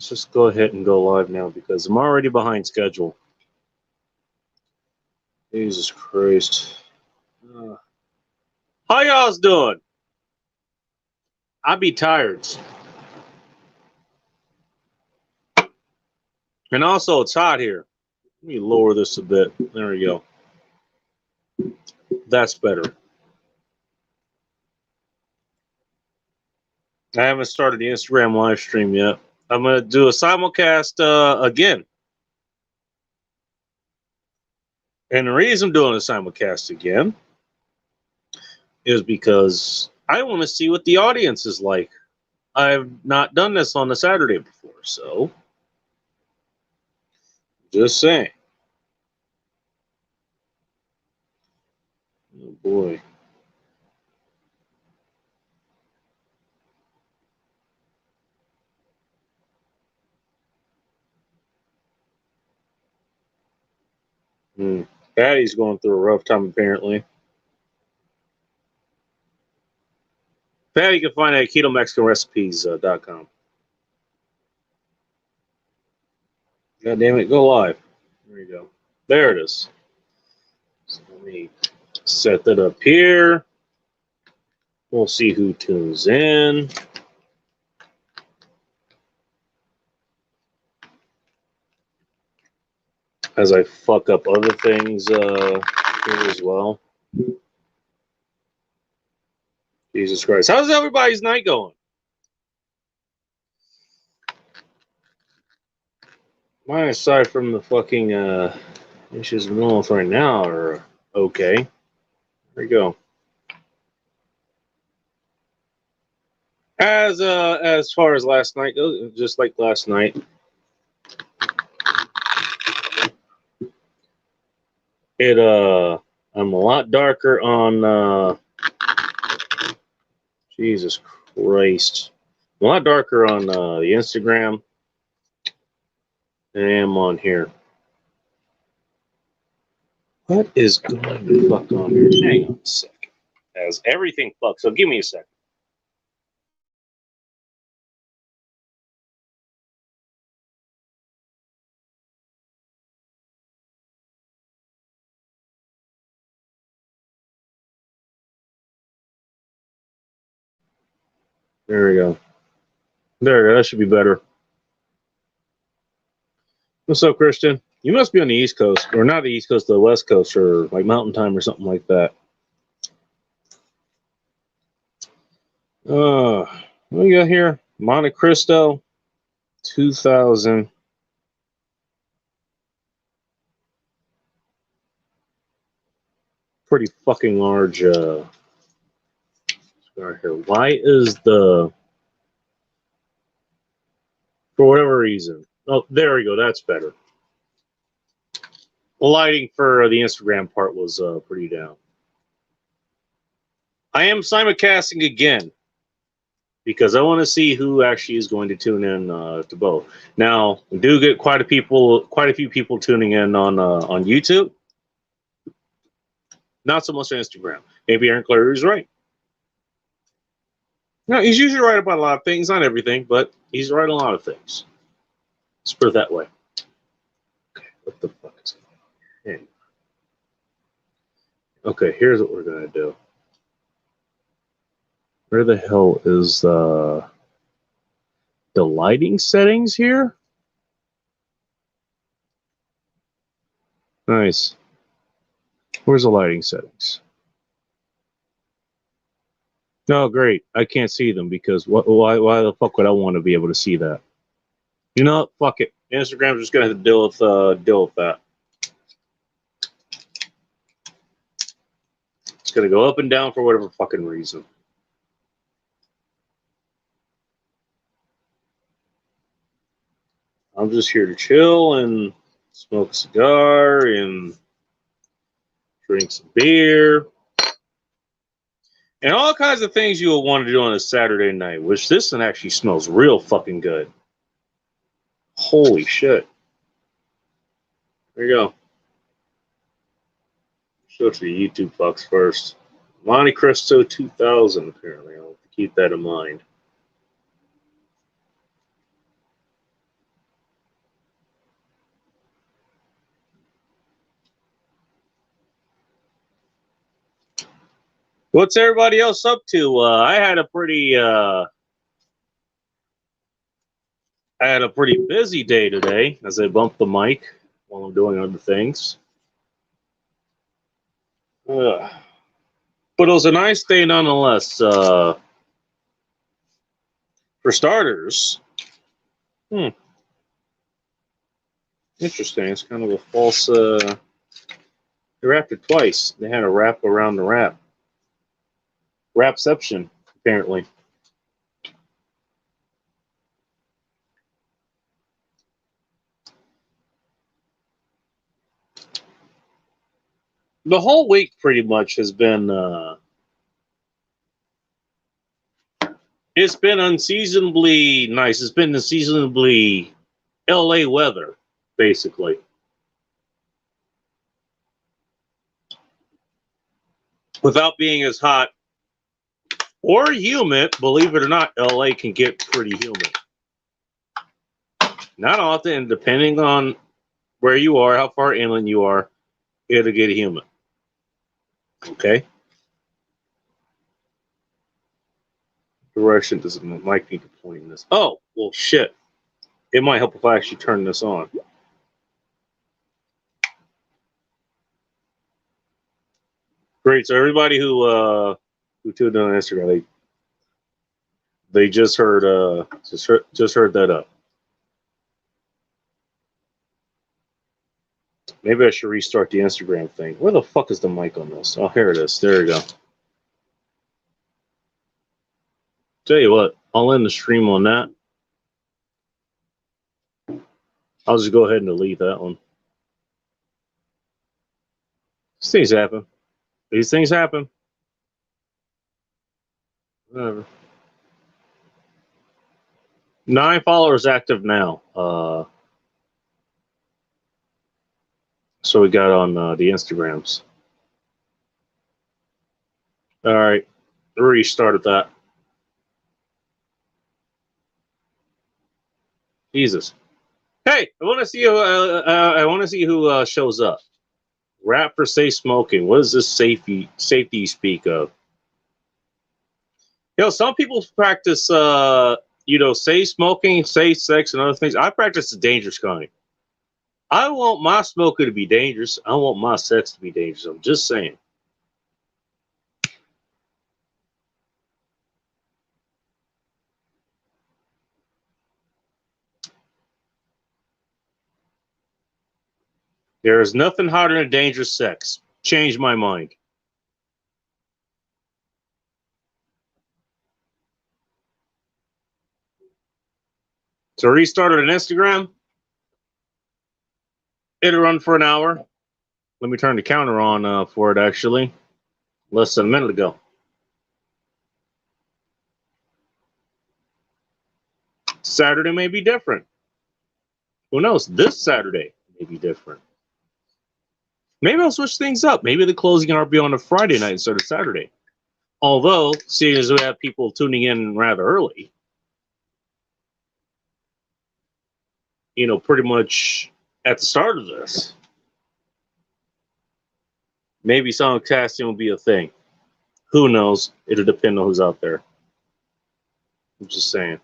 Let's just go ahead and go live now because I'm already behind schedule. Jesus Christ. How y'all's doing? I be tired. And also, it's hot here. Let me lower this a bit. There we go. That's better. I haven't started the Instagram live stream yet. I'm going to do a simulcast again. And the reason I'm doing a simulcast again is because I want to see what the audience is like. I've not done this on a Saturday before, so just saying. Oh boy. Patty's going through a rough time apparently. Patty can find it at KetoMexicanRecipes.com. God damn it, go live. There you go. There it is. So let me set that up here. We'll see who tunes in. As I fuck up other things here as well. Jesus Christ. How's everybody's night going? Mine, aside from the fucking issues I'm dealing with right now, are okay. There you go. As far as last night goes, just like last night, I'm a lot darker on Jesus Christ. I'm a lot darker on the Instagram than I am on here. What is going to fuck on here? Hang on a second. As everything fucks, so give me a second. There we go. There we go. That should be better. What's up, Christian? You must be on the East Coast, or not the East Coast, the West Coast, or like Mountain Time or something like that. What do we got here? Monte Cristo, 2000. Pretty fucking large cigar here. Why is the, for whatever reason? Oh, there we go. That's better. The lighting for the Instagram part was pretty down. I am simulcasting again because I want to see who actually is going to tune in to both. Now, we do get quite a few people tuning in on YouTube. Not so much on Instagram. Maybe Aaron Clary is right. No, he's usually right about a lot of things, not everything, but he's right on a lot of things. Let's put it that way. Okay, what the fuck is going on? Okay, here's what we're gonna do. Where the hell is the lighting settings here? Nice. Where's the lighting settings? No, great. I can't see them because why the fuck would I want to be able to see that? You know what? Fuck it. Instagram's just gonna have to deal with that. It's gonna go up and down for whatever fucking reason. I'm just here to chill and smoke a cigar and drink some beer. And all kinds of things you will want to do on a Saturday night, which this one actually smells real fucking good. Holy shit. There you go. Show it to the YouTube fucks first. Monte Cristo 2000, apparently. I'll have to keep that in mind. What's everybody else up to? I had a pretty busy day today as I bumped the mic while I'm doing other things. But it was a nice day nonetheless. For starters, interesting. It's kind of a false. They wrapped it twice. They had a wrap around the wrap. Wrapception, apparently. The whole week pretty much has been. It's been unseasonably nice. It's been unseasonably LA weather, basically. Without being as hot or humid, believe it or not, LA can get pretty humid. Not often, depending on where you are, how far inland you are, it'll get humid. Okay? Direction does mic need to point in this? Oh, well, shit. It might help if I actually turn this on. Great. So everybody who tuned in on Instagram, they just heard that up. Maybe I should restart the Instagram thing. Where the fuck is the mic on this? Oh, here it is. There you go. Tell you what, I'll end the stream on that. I'll just go ahead and delete that one. These things happen. These things happen. Whatever. 9 followers active now. So we got on the Instagrams. All right, restarted that. Jesus. Hey, I want to see who. I want to see who shows up. Rap for safe smoking. What is this safety you speak of? You know, some people practice, safe smoking, safe sex, and other things. I practice the dangerous kind. I want my smoking to be dangerous. I want my sex to be dangerous. I'm just saying. There is nothing hotter than dangerous sex. Change my mind. So restarted an Instagram. It'll run for an hour. Let me turn the counter on for it, actually. Less than a minute ago. Saturday may be different. Who knows? This Saturday may be different. Maybe I'll switch things up. Maybe the closing will be on a Friday night instead of Saturday. Although, seeing as we have people tuning in rather early, pretty much at the start of this, maybe simulcasting will be a thing. Who knows? It'll depend on who's out there. I'm just saying.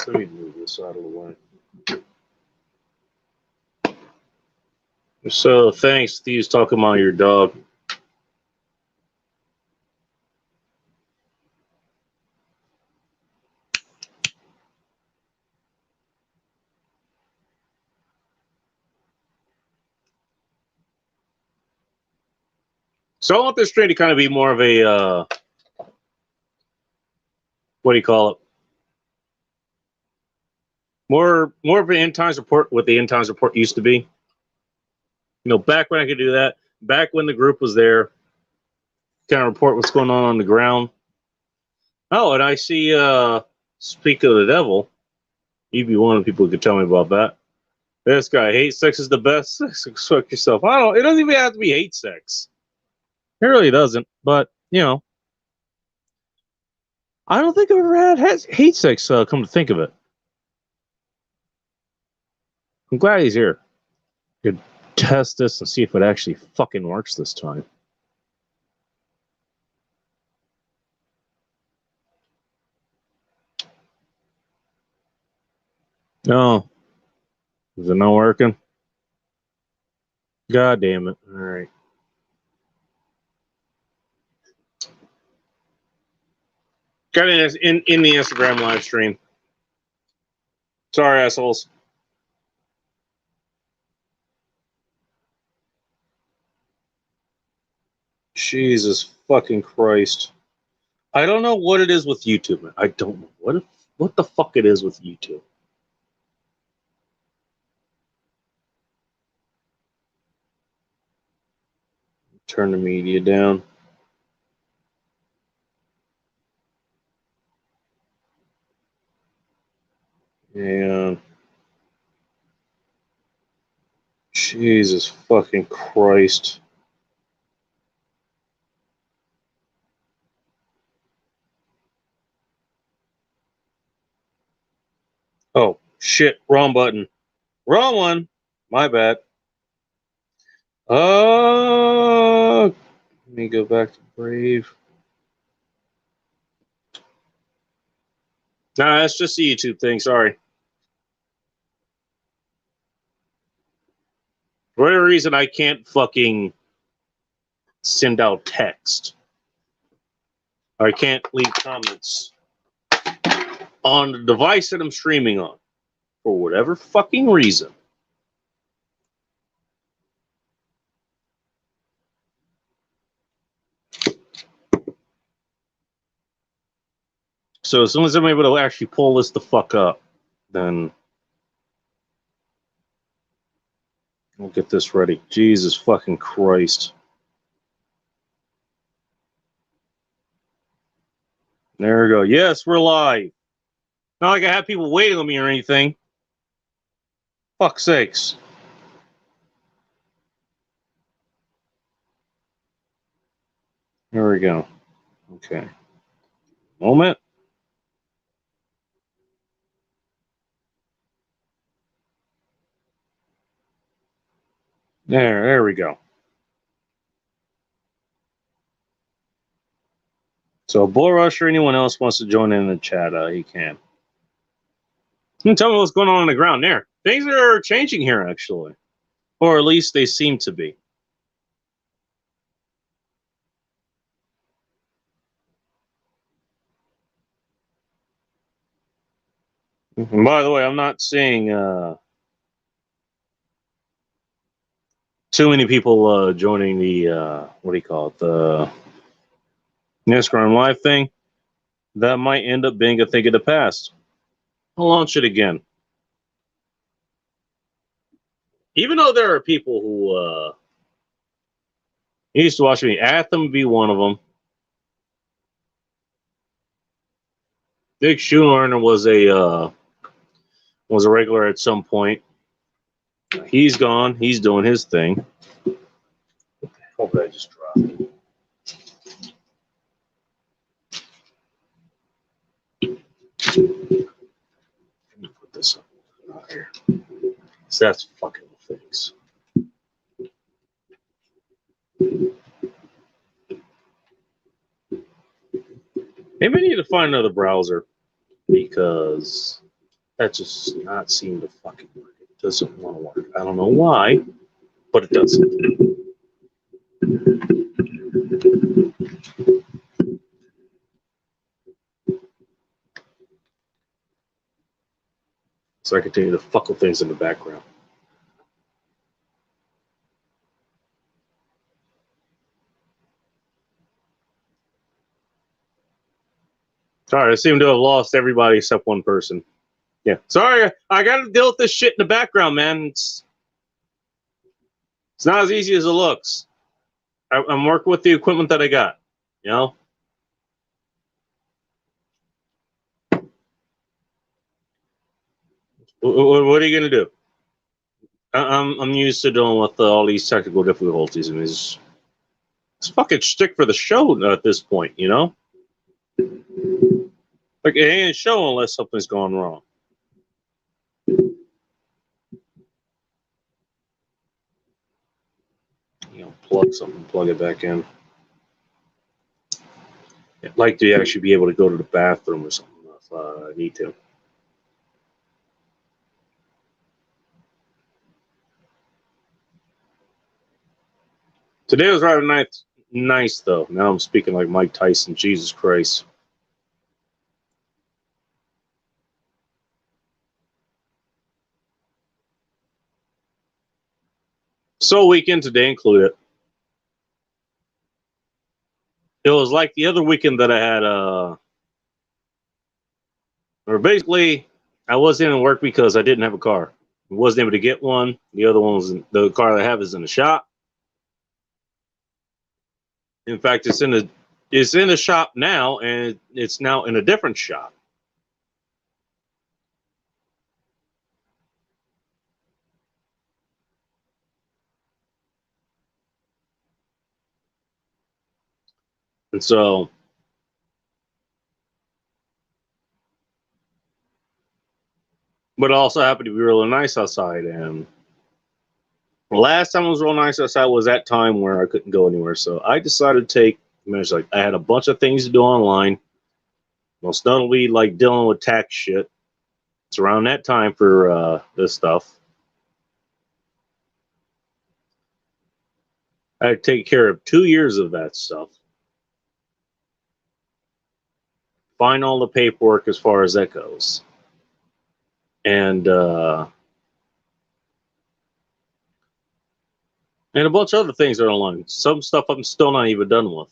Let me move this out of the way. So, thanks, Steve's talking about your dog. So I want this stream to kind of be more of a, what do you call it? More of an end times report, what the end times report used to be. Back when I could do that, back when the group was there, kind of report what's going on the ground. Oh, and I see, speak of the devil, you'd be one of the people who could tell me about that. This guy, hate sex is the best. Fuck yourself. It doesn't even have to be hate sex. It really doesn't, but, I don't think I've ever had hate sex, come to think of it. I'm glad he's here. Could test this and see if it actually fucking works this time. No. Is it not working? God damn it. All right. Got it in the Instagram live stream. Sorry, assholes. Jesus fucking Christ. I don't know what it is with YouTube, man. I don't know what the fuck it is with YouTube. Turn the media down. And Jesus fucking Christ. Oh, shit. Wrong button. Wrong one. My bad. Let me go back to Brave. Nah, that's just the YouTube thing. Sorry. For whatever reason, I can't fucking send out text. I can't leave comments on the device that I'm streaming on. For whatever fucking reason. So as soon as I'm able to actually pull this the fuck up, then we'll get this ready. Jesus fucking Christ. There we go. Yes, we're live. Not like I have people waiting on me or anything. Fuck's sakes. There we go. Okay. Moment. There we go. So, Bull Rush or anyone else wants to join in the chat, he can. You can tell me what's going on the ground there. Things are changing here, actually. Or at least they seem to be. And by the way, I'm not seeing too many people joining the, what do you call it, the Instagram Live thing. That might end up being a thing of the past. I'll launch it again. Even though there are people who used to watch me, Atham be one of them. Dick Schulerner was a regular at some point. He's gone. He's doing his thing. What the hell did I just drop? Let me put this up here. So that's fucking things. Maybe I need to find another browser because that just not seem to fucking work. It doesn't want to work. I don't know why, but it doesn't. So I continue to fuck with things in the background. All right, I seem to have lost everybody except one person. Yeah, sorry, I got to deal with this shit in the background, man. It's not as easy as it looks. I'm working with the equipment that I got, you know? What are you going to do? I'm used to dealing with all these technical difficulties, and it's fucking shtick for the show at this point, you know? Like, it ain't a show unless something's gone wrong. unplug something, plug it back in. I'd like to actually be able to go to the bathroom or something if I need to. Today was rather nice though. Now I'm speaking like Mike Tyson. Jesus Christ. So weekend today included. It was like the other weekend that I had. Or basically, I wasn't in work because I didn't have a car. I wasn't able to get one. The other one was the car that I have is in the shop. In fact, it's in the shop now, and it's now in a different shop. And so, but it also happened to be really nice outside. And the last time it was real nice outside was that time where I couldn't go anywhere. So I decided to take measures. Like I had a bunch of things to do online. Most notably, like dealing with tax shit. It's around that time for this stuff. I had to take care of 2 years of that stuff. Find all the paperwork as far as that goes. And a bunch of other things are online. Some stuff I'm still not even done with.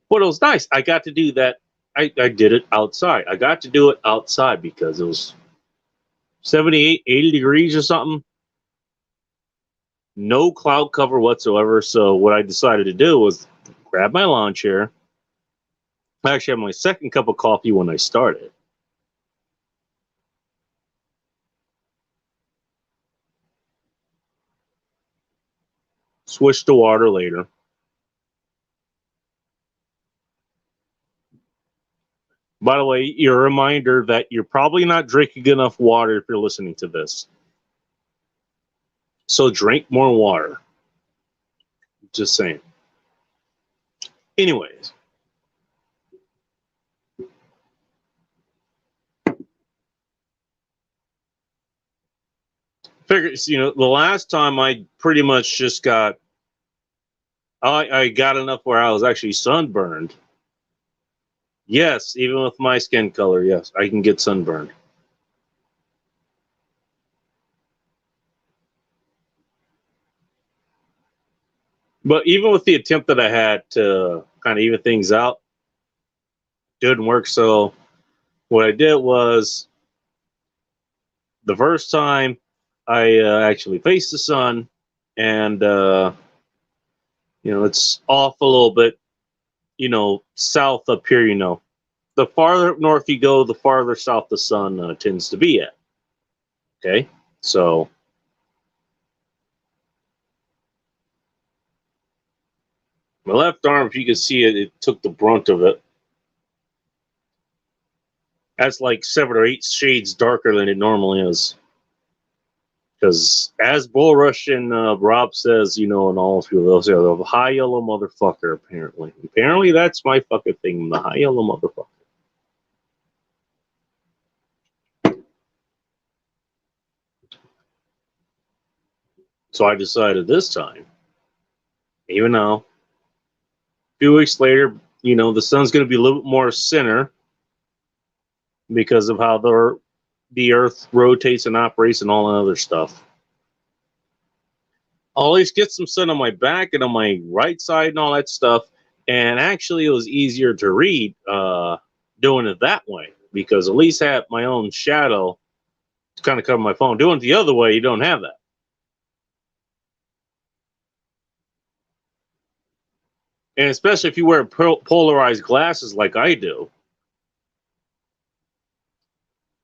But it was nice. I got to do that. I did it outside. I got to do it outside because it was 78, 80 degrees or something. No cloud cover whatsoever. So what I decided to do was grab my lawn chair. I actually had my second cup of coffee when I started. Switched to water later. By the way, your reminder that you're probably not drinking enough water if you're listening to this. So drink more water. Just saying. Anyways. Figure, the last time I pretty much just I got enough where I was actually sunburned. Yes, even with my skin color, yes, I can get sunburned. But even with the attempt that I had to kind of even things out, didn't work. So what I did was the first time I actually faced the sun, and it's off a little bit, south up here. The farther north you go, the farther south the sun tends to be at. Okay, so my left arm, if you can see it, it took the brunt of it. That's like 7 or 8 shades darker than it normally is. Because as Bull Rush and Rob says, and all of you, those are the high yellow motherfucker, apparently. Apparently, that's my fucking thing, the high yellow motherfucker. So I decided this time, even though a few weeks later, the sun's going to be a little bit more center because of how the Earth rotates and operates and all that other stuff. I'll always get some sun on my back and on my right side and all that stuff. And actually, it was easier to read doing it that way because at least I had my own shadow to kind of cover my phone. Doing it the other way, you don't have that. And especially if you wear polarized glasses like I do,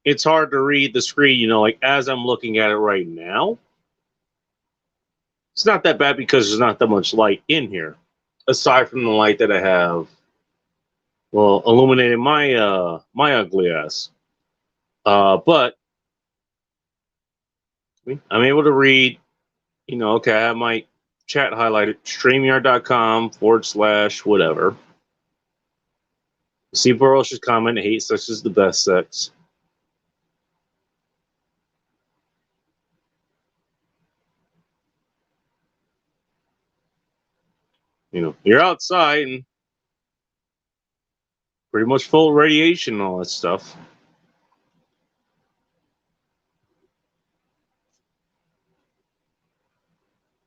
it's hard to read the screen, like as I'm looking at it right now. It's not that bad because there's not that much light in here, aside from the light that I have, well, illuminating my ugly ass. But I'm able to read, okay, I have my chat highlighted, streamyard.com/whatever. See ferocious comment, hate such as the best sex. You're outside and pretty much full of radiation and all that stuff.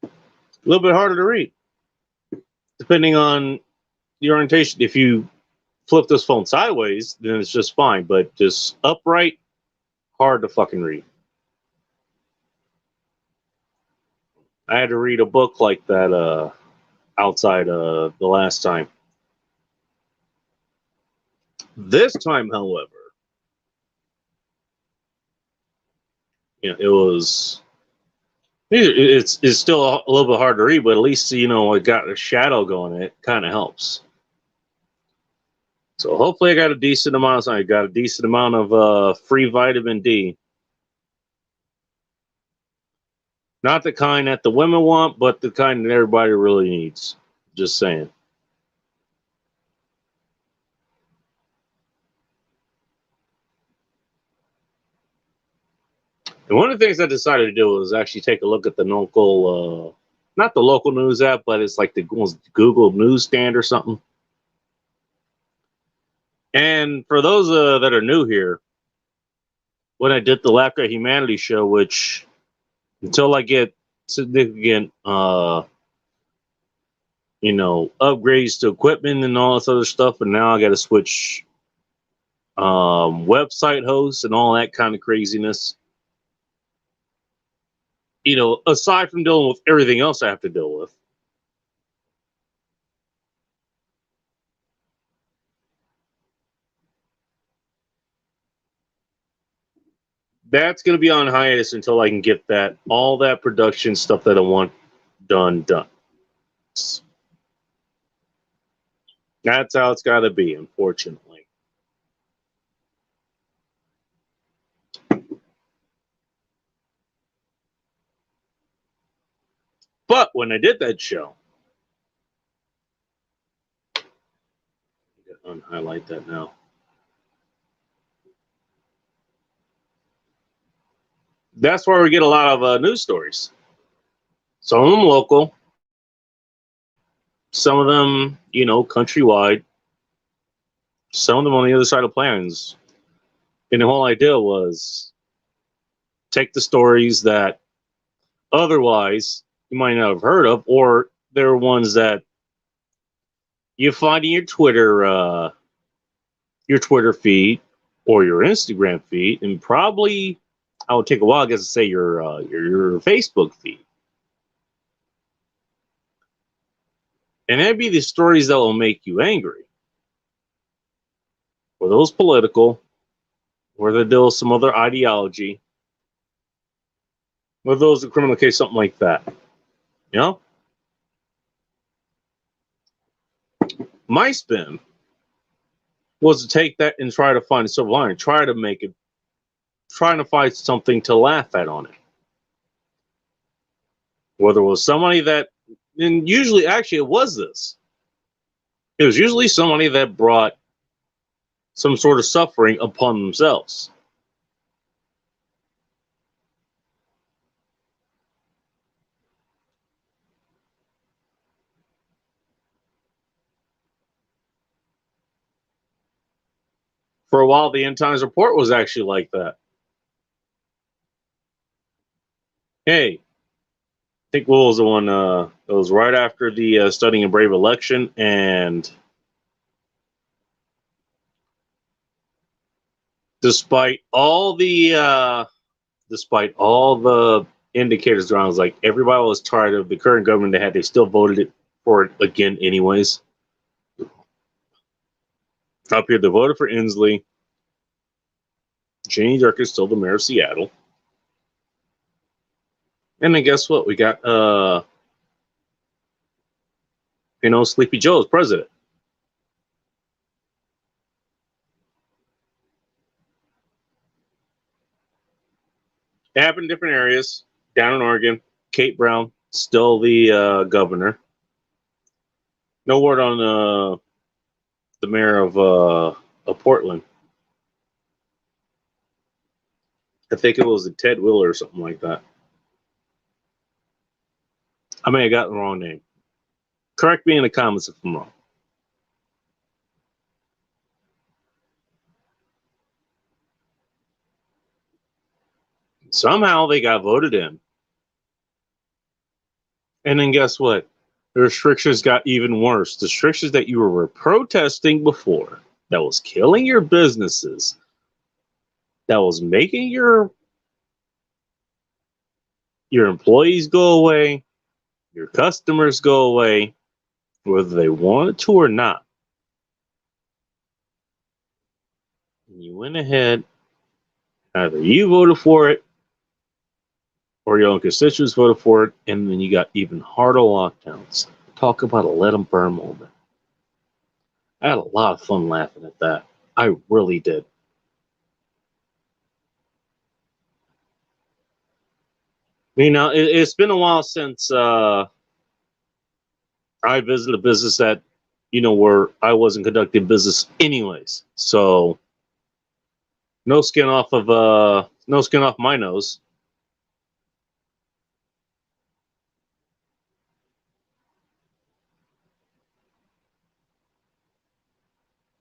A little bit harder to read, depending on the orientation. If you flip this phone sideways, then it's just fine. But just upright, hard to fucking read. I had to read a book like that outside the last time. This time, however, it was. It's still a little bit hard to read, but at least it got a shadow going. It kind of helps. So hopefully, I got a decent amount. I got a decent amount of free vitamin D. Not the kind that the women want, but the kind that everybody really needs. Just saying. And one of the things I decided to do was actually take a look at the local, not the local news app, but it's like the Google Newsstand or something. And for those that are new here, when I did the Lack of Humanity show, which until I get significant, upgrades to equipment and all this other stuff, and now I got to switch website hosts and all that kind of craziness. Aside from dealing with everything else I have to deal with. That's going to be on hiatus until I can get all that production stuff that I want done. That's how it's got to be, unfortunately. But when I did that show, I'm going to unhighlight that now. That's where we get a lot of news stories. Some of them local, some of them, countrywide, some of them on the other side of plans. And the whole idea was take the stories that otherwise you might not have heard of, or there are ones that you find in your Twitter feed or your Instagram feed, and probably I would take a while, I guess, to say your Facebook feed. And that'd be the stories that will make you angry. Or those political, or they deal with some other ideology, or those that criminal case, something like that. My spin was to take that and try to find a silver lining, trying to find something to laugh at on it. Whether it was somebody that, and usually, actually, it was this. It was usually somebody that brought some sort of suffering upon themselves. For a while, the End Times Report was actually like that. Hey, I think what was the one? It was right after the Studying a Brave election, and despite all the indicators around, it was like everybody was tired of the current government they had. They still voted for it again, anyways. Up here, they voted for Inslee. Janie Dirk is still the mayor of Seattle. And then guess what? We got Sleepy Joe as president. It happened in different areas. down in Oregon. Kate Brown, still the governor. No word on the mayor of Portland. I think it was a Ted Wheeler or something like that. I may have gotten the wrong name. Correct me in the comments if I'm wrong. Somehow they got voted in. And then guess what? The restrictions got even worse. The restrictions that you were protesting before, that was killing your businesses, that was making your employees go away, your customers go away, whether they wanted to or not. And you went ahead, either you voted for it or your own constituents voted for it, and then you got even harder lockdowns. Talk about a let them burn moment. I had a lot of fun laughing at that. I really did. You know, it's been a while since I visited a business that, where I wasn't conducting business anyways. So no skin off my nose.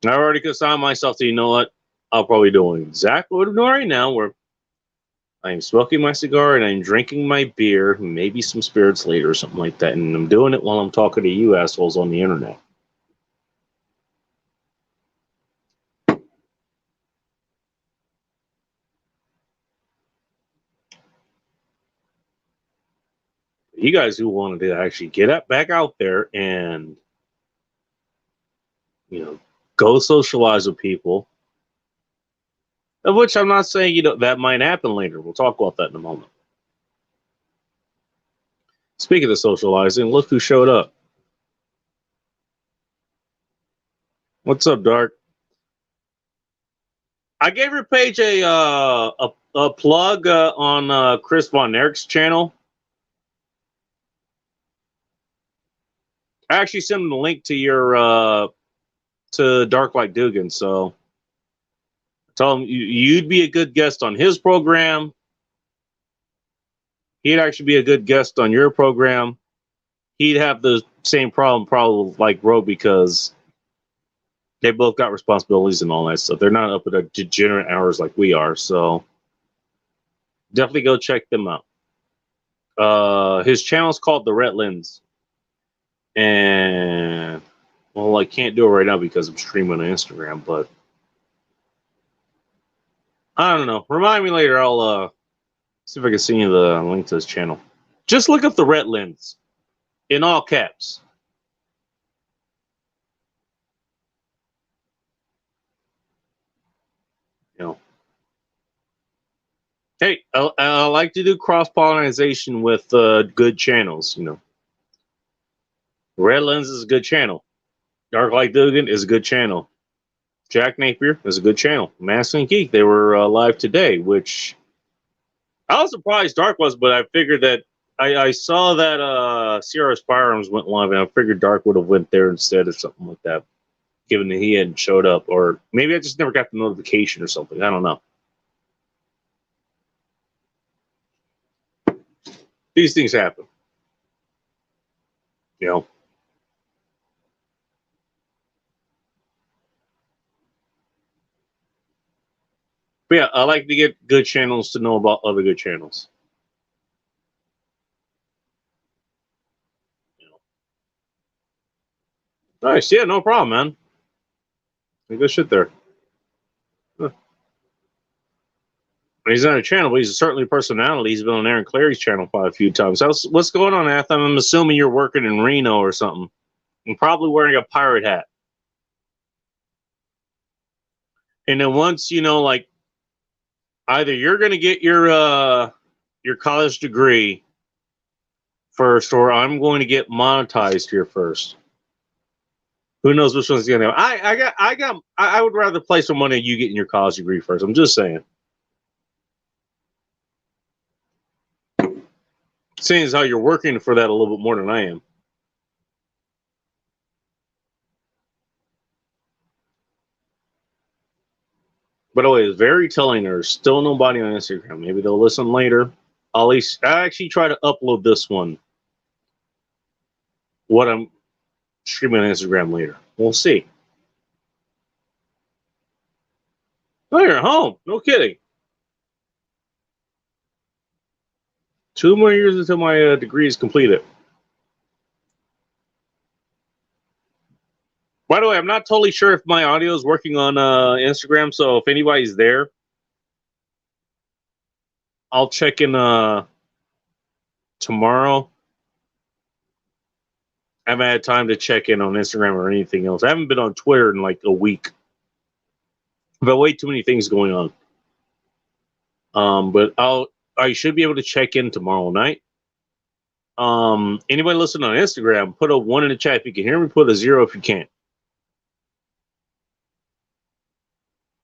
I already consigned myself to, you know what? I'll probably do exactly what I'm doing right now, where I'm smoking my cigar and I'm drinking my beer, maybe some spirits later or something like that. And I'm doing it while I'm talking to you assholes on the internet. You guys who wanted to actually get back out there and, go socialize with people, of which I'm not saying, that might happen later. We'll talk about that in a moment. Speaking of socializing, look who showed up. What's up, Dark? I gave your page a plug on Chris Von Erich's channel. I actually sent him the link to your to Dark Like Dugan, so tell him you'd be a good guest on his program. He'd actually be a good guest on your program. He'd have the same problem probably like Ro, because they both got responsibilities and all that stuff. They're not up at a degenerate hours like we are, so definitely go check them out. His channel is called The Red Lens, and well, I can't do it right now because I'm streaming on Instagram, but I don't know. Remind me later. I'll see if I can send you the link to his channel. Just look up The Red Lens in all caps. Hey, I like to do cross-pollination with good channels, Red Lens is a good channel. Dark Light Dugan is a good channel. Jack Napier is a good channel. Mask and Geek, they were live today, which I was surprised Dark was, but I figured that I saw that CRS Firearms went live, and I figured Dark would have went there instead or something like that, given that he hadn't showed up. Or maybe I just never got the notification or something. I don't know. These things happen. But yeah, I like to get good channels to know about other good channels. Nice. Yeah, no problem, man. Good shit there. Huh. He's on a channel, but he's certainly a personality. He's been on Aaron Clary's channel quite a few times. What's going on, Ath? I'm assuming you're working in Reno or something. I'm probably wearing a pirate hat. And then once, like, either you're going to get your college degree first, or I'm going to get monetized here first. Who knows which one's going to happen? I would rather play some money on you getting your college degree first. I'm just saying. Seeing as how you're working for that a little bit more than I am. By the way, it's very telling there's still nobody on Instagram. Maybe they'll listen later. I'll actually try to upload this one. What I'm streaming on Instagram later. We'll see. Oh, you're at home. No kidding. 2 more years until my degree is completed. By the way, I'm not totally sure if my audio is working on Instagram, so if anybody's there, I'll check in tomorrow. I haven't had time to check in on Instagram or anything else. I haven't been on Twitter in like a week. I've got way too many things going on. But I should be able to check in tomorrow night. Anybody listening on Instagram, put a 1 in the chat if you can hear me. Put a 0 if you can't.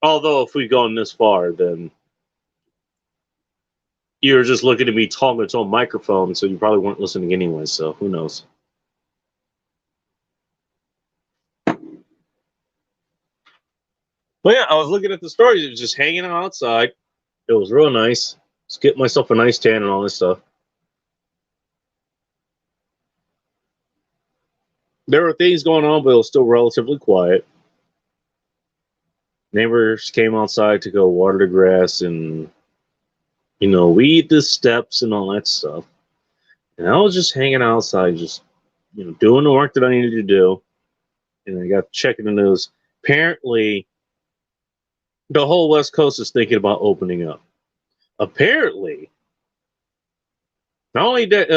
Although if we've gone this far, then you're just looking at me talking to a microphone, so you probably weren't listening anyway. So who knows? But yeah, I was looking at the stories. It was just hanging out outside. It was real nice. Just get myself a nice tan and all this stuff. There were things going on, but it was still relatively quiet. Neighbors came outside to go water the grass and, weed the steps and all that stuff. And I was just hanging outside, just, doing the work that I needed to do. And I got checking the news. Apparently, the whole West Coast is thinking about opening up. Apparently, not only that,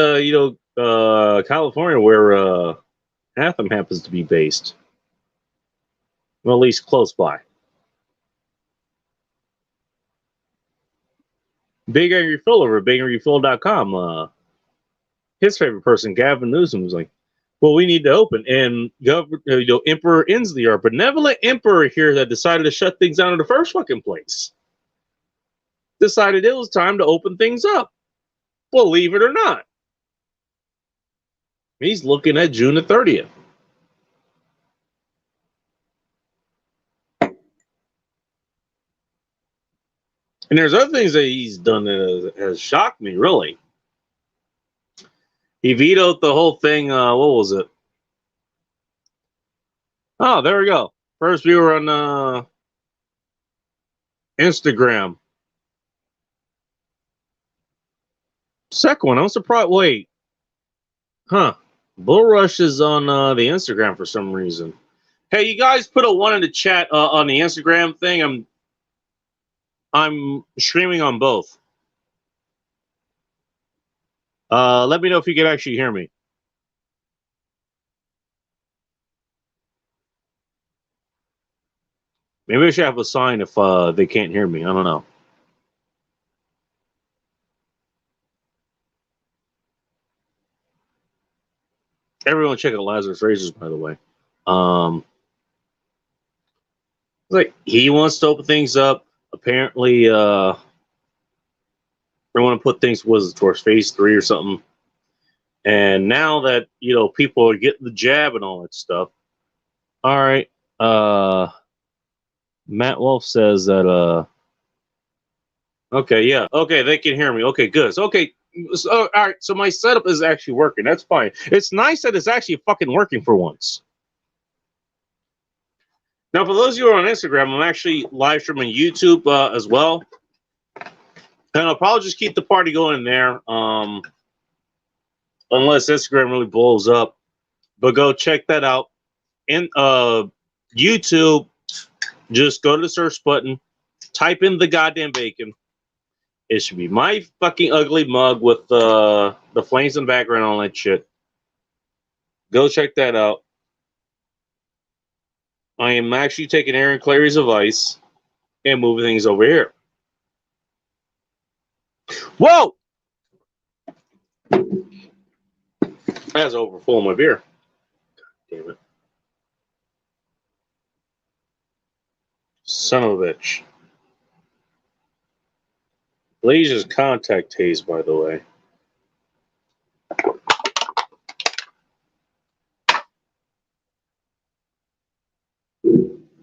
California, where Hatham happens to be based, well, at least close by. Big Angry Phil over at BigAngryPhil.com. His favorite person, Gavin Newsom, was like, "Well, we need to open." And Emperor Inslee, our benevolent emperor here, that decided to shut things down in the first fucking place, decided it was time to open things up. Believe it or not, he's looking at June the 30th. And there's other things that he's done that has shocked me, really. He vetoed the whole thing. What was it? Oh, there we go. First viewer on Instagram. Second one, I'm surprised. Wait. Huh. Bull Rush is on the Instagram for some reason. Hey, you guys put a 1 in the chat on the Instagram thing. I'm streaming on both. Let me know if you can actually hear me. Maybe I should have a sign if they can't hear me. I don't know. Everyone check out Lazarus Razors, by the way. Like, he wants to open things up. Apparently, they want to put things towards phase 3 or something. And now that people are getting the jab and all that stuff. All right. Matt Wolf says that. Okay, yeah. Okay, they can hear me. Okay, good. So, okay. So, all right. So my setup is actually working. That's fine. It's nice that it's actually fucking working for once. Now, for those of you who are on Instagram, I'm actually live streaming YouTube as well. And I'll probably just keep the party going there. Unless Instagram really blows up. But go check that out. In YouTube, just go to the search button, type in the goddamn bacon. It should be my fucking ugly mug with the flames in the background and all that shit. Go check that out. I am actually taking Aaron Clary's advice and moving things over here. Whoa! That's overfull my beer. God damn it. Son of a bitch. Leisha's contact haze, by the way.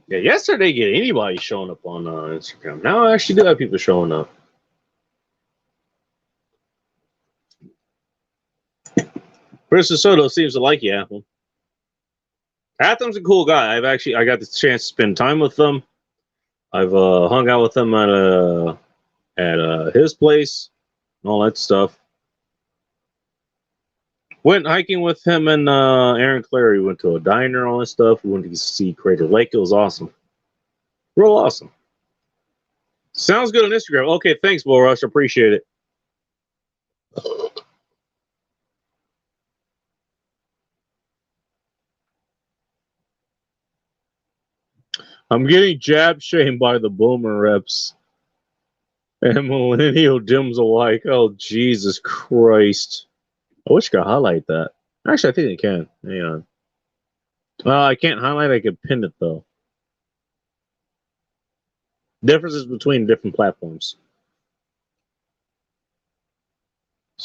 Yeah, yesterday get anybody showing up on Instagram. Now I actually do have people showing up. Chris Soto seems to like you, Atham. Atham's a cool guy. I got the chance to spend time with him. I've hung out with him at his place and all that stuff. Went hiking with him and Aaron Clary. We went to a diner, all that stuff. We went to see Crater Lake. It was awesome. Real awesome. Sounds good on Instagram. Okay, thanks, Bull Rush. Appreciate it. I'm getting jab shamed by the boomer reps and millennial dims alike. Oh, Jesus Christ. I wish I could highlight that. Actually, I think I can. Hang on. I can't highlight. I can pin it, though. Differences between different platforms.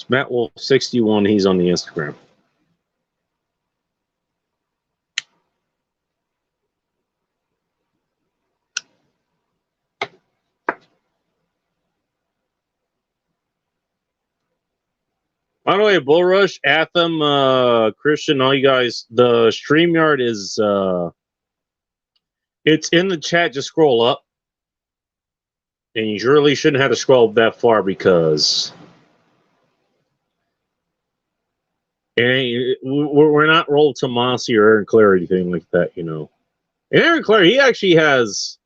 Matt Wolf 61. He's on the Instagram. By the way, Bull Rush, Atham, Christian, all you guys, the StreamYard is it's in the chat. Just scroll up. And you really shouldn't have to scroll that far because we're not Roll Tomasi or Aaron Clare or anything like that, you know. And Aaron Clare, he actually has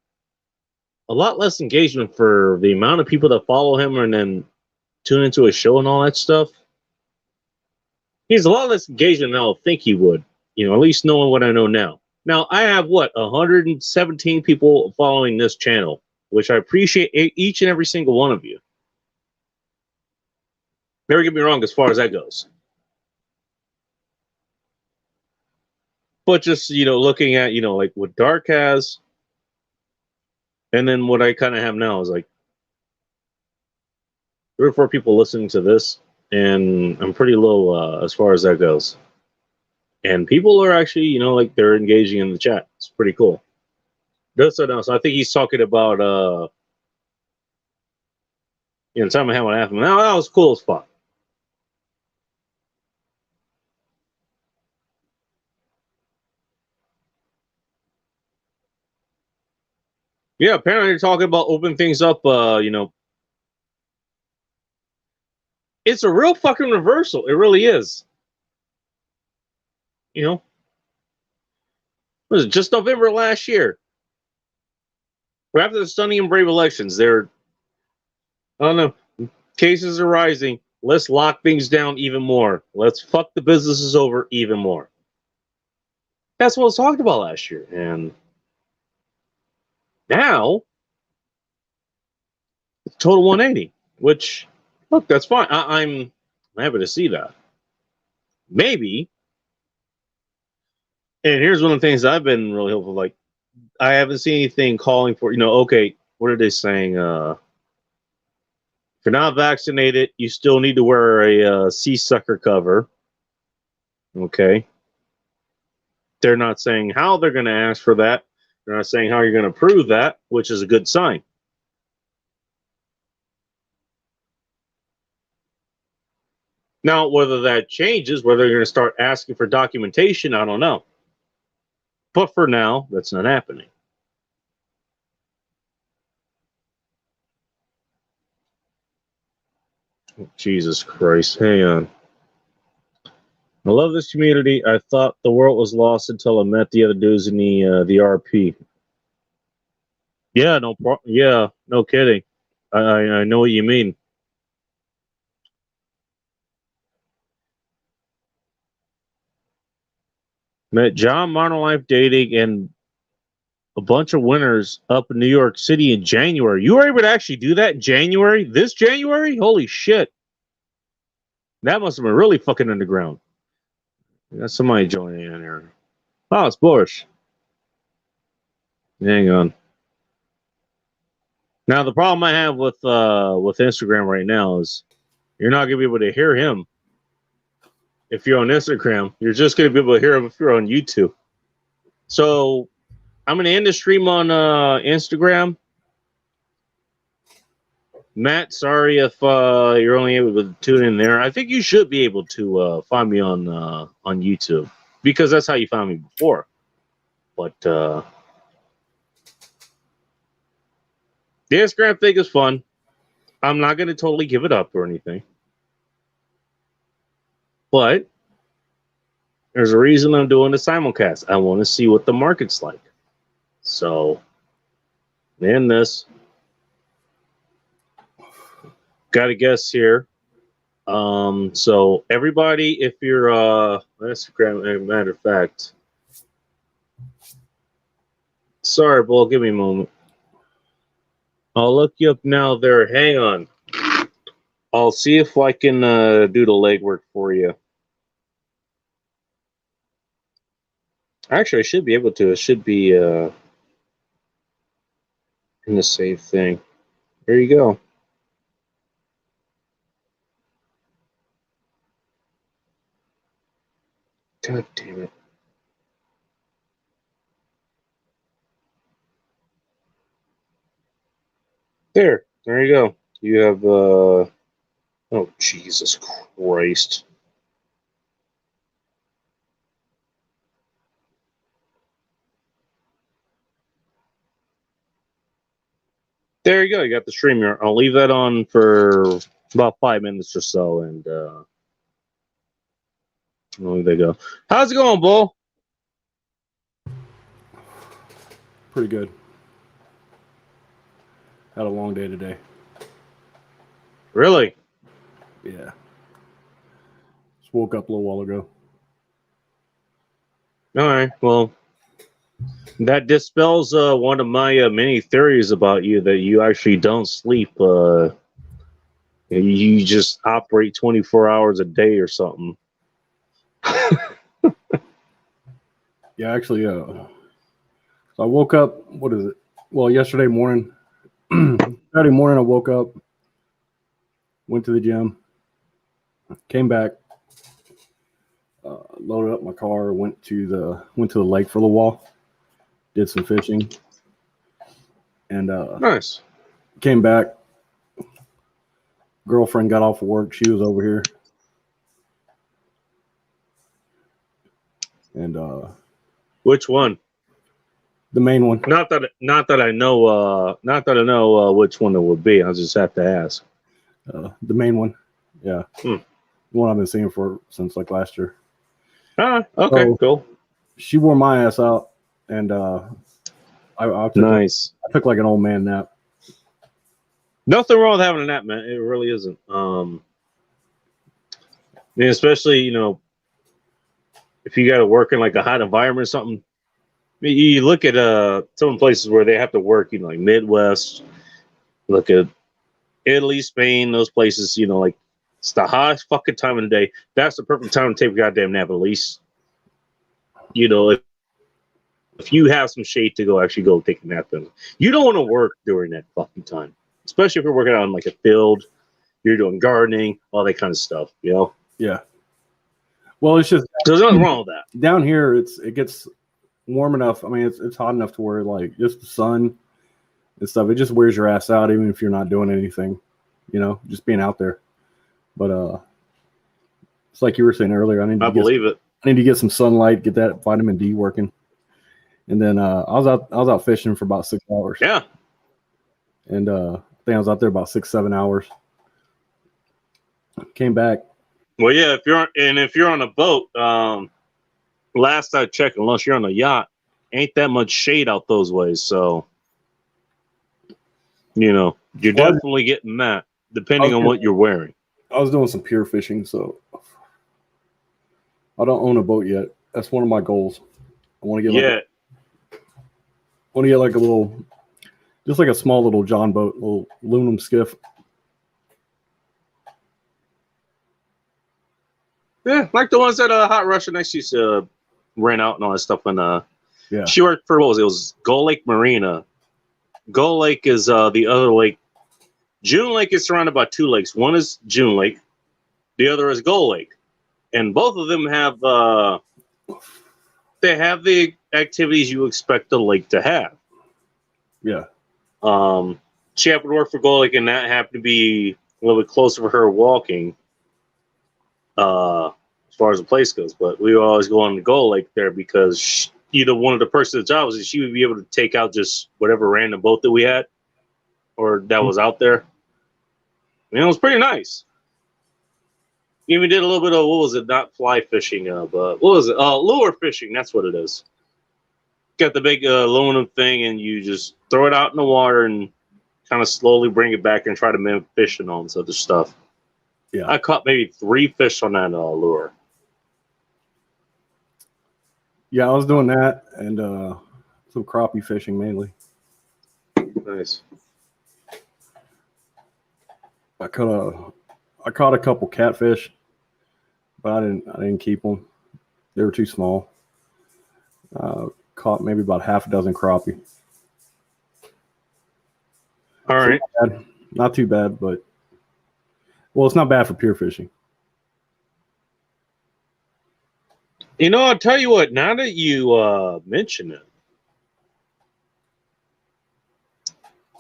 a lot less engagement for the amount of people that follow him and then tune into his show and all that stuff. He has a lot less engagement than I would think he would, you know, at least knowing what I know now. Now, I have, 117 people following this channel, which I appreciate each and every single one of you. Never get me wrong as far as that goes. But just, you know, looking at, you know, like what Dark has, and then what I kind of have now is like 3 or 4 people listening to this, and I'm pretty low as far as that goes. And people are actually, you know, like they're engaging in the chat. It's pretty cool. Just so I think he's talking about, you know, time I had one after. Now that was cool as fuck. Yeah, apparently they're talking about opening things up. You know, it's a real fucking reversal. It really is. You know, was it just November last year? After the stunning and brave elections, I don't know, cases are rising. Let's lock things down even more. Let's fuck the businesses over even more. That's what was talked about last year, and now it's total 180. Which, look, that's fine. I'm happy to see that. Maybe. And here's one of the things I've been really hopeful. Like, I haven't seen anything calling for, you know, okay, what are they saying? If you're not vaccinated, you still need to wear a sea sucker cover. Okay. They're not saying how they're going to ask for that. They're not saying how you're going to prove that, which is a good sign. Now, whether that changes, whether they're going to start asking for documentation, I don't know. But for now, that's not happening. Jesus Christ. Hang on. I love this community. I thought the world was lost until I met the other dudes in the RP. Yeah, no kidding. I know what you mean. Met John Modern Life Dating and a bunch of winners up in New York City in January. You were able to actually do that in January? This January? Holy shit. That must have been really fucking underground. Got somebody joining in here. Oh, it's Bush. Hang on. Now the problem I have with Instagram right now is you're not gonna be able to hear him if you're on Instagram. You're just gonna be able to hear him if you're on YouTube. So I'm gonna end the stream on Instagram. Matt, sorry if you're only able to tune in there. I think you should be able to find me on YouTube because that's how you found me before. But the Instagram thing is fun. I'm not going to totally give it up or anything, but there's a reason I'm doing the simulcast. I want to see what the market's like. So, in this. Got a guess here. So everybody, if you're matter of fact. Sorry, Bull, give me a moment. I'll look you up now there. Hang on. I'll see if I can do the legwork for you. Actually, I should be able to. It should be in the save thing. There you go. God damn it. There you go. You have, oh, Jesus Christ. There you go. You got the stream here. I'll leave that on for about 5 minutes or so, and there you go. How's it going, Bull? Pretty good. Had a long day today. Really? Yeah. Just woke up a little while ago. All right. Well, that dispels one of my many theories about you that you actually don't sleep. You just operate 24 hours a day or something. Yeah, actually, so I woke up, what is it? Well, yesterday morning, Saturday morning, I woke up, went to the gym, came back, loaded up my car, went to the lake for a little while, did some fishing, and Nice. Came back. Girlfriend got off of work. She was over here, and Which one? the main one. Not that I know which one it would be. I just have to ask. The main one, yeah, the one I've been seeing for since like last year. Ah, okay, So, cool. She wore my ass out, and I took like an old man nap. Nothing wrong with having a nap, man. It really isn't. I mean, especially if you got to work in like a hot environment or something. I mean, you look at some places where they have to work, like Midwest. Look at Italy, Spain, those places. Like it's the hottest fucking time of the day. That's the perfect time to take a goddamn nap. At least, if you have some shade to actually go take a nap in. You don't want to work during that fucking time, especially if you're working on like a field, you're doing gardening, all that kind of stuff. Yeah. Well, it's just there's nothing wrong with that. Down here, it gets warm enough. I mean, it's hot enough to where like just the sun and stuff, it just wears your ass out, even if you're not doing anything. Just being out there. But it's like you were saying earlier. I need to get some sunlight, get that vitamin D working. And then I was out fishing for about 6 hours. Yeah. And I think I was out there about 6-7 hours. Came back. Well, yeah, if you're on a boat, last I checked, unless you're on a yacht, ain't that much shade out those ways. So, you're definitely getting that, depending on what you're wearing. I was doing some pier fishing, so I don't own a boat yet. That's one of my goals. I want to get like a little, just like a small little John boat, little aluminum skiff. Yeah, like the ones that Hot Russia next used to rent out and all that stuff. And yeah, she worked for it was Gull Lake Marina. Gull Lake is the other lake. June Lake is surrounded by two lakes. One is June Lake, the other is Gull Lake, and both of them have they they have the activities you expect a lake to have. Yeah. She happened to work for Gold Lake, and that happened to be a little bit closer for her walking, as far as the place goes. But we would always go on the Gold Lake there because either one of the persons at the job was she would be able to take out just whatever random boat that we had or that was out there. I mean, it was pretty nice. Even did a little bit of, what was it? Not fly fishing, but what was it? Lure fishing. That's what it is. Got the big aluminum thing, and you just throw it out in the water and kind of slowly bring it back and try to mimic fish and all this other stuff. Yeah. I caught maybe 3 fish on that lure. Yeah, I was doing that and some crappie fishing mainly. Nice. I caught a couple catfish, but I didn't keep them. They were too small. Caught maybe about half a dozen crappie. All right. Not too bad, but well, it's not bad for pure fishing. You know, I'll tell you what, now that you mention it,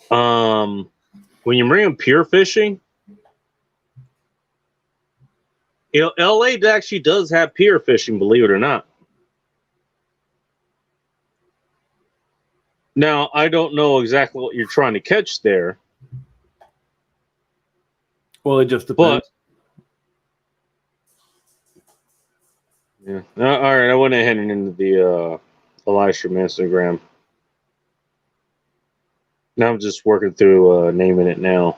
when you bring in pure fishing, you know, LA actually does have pier fishing, believe it or not. Now, I don't know exactly what you're trying to catch there. Well, it just depends. Yeah. All right, I went ahead and into the live stream Instagram. Now I'm just working through naming it now.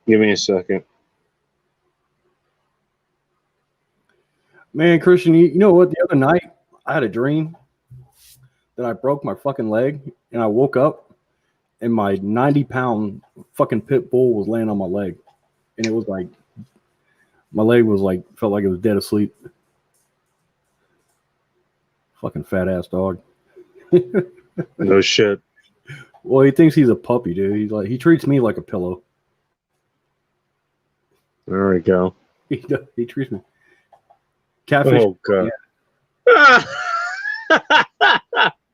Give me a second. Man, Christian, you know what? The other night I had a dream that I broke my fucking leg, and I woke up and my 90-pound fucking pit bull was laying on my leg, and it was like my leg was like felt like it was dead asleep. Fucking fat ass dog. No shit. Well, he thinks he's a puppy, dude. He treats me like a pillow. There we go. He treats me. Catfish. Oh god. Yeah.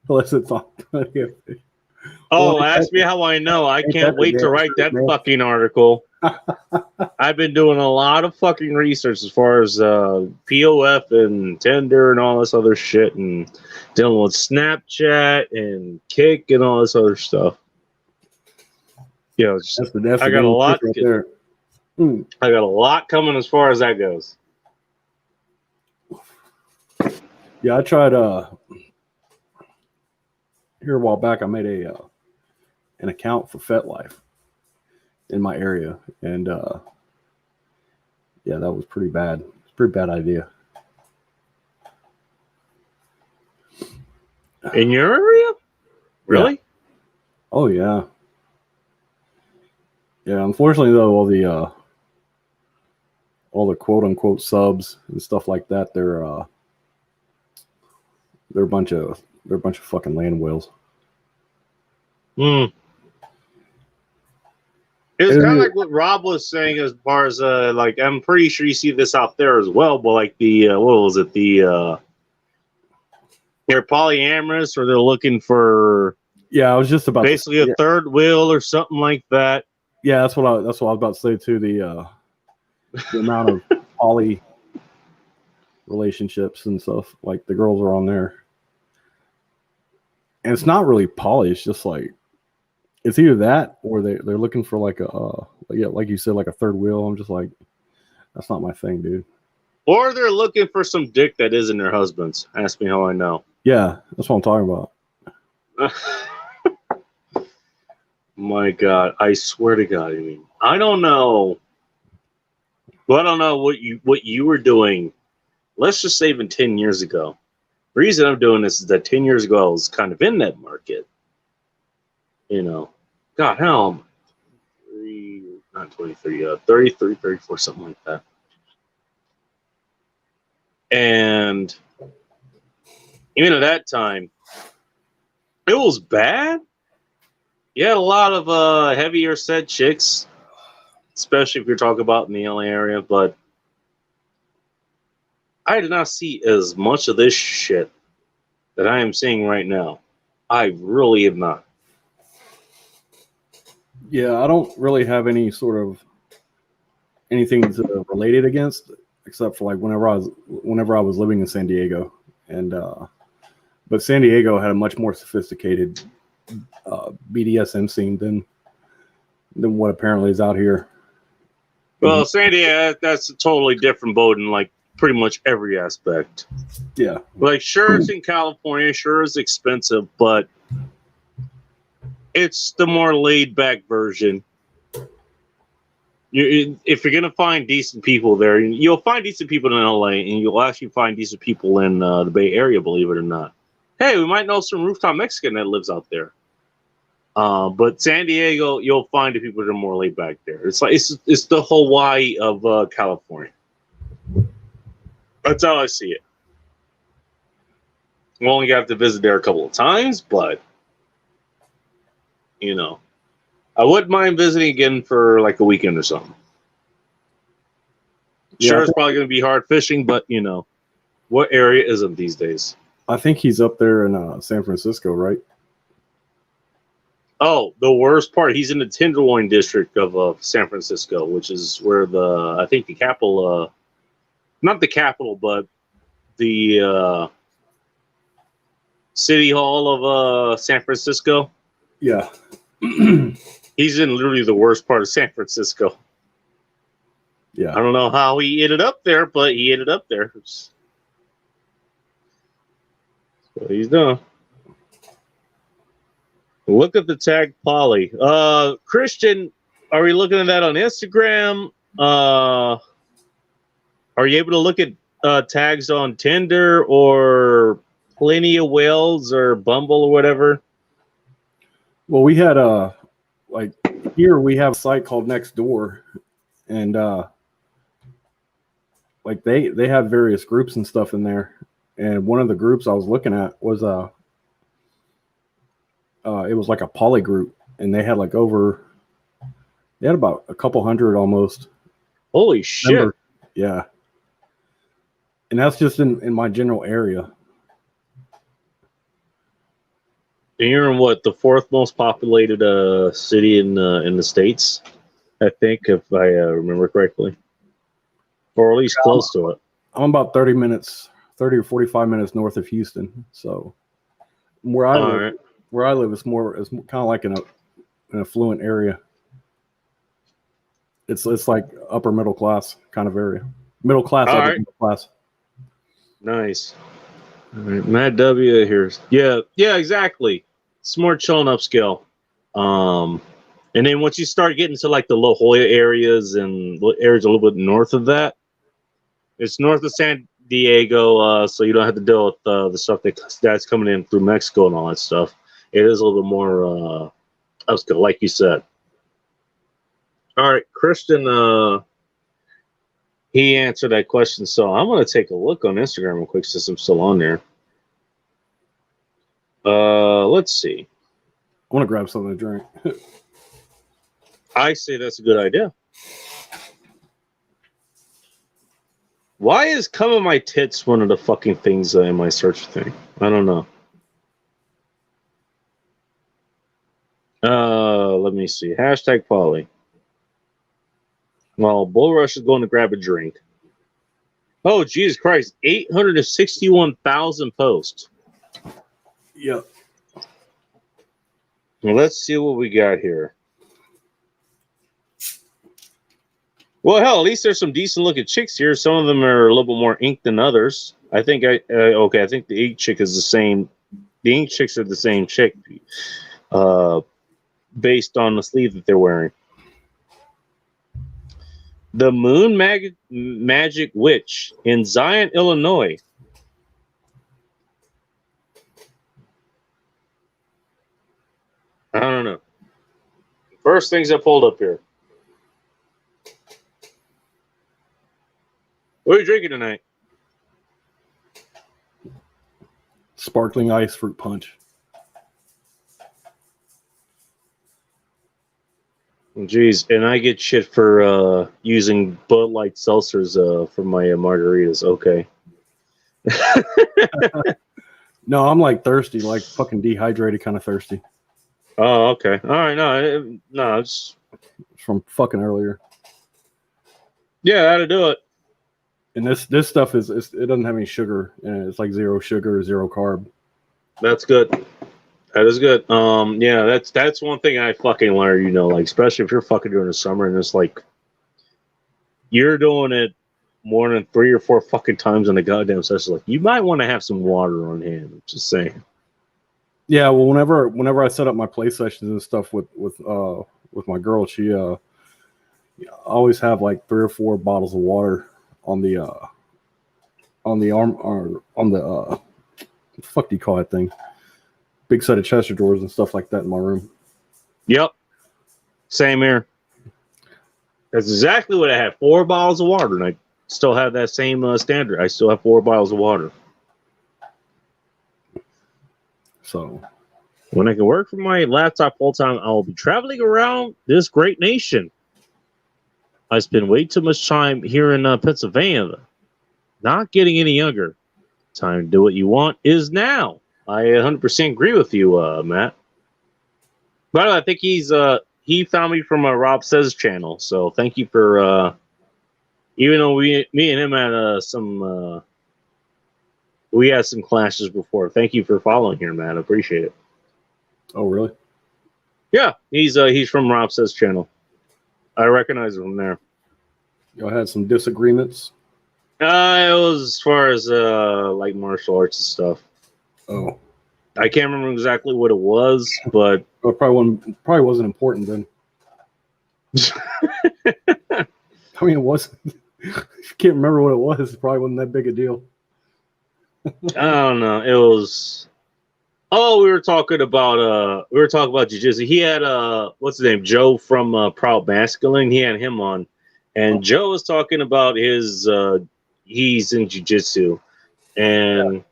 Unless it's on. Oh, ask me how I know. I can't wait to write that fucking article. I've been doing a lot of fucking research as far as POF and Tinder and all this other shit, and dealing with Snapchat and Kick and all this other stuff. You know, I got a lot. Right there. I got a lot coming as far as that goes. Yeah, I tried here a while back. I made an account for FetLife in my area, and yeah, that was pretty bad. It's a pretty bad idea. In your area? Really? Yeah. Oh yeah. Yeah, unfortunately though, all the quote unquote subs and stuff like that, they're a bunch of fucking land whales. It was kind of like what Rob was saying as far as like, I'm pretty sure you see this out there as well, but like the what was it, the they're polyamorous, or they're looking for, yeah, I was just about basically a third wheel or something like that. Yeah, that's what I was about to say too. The amount of poly relationships and stuff, like the girls are on there, and it's not really poly. It's just like it's either that or they're looking for like a yeah, like you said, like a third wheel. I'm just like, that's not my thing, dude. Or they're looking for some dick that isn't their husband's. Ask me how I know. Yeah, that's what I'm talking about. My God, I swear to God, I mean, I don't know. Well, I don't know what you were doing. Let's just say even 10 years ago. The reason I'm doing this is that 10 years ago I was kind of in that market. You know, God, how 33, 34, something like that. And even at that time, it was bad. You had a lot of heavier set chicks especially if you're talking about in the LA area. But I did not see as much of this shit that I am seeing right now. I really have not. Yeah, I don't really have any sort of anything to relate it against, except for like whenever I was living in San Diego, and but San Diego had a much more sophisticated BDSM scene than what apparently is out here. Well, San Diego, that's a totally different boat in like pretty much every aspect. Yeah, Like, sure, it's in California, sure, it's expensive, but it's the more laid back version. If you're gonna find decent people there, you'll find decent people in LA, and you'll actually find decent people in the Bay Area. Believe it or not. Hey, we might know some rooftop Mexican that lives out there. But San Diego, you'll find the people that are more laid back there. It's like it's the Hawaii of California. That's how I see it. We only have to visit there a couple of times, but you know, I wouldn't mind visiting again for like a weekend or something. Sure, it's probably going to be hard fishing, but you know, what area isn't these days? I think he's up there in San Francisco, right? Oh, the worst part, he's in the Tenderloin district of San Francisco, which is where I think the capital, not the capital, but the city hall of San Francisco. Yeah. He's in literally the worst part of San Francisco. Yeah. I don't know how he ended up there, but he ended up there. That's what he's done. Look at the tag Polly. Christian, are we looking at that on Instagram? Are you able to look at tags on Tinder or Plenty of Whales or Bumble or whatever? Well, we had like here we have a site called Nextdoor, and like they have various groups and stuff in there. And one of the groups I was looking at was it was like a poly group, and they had about a couple hundred almost. Holy shit. Members. Yeah. And that's just in my general area. And you're in what, the fourth most populated city in the States, I think, if I remember correctly, or at least close to it. I'm about 30 or 45 minutes north of Houston. So where I live is kind of like an affluent area. It's like upper middle class kind of area. Middle class, upper middle class. Nice. All right, Matt W. here. Yeah, exactly. It's more chilling upscale. And then once you start getting to like the La Jolla areas and areas a little bit north of that, it's north of San Diego, so you don't have to deal with the stuff that's coming in through Mexico and all that stuff. It is a little bit more upscale, like you said. All right, Christian, he answered that question, so I'm going to take a look on Instagram real quick since I'm still on there. Let's see. I want to grab something to drink. I say that's a good idea. Why is "Come on My Tits" one of the fucking things in my search thing? I don't know. Let me see. Hashtag Polly. Well, Bull Rush is going to grab a drink. Oh, Jesus Christ. 861,000 posts. Yep. Well, let's see what we got here. Well, hell, at least there's some decent looking chicks here. Some of them are a little bit more ink than others. I think I think the ink chick is the same. The ink chicks are the same chick, based on the sleeve that they're wearing. The Moon Magic Witch in Zion, Illinois. I don't know. First things I pulled up here. What are you drinking tonight? Sparkling ice fruit punch. Jeez, and I get shit for using Bud Light seltzers for my margaritas. Okay. No, I'm like thirsty, like fucking dehydrated kind of thirsty. Oh, okay. All right. No, it's From fucking earlier. yeah, that'll do it. And this stuff it doesn't have any sugar in it. It's like zero sugar, zero carb. That's good. That is good. Yeah, that's one thing I fucking learned. You know, like especially if you're fucking during the summer and it's like you're doing it more than 3 or 4 fucking times in the goddamn session. Like you might want to have some water on hand. I'm just saying. Yeah, well, whenever I set up my play sessions and stuff with my girl, she I always have like 3 or 4 bottles of water on the arm or on the what the fuck do you call that thing? Big set of Chester drawers and stuff like that in my room. Yep. Same here. That's exactly what I had. 4 bottles of water, and I still have that same standard. I still have 4 bottles of water. So when I can work from my laptop full time, I will be traveling around this great nation. I spend way too much time here in Pennsylvania, not getting any younger. Time to do what you want is now. I 100% agree with you, Matt. By the way, I think he found me from Rob Says channel, so thank you for even though me and him had we had some clashes before. Thank you for following here, Matt. I appreciate it. Oh, really? Yeah, he's from Rob Says channel. I recognize him from there. Y'all had some disagreements? It was as far as like martial arts and stuff. Oh, I can't remember exactly what it was, but well, probably wasn't important then. I mean, it wasn't. If you can't remember what it was, it probably wasn't that big a deal. I don't know. It was. Oh, we were talking about jiu-jitsu. He had what's his name? Joe from Proud Masculine. He had him on, and Joe was talking about his he's in jiu-jitsu, and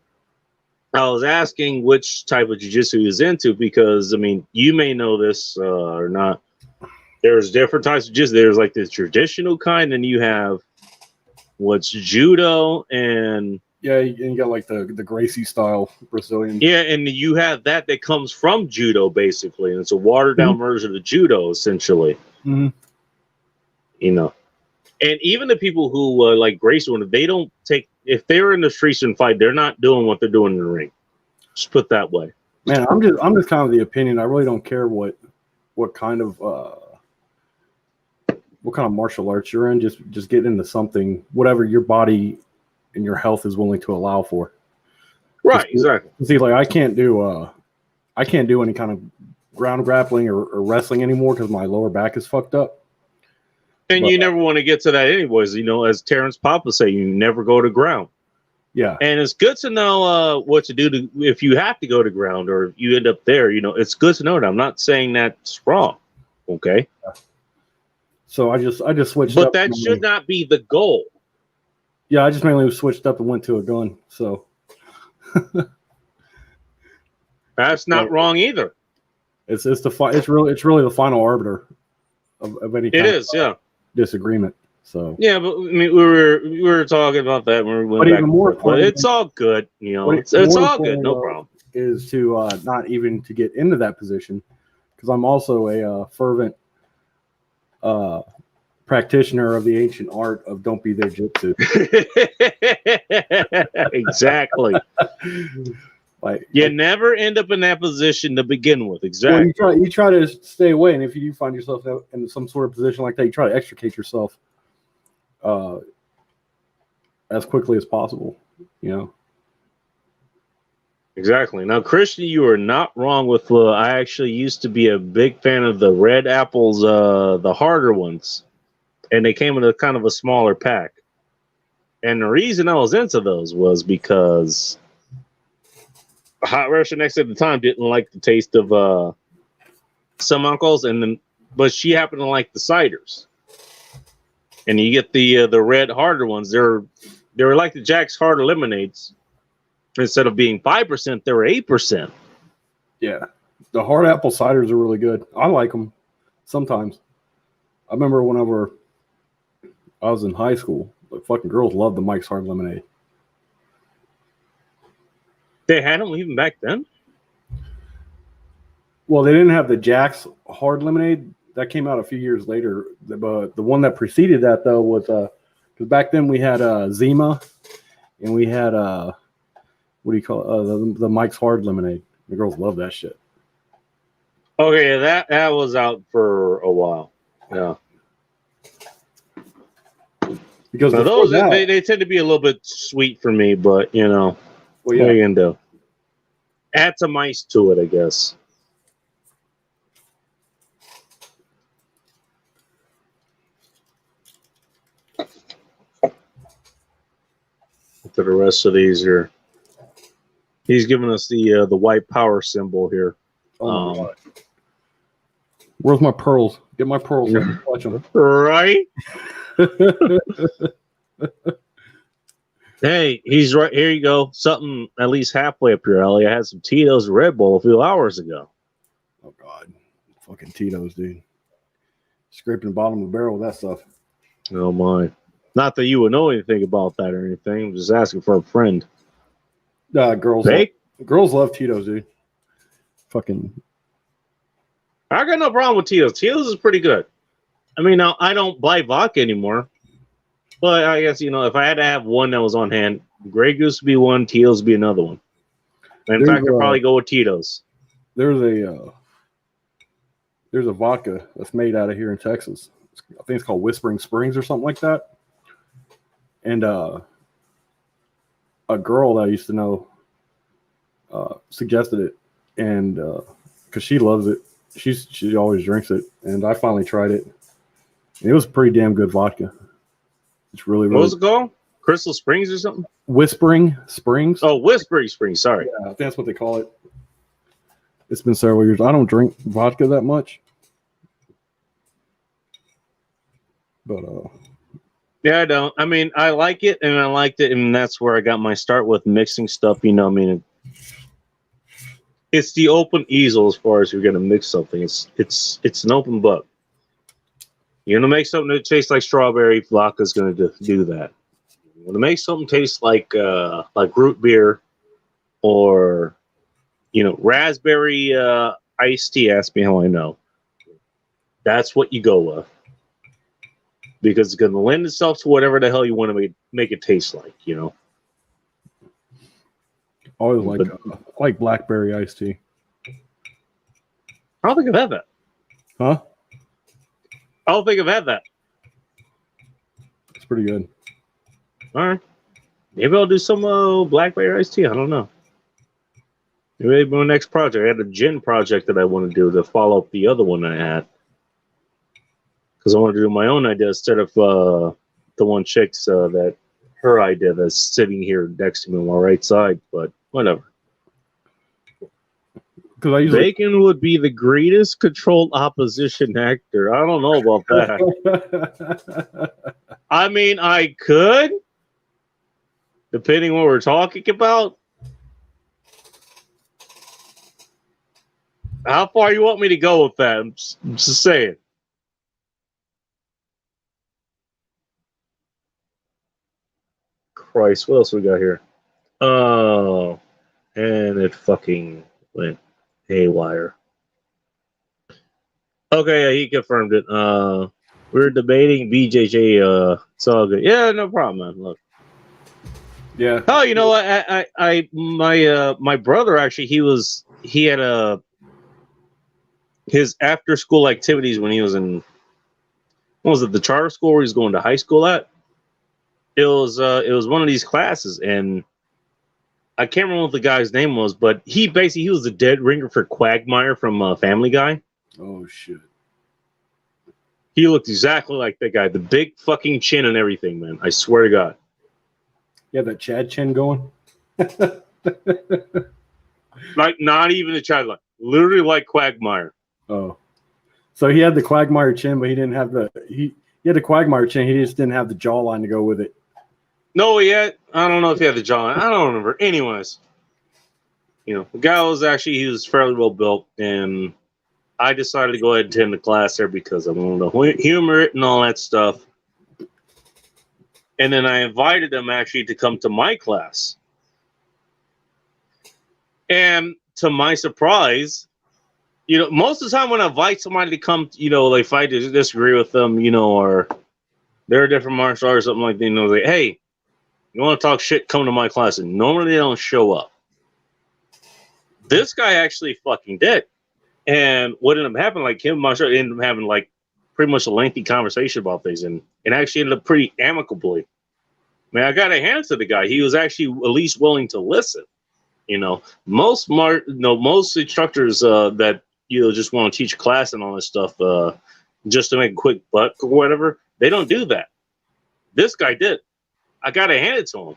I was asking which type of jiu-jitsu he's into because I mean you may know this or not. There's different types of jiu-jitsu. There's like the traditional kind, and you have what's judo and yeah, you got like the Gracie style Brazilian. Yeah, and you have that comes from judo basically, and it's a watered down version of the judo essentially. Mm-hmm. You know, and even the people who like Gracie, when they don't take if they're in the streets and fight, they're not doing what they're doing in the ring. Just put that way. Man, I'm just kind of the opinion. I really don't care what kind of martial arts you're in. Just get into something, whatever your body and your health is willing to allow for. Right, exactly. See, like I can't do any kind of ground grappling or wrestling anymore because my lower back is fucked up. And you never want to get to that anyways. You know, as Terrence Papa say, you never go to ground. Yeah. And it's good to know what to do if you have to go to ground or you end up there. You know, it's good to know that. I'm not saying that's wrong. Okay. So I just switched but up. But that should not be the goal. Yeah, I just mainly switched up and went to a gun. So that's not wrong either. It's really the final arbiter of any kind of disagreement. So yeah, but I mean, we were talking about that when we went back. Even more but it's all good, you know. It's all good, no problem. Is to not even to get into that position because I'm also a fervent practitioner of the ancient art of don't be there jitsu. Exactly. Like you never end up in that position to begin with. Exactly. Well, you try to stay away, and if you do find yourself in some sort of position like that, you try to extricate yourself as quickly as possible. You know. Exactly. Now, Christian, you are not wrong with. I actually used to be a big fan of the red apples, the harder ones. And they came in a kind of a smaller pack. And the reason I was into those was because Hot Russian X at the time didn't like the taste of some uncles, but she happened to like the ciders. And you get the red harder ones. They were like the Jack's Harder lemonades. Instead of being 5%, they were 8%. Yeah, the hard apple ciders are really good. I like them sometimes. I remember whenever I was in high school, like fucking girls loved the Mike's Hard Lemonade. They had them even back then? Well, they didn't have the Jack's Hard Lemonade. That came out a few years later. But the one that preceded that, though, was because back then we had Zima and we had what do you call it? The Mike's Hard Lemonade. The girls love that shit. Okay, that was out for a while. Yeah. Because now those they tend to be a little bit sweet for me, but you know, well, yeah. What are you gonna do? Add some ice to it, I guess. To the rest of these here, he's giving us the white power symbol here. Oh where's my pearls? Get my pearls. Watch them. Right. Hey, he's right. Here you go. Something at least halfway up your alley. I had some Tito's and Red Bull a few hours ago. Oh, God. Fucking Tito's, dude. Scraping the bottom of the barrel with that stuff. Oh, my. Not that you would know anything about that or anything. I'm just asking for a friend. Girls love Tito's, dude. Fucking. I got no problem with Tito's. Tito's is pretty good. I mean, now I don't buy vodka anymore. But I guess, you know, if I had to have one that was on hand, Grey Goose would be one, Tito's would be another one. And in fact, I'd probably go with Tito's. There's a vodka that's made out of here in Texas. I think it's called Whispering Springs or something like that. And a girl that I used to know suggested it, and because she loves it, she always drinks it, and I finally tried it. And it was pretty damn good vodka. It's really, really. What was it called? Crystal Springs or something? Whispering Springs. Oh, Whispering Springs. Sorry. Yeah, I think that's what they call it. It's been several years. I don't drink vodka that much. But yeah, I don't. I mean, I like it, and I liked it, and that's where I got my start with mixing stuff. You know, I mean, it's the open easel as far as you're gonna mix something. It's an open book. You're gonna make something that tastes like strawberry. Vodka is gonna do that. You're gonna make something taste like root beer, or you know, raspberry iced tea. Ask me how I know. That's what you go with. Because it's going to lend itself to whatever the hell you want to make it taste like, you know. Always like blackberry iced tea. I don't think I've had that. Huh? I don't think I've had that. It's pretty good. All right. Maybe I'll do some blackberry iced tea. I don't know. Maybe my next project. I had a gin project that I want to do to follow up the other one I had. Because I wanted to do my own idea instead of the one chick's that her idea that's sitting here next to me on my right side. But whatever. Bacon would be the greatest controlled opposition actor. I don't know about that. I mean, I could, depending on what we're talking about. How far you want me to go with that? I'm just saying. Christ, what else we got here? Oh, and it fucking went haywire. Okay, yeah, he confirmed it. We're debating BJJ. It's all good. Yeah, no problem, man. Look. Yeah. Oh, you know what? My brother actually he had his after school activities when he was in, what was it, the charter school where he was going to high school at? It was one of these classes, and I can't remember what the guy's name was, but he was the dead ringer for Quagmire from Family Guy. Oh shit! He looked exactly like that guy, the big fucking chin and everything, man. I swear to God. Yeah, that Chad chin going. Like not even the Chad, like literally like Quagmire. Oh, so he had the Quagmire chin, but he didn't have he had the Quagmire chin. He just didn't have the jawline to go with it. No, yet I don't know if he had the jawline. I don't remember. Anyways, you know, the guy was fairly well built, and I decided to go ahead and attend the class there because I wanted to humor it and all that stuff. And then I invited them actually to come to my class. And to my surprise, most of the time when I invite somebody to come, like if I disagree with them, or they're a different martial arts or something like that, like, hey, you want to talk shit, come to my class. And normally they don't show up. This guy actually fucking did. And what ended up happening, like him, myself, ended up having like pretty much a lengthy conversation about things, and it actually ended up pretty amicably. Man, I got to hand it to the guy. He was actually at least willing to listen. Most instructors that just want to teach a class and all this stuff just to make a quick buck or whatever, they don't do that. This guy did. I got to hand it to him.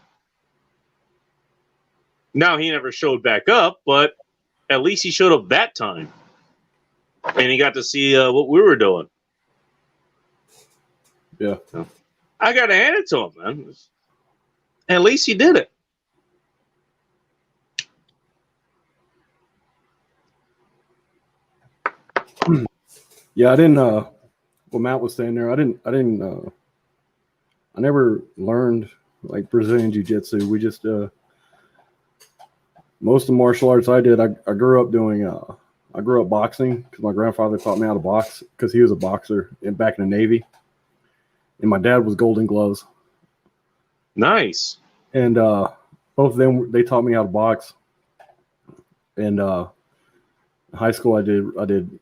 Now he never showed back up, but at least he showed up that time. And he got to see what we were doing. Yeah. I got to hand it to him, man. At least he did it. Yeah, I didn't. What Matt was saying there, I never learned like Brazilian Jiu-Jitsu. We just most of the martial arts I did, I grew up doing. I grew up boxing because my grandfather taught me how to box because he was a boxer back in the Navy, and my dad was Golden Gloves. Nice. And both of them, they taught me how to box. And in high school, I did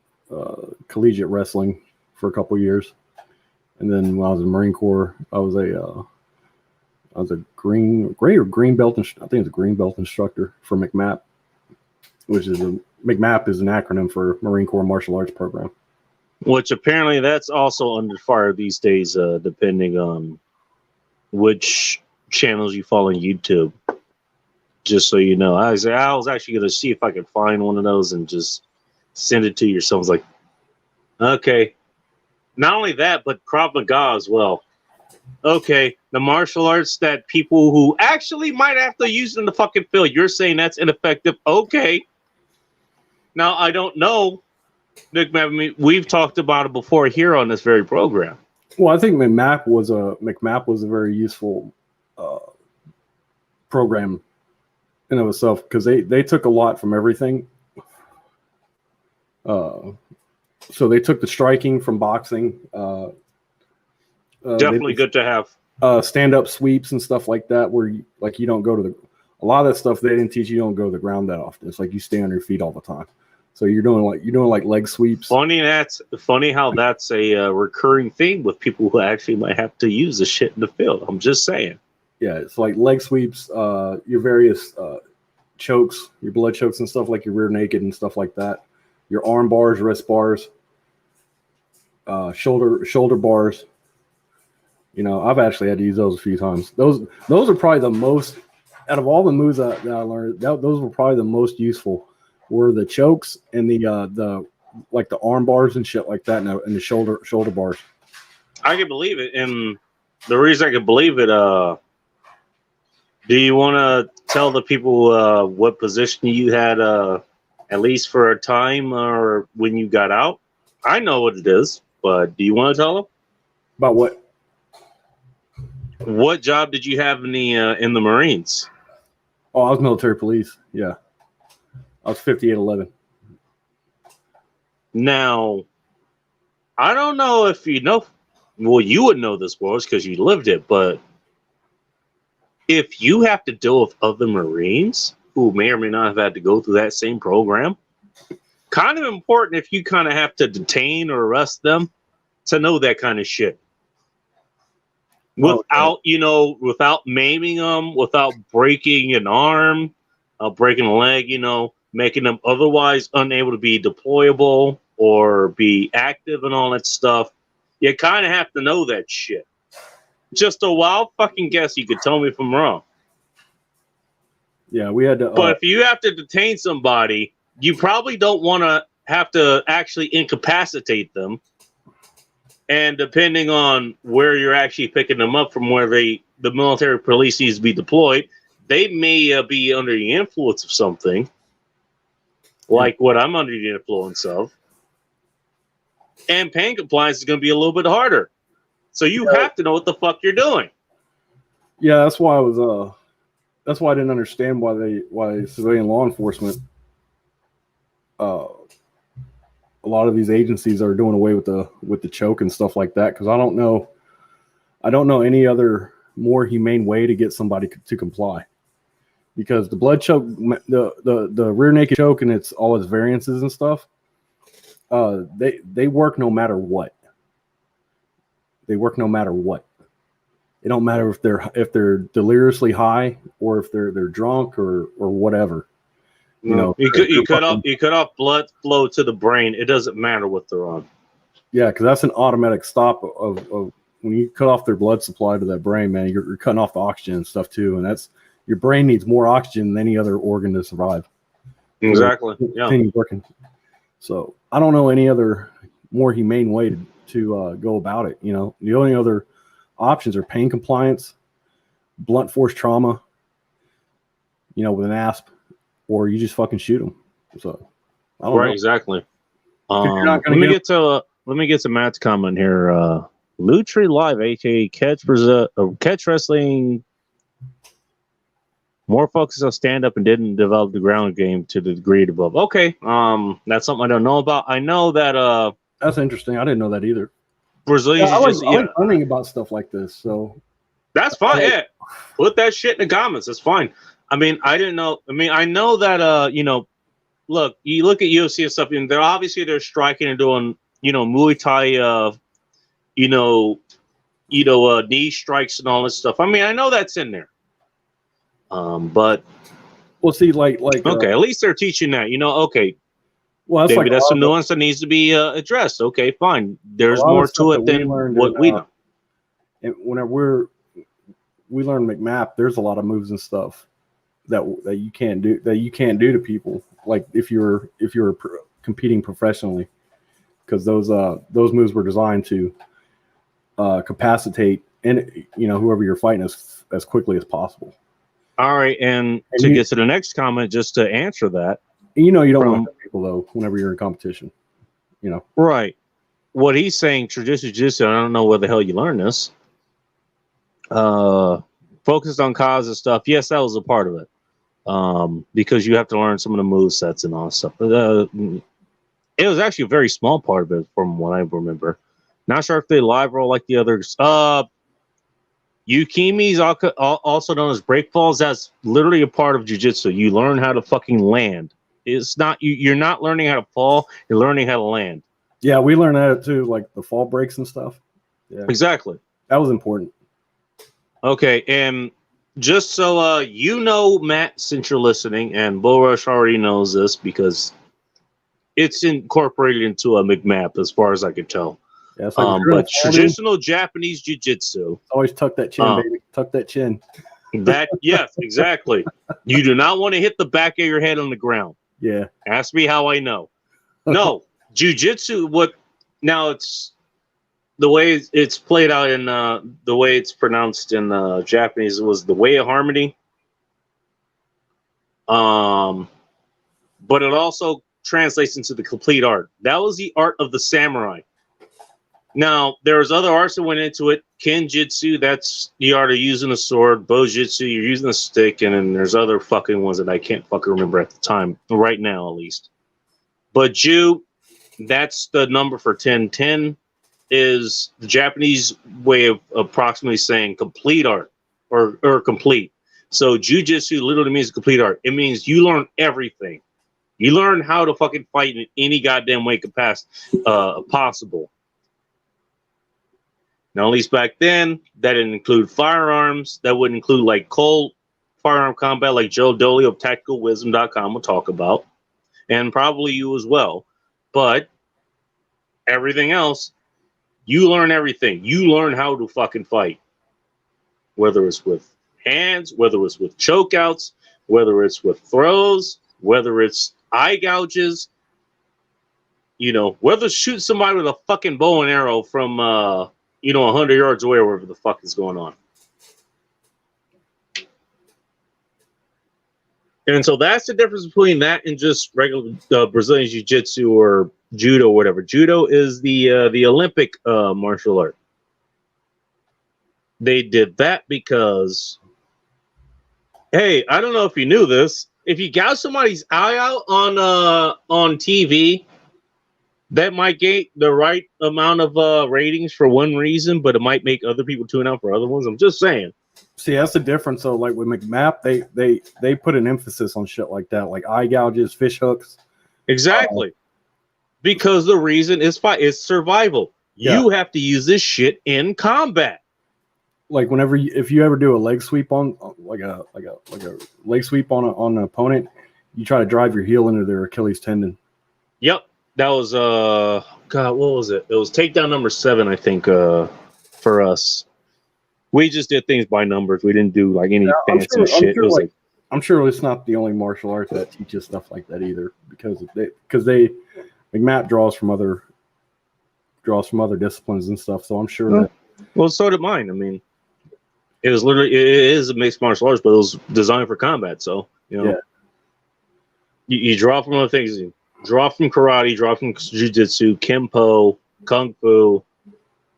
collegiate wrestling for a couple years, and then when I was in the Marine Corps, I was a green belt. I think it's a green belt instructor for McMAP, McMAP is an acronym for Marine Corps Martial Arts Program. Which apparently that's also under fire these days, depending on which channels you follow on YouTube. Just so you know, I was actually going to see if I could find one of those and just send it to you. Someone's like, okay. Not only that, but Krav Maga as well. Okay, the martial arts that people who actually might have to use in the fucking field, you're saying that's ineffective. Okay. Now, I don't know, Nick, we've talked about it before here on this very program. Well, I think McMAP was a very useful program in of itself because they took a lot from everything. So they took the striking from boxing. Definitely good to have. Stand-up sweeps and stuff like that, where you don't go to a lot of that stuff they didn't teach you. You don't go to the ground that often. It's like you stay on your feet all the time. So you're doing leg sweeps. Funny how that's a recurring theme with people who actually might have to use the shit in the field. I'm just saying. Yeah, it's like leg sweeps, your various chokes, your blood chokes and stuff, like your rear naked and stuff like that. Your arm bars, wrist bars, shoulder bars. I've actually had to use those a few times. Those are probably the most, out of all the moves that I learned, those were probably the most useful. Were the chokes and the arm bars and shit like that, and the shoulder bars. I can believe it, and the reason I can believe it, do you want to tell the people what position you had, at least for a time, or when you got out? I know what it is, but do you want to tell them about what? What job did you have in the Marines? Oh, I was military police. Yeah. I was 5811. Now, I don't know if you know. Well, you would know this, Boris, because you lived it. But if you have to deal with other Marines who may or may not have had to go through that same program, kind of important if you kind of have to detain or arrest them to know that kind of shit. Without, without maiming them, without breaking an arm, breaking a leg, making them otherwise unable to be deployable or be active and all that stuff. You kind of have to know that shit. Just a wild fucking guess. You could tell me if I'm wrong. Yeah, we had to. But if you have to detain somebody, you probably don't want to have to actually incapacitate them. And depending on where you're actually picking them up from, where the military police needs to be deployed, they may be under the influence of something. Like what I'm under the influence of. And pain compliance is going to be a little bit harder. So you have to know what the fuck you're doing. Yeah, that's why that's why I didn't understand why civilian law enforcement, a lot of these agencies are doing away with the choke and stuff like that, because I don't know any other more humane way to get somebody to comply. Because the blood choke, the rear naked choke, and all its variances and stuff, they work no matter what. They work no matter what. It don't matter if they're deliriously high or if they're drunk or whatever. You cut off blood flow to the brain. It doesn't matter what they're on. Yeah, because that's an automatic stop of when you cut off their blood supply to that brain, man. You're cutting off the oxygen and stuff too, and that's your brain needs more oxygen than any other organ to survive. Exactly. Yeah. Working. So I don't know any other more humane way to go about it. The only other options are pain compliance, blunt force trauma, with an asp, or you just fucking shoot them. So I don't know. Exactly. Let me get to Matt's comment here. Lutri Live, aka Catch Wrestling, more focused on stand up and didn't develop the ground game to the degree above. Okay, that's something I don't know about. I know that that's interesting. I didn't know that either. Brazilians, I like learning about stuff like this, so that's fine. Yeah, put that shit in the comments. That's fine. I mean, I didn't know. I mean, I know that look, you look at UFC and stuff, and they're striking and doing Muay Thai, knee strikes and all this stuff. I mean, I know that's in there. But we'll see. Like okay, at least they're teaching that. Okay. Well, maybe that's some nuance that needs to be addressed. Okay, fine. There's more to it than what we know. And whenever we learn McMap, there's a lot of moves and stuff that you can't do to people. Like if you're competing professionally, because those moves were designed to capacitate whoever you're fighting as quickly as possible. All right, and to get to the next comment, just to answer that, you don't want to hurt people though whenever you're in competition. Right. What he's saying, traditional jiu-jitsu, I don't know where the hell you learned this. Focused on cause and stuff. Yes, that was a part of it. Because you have to learn some of the move sets and all that stuff. But, it was actually a very small part of it from what I remember. Not sure if they live roll like the others. Yukimis, also known as break falls, that's literally a part of jiu-jitsu. You learn how to fucking land. It's not you're not learning how to fall, you're learning how to land. Yeah, we learned that too, like the fall breaks and stuff. Yeah. Exactly. That was important. Okay, and just so Matt, since you're listening, and Bull Rush already knows this because it's incorporated into a McMap as far as I could tell. Yeah, it's but traditional Japanese jiu-jitsu. Always tuck that chin, baby. Tuck that chin. Yes, exactly. You do not want to hit the back of your head on the ground. Yeah. Ask me how I know. No, jiu-jitsu. Now it's the way it's played out in the way it's pronounced in Japanese was the way of harmony. But it also translates into the complete art. That was the art of the samurai. Now, there's other arts that went into it. Kenjutsu, that's the art of using a sword. Bojutsu, you're using a stick. And then there's other fucking ones that I can't fucking remember at the time, right now at least. But Ju, that's the number for 10. 10 is the Japanese way of approximately saying complete art or complete. So Jiu-Jitsu literally means complete art. It means you learn everything. You learn how to fucking fight in any goddamn way possible. Now, at least back then, that didn't include firearms. That would include like cold firearm combat, like Joe Doley of TacticalWisdom.com will talk about, and probably you as well. But everything else, you learn everything. You learn how to fucking fight, whether it's with hands, whether it's with chokeouts, whether it's with throws, whether it's eye gouges, whether shoot somebody with a fucking bow and arrow from 100 yards away, or wherever the fuck is going on. And so that's the difference between that and just regular Brazilian Jiu-Jitsu or Judo or whatever. Judo is the Olympic martial art. They did that because, hey, I don't know if you knew this. If you gouge somebody's eye out on TV, that might get the right amount of ratings for one reason, but it might make other people tune out for other ones. I'm just saying. See, that's the difference. So, like with McMap, they put an emphasis on shit like that, like eye gouges, fish hooks. Exactly. Because the reason is it's survival. Yeah. You have to use this shit in combat. Like whenever if you ever do a leg sweep on like a leg sweep on an opponent, you try to drive your heel into their Achilles tendon. Yep. That was God, what was it? It was takedown number 7, I think, for us. We just did things by numbers. We didn't do like any fancy shit. I'm sure it's not the only martial art that teaches stuff like that either, because McMap draws from other disciplines and stuff. So I'm sure that. Well, so did mine. I mean, it is a mixed martial arts, but it was designed for combat. So you draw from other things. You draw from karate, draw from jiu-jitsu, kempo, kung fu,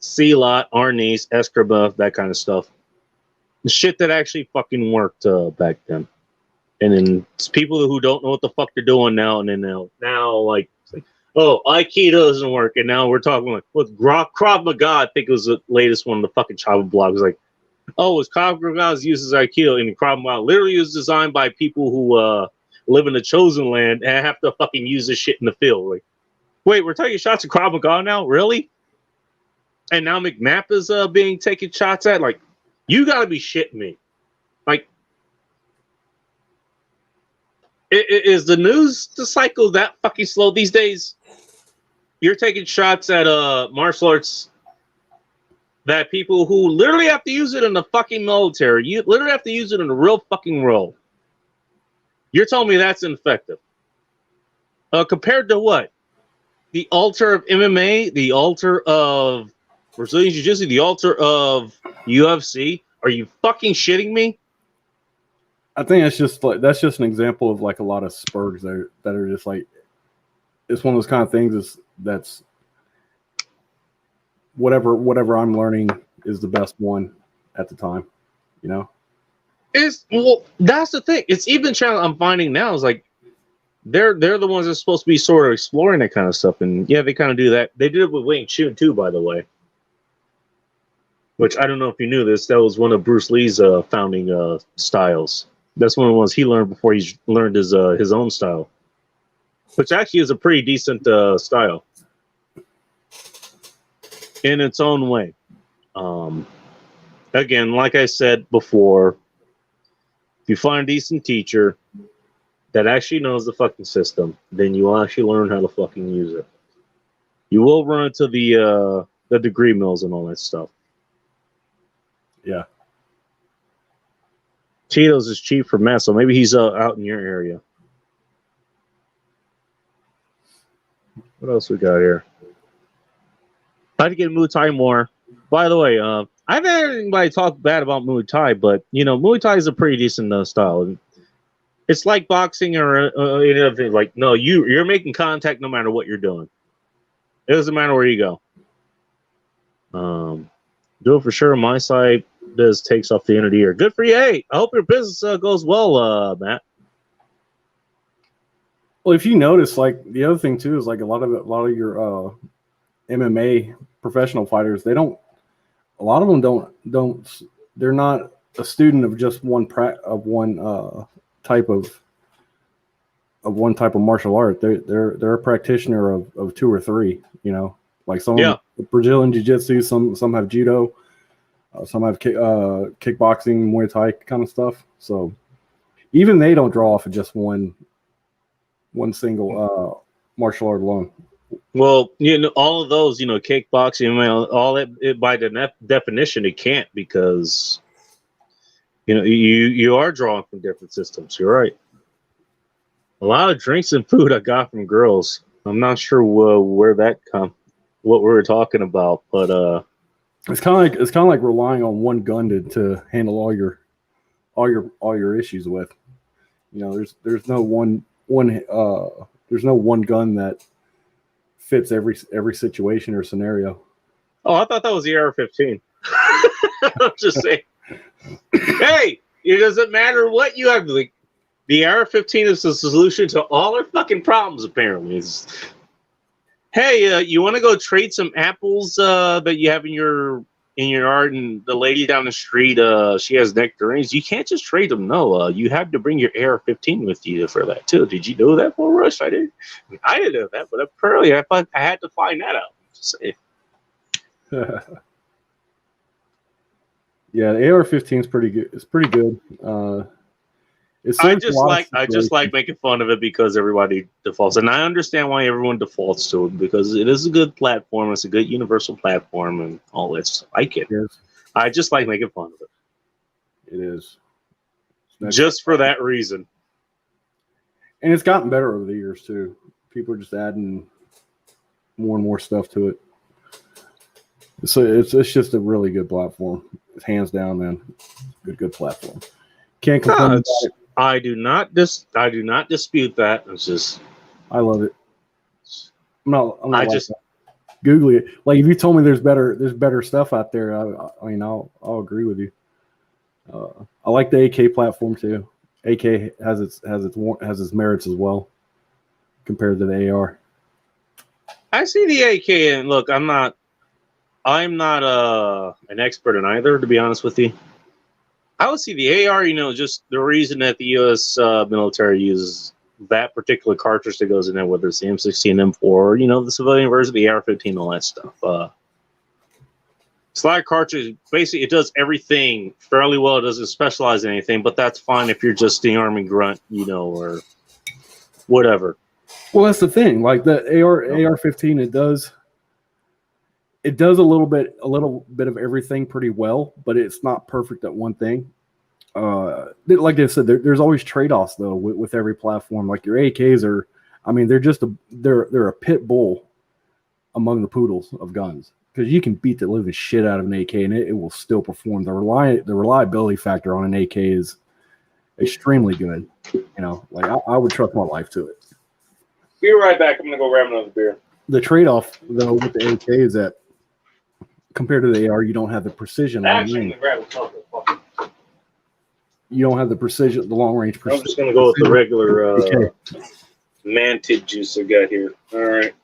silat, arnis, eskrima, that kind of stuff. The shit that actually fucking worked back then. And then it's people who don't know what the fuck they're doing now, and then now like oh, Aikido doesn't work, and now we're talking like with Krav Maga. I think it was the latest one. The fucking Chava blog was like, oh, it's Krav Maga uses Aikido, and Krav Maga literally was designed by people who live in the chosen land and have to fucking use this shit in the field. Like, wait, we're taking shots at Krav Maga now, really? And now McMap is being taken shots at. Like, you gotta be shitting me. Like, is the news cycle that fucking slow these days? You're taking shots at martial arts that people who literally have to use it in the fucking military. You literally have to use it in a real fucking role. You're telling me that's ineffective. Compared to what? The altar of MMA, the altar of Brazilian Jiu-Jitsu, the altar of UFC. Are you fucking shitting me? I think that's just an example of like a lot of spurs that are just like, it's one of those kind of things that's whatever I'm learning is the best one at the time, you know? Well, that's the thing. It's even challenge I'm finding now is like they're the ones that's supposed to be sort of exploring that kind of stuff, and yeah, they kind of do that. They did it with Wing Chun too, by the way. Which I don't know if you knew this. That was one of Bruce Lee's founding styles. That's one of the ones he learned before he learned his own style, which actually is a pretty decent style in its own way. Again, like I said before, if you find a decent teacher that actually knows the fucking system, then you will actually learn how to fucking use it. You will run into the degree mills and all that stuff. Yeah. Cheetos is cheap for Matt, so maybe he's out in your area. What else we got here? I had to get Muay Thai more. By the way, I haven't had anybody talk bad about Muay Thai, but you know, Muay Thai is a pretty decent style. It's like boxing or any other thing. Like, no, you're making contact no matter what you're doing. It doesn't matter where you go. Do it for sure. My side does takes off the end of the year. Good for you. Hey, I hope your business goes well, Matt. Well, if you notice, like the other thing too is like a lot of your MMA professional fighters, a lot of them don't they're not a student of just one type of martial art. They're a practitioner of 2 or 3, you know, like some Brazilian Jiu-Jitsu, some have judo, some have kickboxing, Muay Thai kind of stuff. So even they don't draw off of just one single martial art alone. Well, you know, all of those, you know, kickboxing, all that, by the definition, it can't, because, you know, you are drawing from different systems. You're right. A lot of drinks and food I got from girls. I'm not sure where that what we were talking about, but it's kind of like relying on one gun to handle all your issues with. You know, there's no one there's no one gun that fits every situation or scenario. Oh, I thought that was the AR-15. I'm just saying. Hey, it doesn't matter what you have. Like, the AR-15 is the solution to all our fucking problems, apparently. Hey, you want to go trade some apples that you have in your yard, and the lady down the street, she has nectarines. You can't just trade them. No, you have to bring your AR-15 with you for that too. Did you know that, Bull Rush? I didn't know that, but apparently I had to find that out. Just saying. Yeah, the AR-15 is pretty good. It's pretty good. I just like making fun of it because everybody defaults, and I understand why everyone defaults to it because it is a good platform. It's a good universal platform, and all that stuff. I get it. I just like making fun of it. It is just for that reason, and it's gotten better over the years too. People are just adding more and more stuff to it. So it's just a really good platform. It's hands down, man. Good platform. Can't complain about it. I do not dispute that. It's just I love it. I'm not I just Google it. Like if you told me there's better stuff out there, I mean I'll agree with you. I like the AK platform too. AK has its merits as well compared to the AR. I see the AK, and look, I'm not an expert in either, to be honest with you. I would see the AR, just the reason that the U.S. Military uses that particular cartridge that goes in there, whether it's the M16, M4, the civilian version of the AR-15, all that stuff. Slide cartridge, basically, it does everything fairly well. It doesn't specialize in anything, but that's fine if you're just the Army grunt, or whatever. Well, that's the thing. Like the AR-15, it does a little bit of everything pretty well, but it's not perfect at one thing. Like I said, there's always trade-offs though with every platform. Like your AKs are, I mean, they're a pit bull among the poodles of guns because you can beat the living shit out of an AK and it will still perform. The reliability factor on an AK is extremely good. Like I would trust my life to it. Be right back. I'm gonna go grab another beer. The trade-off though with the AK is that compared to the AR, you don't have the precision. You don't have the precision, the long range precision. I'm just going to go with the regular Manted juice I got here. All right.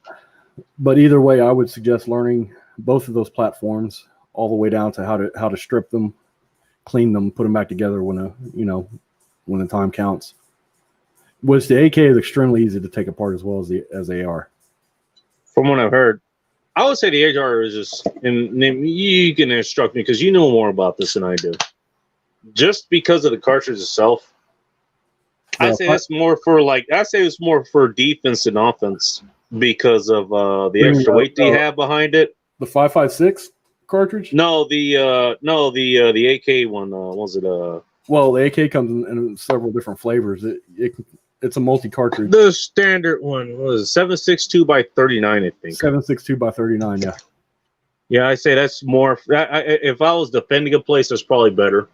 But either way, I would suggest learning both of those platforms all the way down to how to strip them, clean them, put them back together when the time counts. Which the AK is extremely easy to take apart as well as AR. From what I've heard, I would say the AR is just, and you can instruct me because you know more about this than I do. Just because of the cartridge itself, I say it's more for defense and offense because of the extra weight that you have behind it. The 5.56 cartridge? No, the AK one. Was it Well, the AK comes in several different flavors. It's a multi-cartridge. The standard one was 7.62 by 39, I think. 7.62 by 39, yeah. Yeah, I say that's more. If I was defending a place, that's probably better.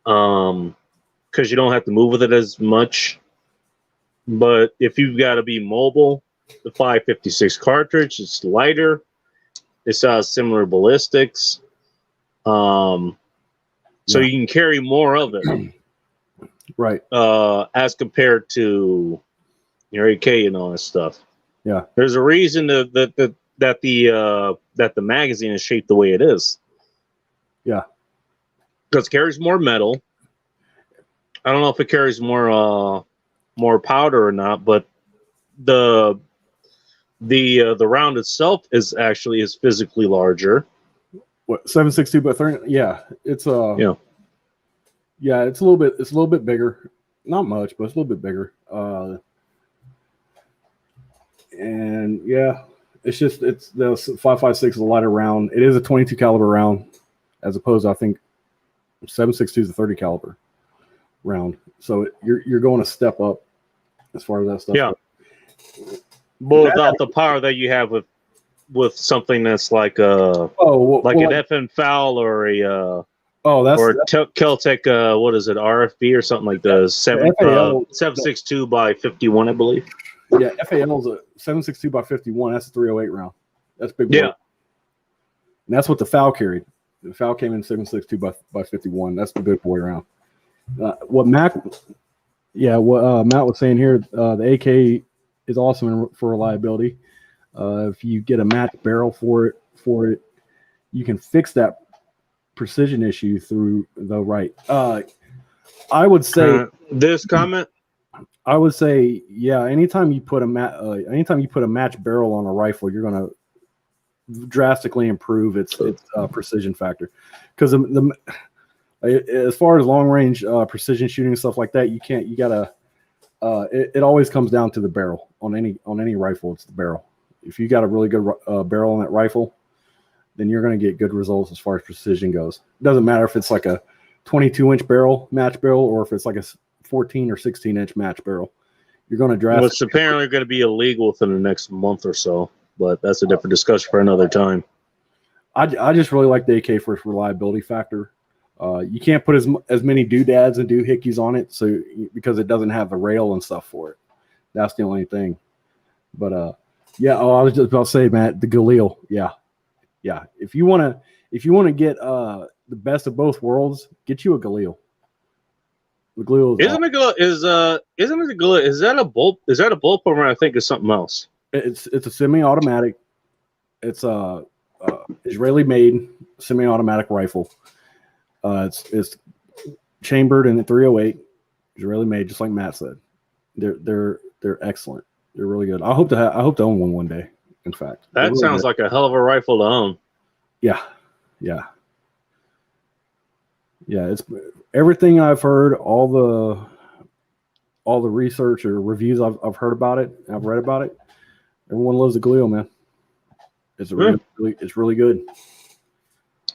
Because you don't have to move with it as much. But if you've got to be mobile, the 5.56 cartridge, it's lighter. It has similar ballistics. So you can carry more of it. Right. As compared to your AK and all that stuff. Yeah. There's a reason that the magazine is shaped the way it is. Yeah. Because it carries more metal. I don't know if it carries more powder or not, but the round itself is physically larger. What 7.62 by 30? Yeah, it's it's a little bit bigger. Not much, but it's a little bit bigger. And yeah, the 5.56 is a lighter round. It is a 22 caliber round, as opposed to, I think 7.62 is a 30 caliber round. So you're going a step up as far as that stuff. Yeah. But without the power that you have with something that's like an FN Foul or a Oh, or Keltec. What is it? RFB or something like the FAL, 7.62 by 51, I believe. Yeah, FAL is a 7.62 by 51. That's a 308 round. That's big boy. Yeah. And that's what the FAL carried. The FAL came in 7.62 by 51. That's the big boy round. What Matt was saying here, the AK is awesome for reliability. If you get a matched barrel for it, you can fix that precision issue through the right. I would say this comment. I would say, yeah. Anytime you put a matched barrel on a rifle, you're going to drastically improve its precision factor. Because as far as long range precision shooting and stuff like that, it always comes down to the barrel on any rifle. It's the barrel. If you got a really good barrel on that rifle, then you're going to get good results as far as precision goes. It doesn't matter if it's like a 22-inch match barrel, or if it's like a 14 or 16-inch match barrel. You're going to drastically. Well, it's apparently going to be illegal within the next month or so, but that's a different discussion for another time. I just really like the AK for its reliability factor. You can't put as many doodads and doohickeys on it, because it doesn't have the rail and stuff for it. That's the only thing. But yeah. Oh, I was just about to say, Matt, the Galil. Yeah. If you want to get the best of both worlds, get you a Galil. The Galil isn't it the Galil? Is that a bull? Is that a bullpup round? I think it's something else. It's a semi-automatic. It's a Israeli-made semi-automatic rifle. It's chambered in a 308. Israeli-made, just like Matt said. They're excellent. They're really good. I hope to own one day. In fact, that really sounds like a hell of a rifle to own. Yeah. It's everything I've heard, all the research or reviews I've heard about it, I've read about it. Everyone loves the Galil, man. It's really good.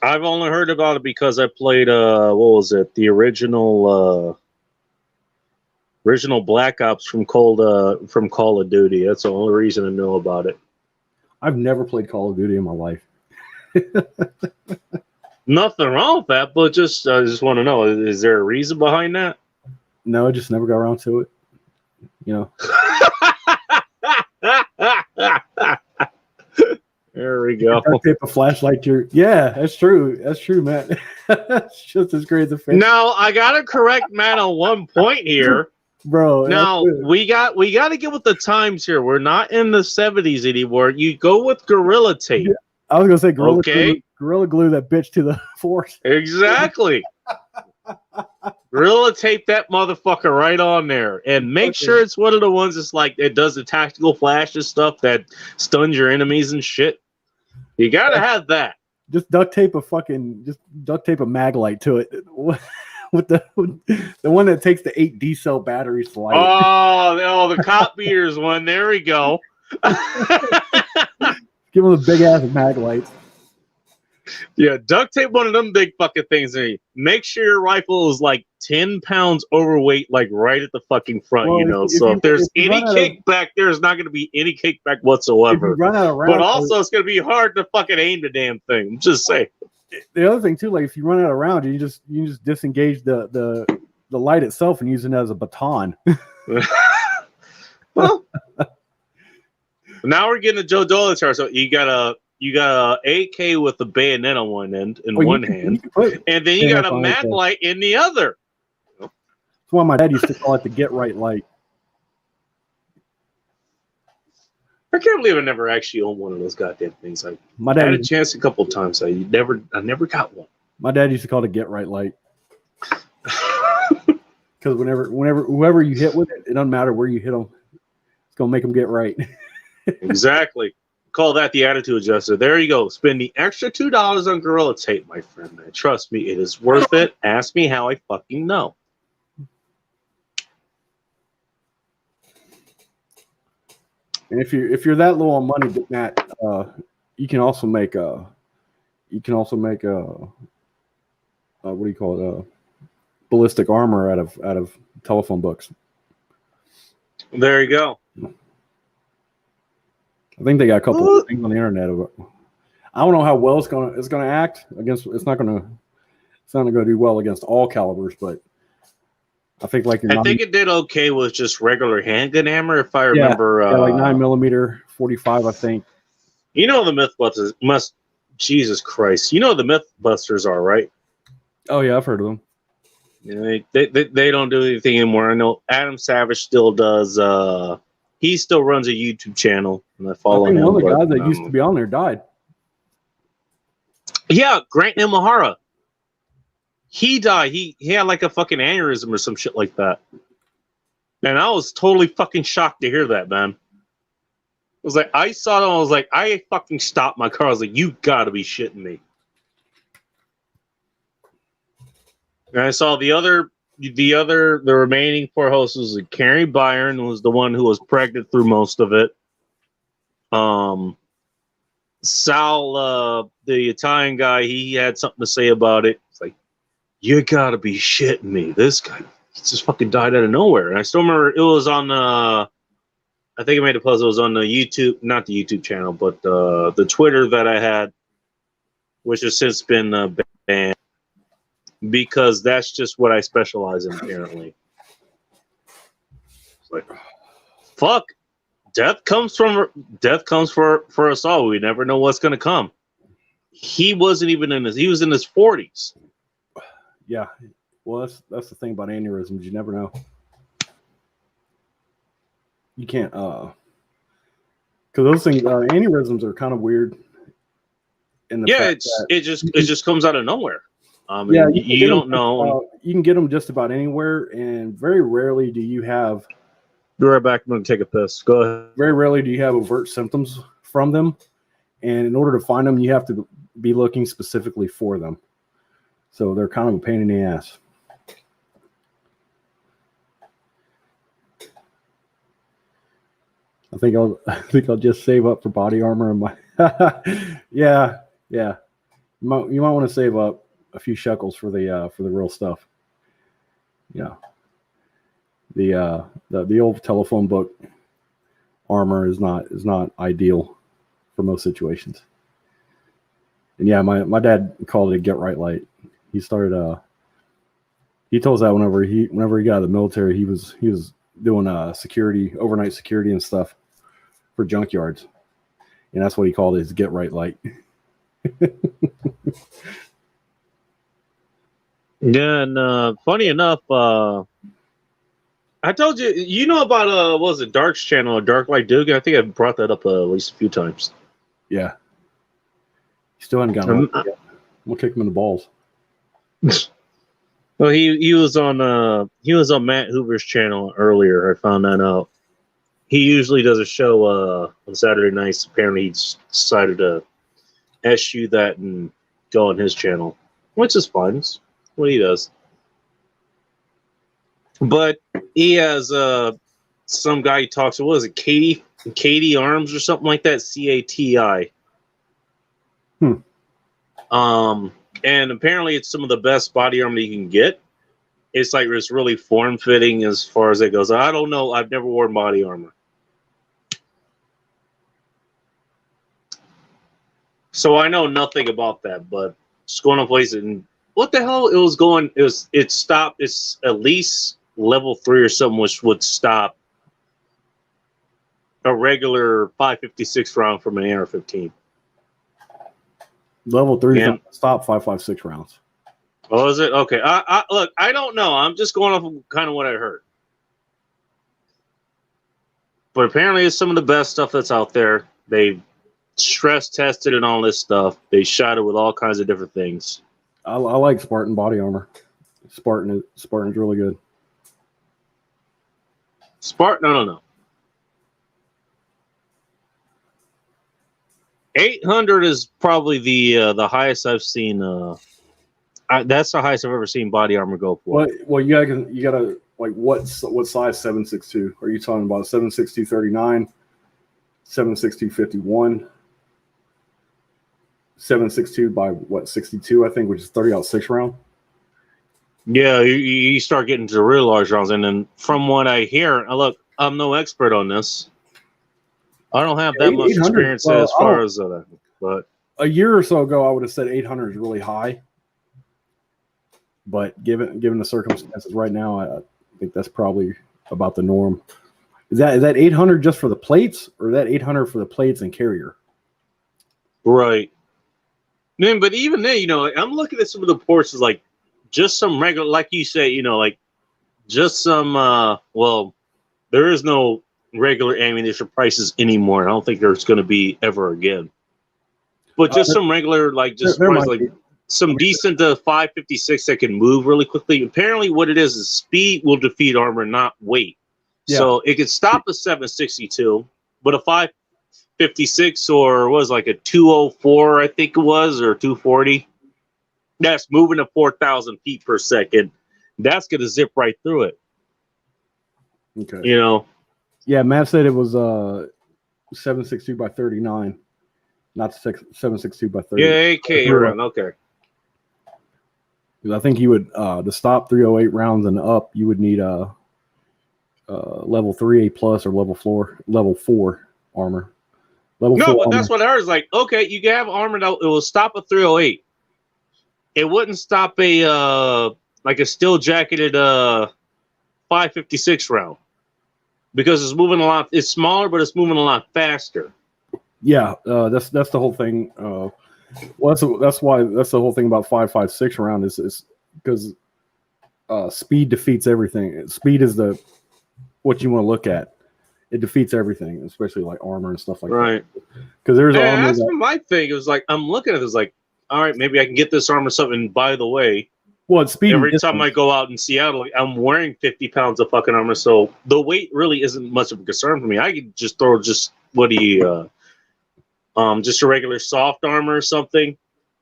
I've only heard about it because I played what was it? The original Black Ops from Call of Duty. That's the only reason I know about it. I've never played Call of Duty in my life. Nothing wrong with that, but I just want to know, is there a reason behind that? No, I just never got around to it. There we go. Tape a flashlight to that's true. That's true, Matt. It's just as great as a fan. Now I gotta correct Matt on one point here. Bro, now we got to get with the times here. We're not in the 70s anymore. You go with Gorilla Tape. Yeah, I was gonna say Gorilla glue that bitch to the force. Exactly. Gorilla Tape that motherfucker right on there, and make sure it's one of the ones that's like it does the tactical flash and stuff that stuns your enemies and shit. You gotta have that. Just duct tape a Maglite to it. With the one that takes the 8 D cell batteries to light. Oh, the cop beaters one. There we go. Give them the big ass mag lights. Yeah, duct tape one of them big fucking things. Make sure your rifle is like 10 pounds overweight, like right at the fucking front. Well, if there's any kickback, there's not going to be any kickback whatsoever. But also, it's going to be hard to fucking aim the damn thing. I'm just saying. The other thing too, like if you run out of rounds, you just disengage the light itself and use it as a baton. Well, now we're getting to Joe Dolatar. So you got a AK with a bayonet on one end in one hand, and then you got a mag light in the other. That's why my dad used to call it the get right light. I can't believe I never actually owned one of those goddamn things. I had a chance a couple of times. I never got one. My dad used to call it a get right light. Because whenever whoever you hit with it, it doesn't matter where you hit them. It's gonna make them get right. Exactly. Call that the attitude adjuster. There you go. Spend the extra $2 on Gorilla Tape, my friend. Trust me, it is worth it. Ask me how I fucking know. And if you're that low on money, Matt, you can also make what do you call it? Ballistic armor out of telephone books. There you go. I think they got a couple of things on the internet of it. I don't know how well it's gonna act against. It's not gonna. It's not going to do well against all calibers, but I think like I think it did okay with just regular handgun hammer, if I remember. Like 9mm 45, I think. You know the Mythbusters Jesus Christ! You know the Mythbusters are, right? Oh yeah, I've heard of them. Yeah, they don't do anything anymore. I know Adam Savage still does. He still runs a YouTube channel, and I follow him. One of the guys that used to be on there died. Yeah, Grant Imahara. He died. He had like a fucking aneurysm or some shit like that. And I was totally fucking shocked to hear that, man. I was like, I saw it, I was like, I fucking stopped my car. I was like, you gotta be shitting me. And I saw the remaining 4 hosts was like Carrie Byron was the one who was pregnant through most of it. Sal, the Italian guy, he had something to say about it. It's like, you gotta be shitting me. This guy just fucking died out of nowhere. And I still remember it was on I think I made a post. It was on the YouTube, not the YouTube channel, but the Twitter that I had, which has since been banned because that's just what I specialize in, apparently. It's like, fuck, death comes for us all. We never know what's gonna come. He wasn't even he was in his 40s. Yeah, well, that's the thing about aneurysms. You never know. You can't, because those things, aneurysms are kind of weird. It just comes out of nowhere. You don't know. You can get them just about anywhere, and very rarely do you have. Be right back. I'm going to take a piss. Go ahead. Very rarely do you have overt symptoms from them, and in order to find them, you have to be looking specifically for them. So they're kind of a pain in the ass. I think I'll just save up for body armor and my yeah. You might want to save up a few shekels for the real stuff. Yeah. The old telephone book armor is not ideal for most situations. And yeah, my dad called it a get right light. He started he told us that whenever he got out of the military, he was doing overnight security and stuff for junkyards, and that's what he called his get right light. Yeah, and funny enough, I told you know about what was it, Dark's channel, Dark Light Dugan? I think I brought that up at least a few times. Yeah, he still hadn't gotten up yet. We'll kick him in the balls. Well, he was on Matt Hoover's channel earlier. I found that out. He usually does a show on Saturday nights. Apparently, he decided to eschew that and go on his channel, which is fine. It's what he does. But he has some guy he talks to. What is it, Katie Arms or something like that? CATI. And apparently, it's some of the best body armor you can get. It's like it's really form fitting as far as it goes. I don't know. I've never worn body armor. So I know nothing about that, but just going to place it and what the hell it stopped. It's at least level 3 or something, which would stop a regular 5.56 round from an AR-15. Level 3 is stop 5.56 rounds. Oh, is it? Okay. Look, I don't know. I'm just going off of kind of what I heard. But apparently it's some of the best stuff that's out there. They've stress tested and all this stuff. They shot it with all kinds of different things. I like Spartan body armor. Spartan's really good. Spartan, I don't know. 800 is probably the highest I've seen. That's the highest I've ever seen body armor go for. Well, you gotta like what size 7.62? Are you talking about 7.62 39, 7.62 51, 7.62 by what 62? I think, which is 30-06 round. Yeah, you start getting to the real large rounds, and then from what I hear, look, I'm no expert on this. I don't have that much experience as far as that, but a year or so ago, I would have said 800 is really high. but given the circumstances right now, I think that's probably about the norm. Is that 800 just for the plates, or is that 800 for the plates and carrier? Right. Man, but even then, like, I'm looking at some of the ports as like just some regular, like you say, like just some. Well, there is no regular ammunition prices anymore. I don't think there's going to be ever again. But just some regular, like just there price, might like be. some decent 5.56 that can move really quickly. Apparently, what it is speed will defeat armor, not weight. Yeah. So it could stop a 7.62, but a 5.56 or was like a 2.04, I think it was, or 2.40. That's moving at 4,000 feet per second. That's going to zip right through it. Okay. Yeah, Matt said it was 7.62 by 39, not 7.62 by 30. Yeah, AK around. Okay. I think you would to stop 308 rounds and up, you would need a level 3 A plus or level 4 armor. Level no, 4 but armor. that's what I heard. Is like, okay, you can have armor that it will stop a 308. It wouldn't stop a like a steel jacketed 5.56 round because it's moving a lot. It's smaller, but it's moving a lot faster. Yeah, that's the whole thing. Well, that's the whole thing about 5.56 round is because speed defeats everything. Speed is what you want to look at. It defeats everything, especially like armor and stuff like that. Right. Because there's And armor. that's my thing. It was like I'm looking at this like, all right, maybe I can get this armor something. And by the way, well, it's speed. Every time I go out in Seattle, like, I'm wearing 50 pounds of fucking armor, so the weight really isn't much of a concern for me. I could just throw just just a regular soft armor or something,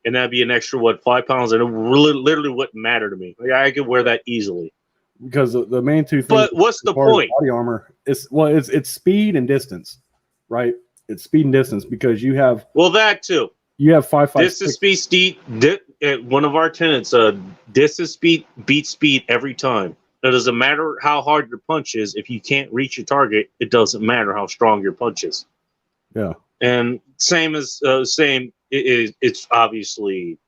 and that'd be an extra 5 pounds, and it really literally wouldn't matter to me. Like, I could wear that easily. Because the main two things. But what's the point? Body armor it's speed and distance, right? It's speed and distance because you have that too. You have 5.56. Distance speed. One of our tenants. Distance speed beats speed every time. It doesn't matter how hard your punch is. If you can't reach your target, it doesn't matter how strong your punch is. Yeah. And it's obviously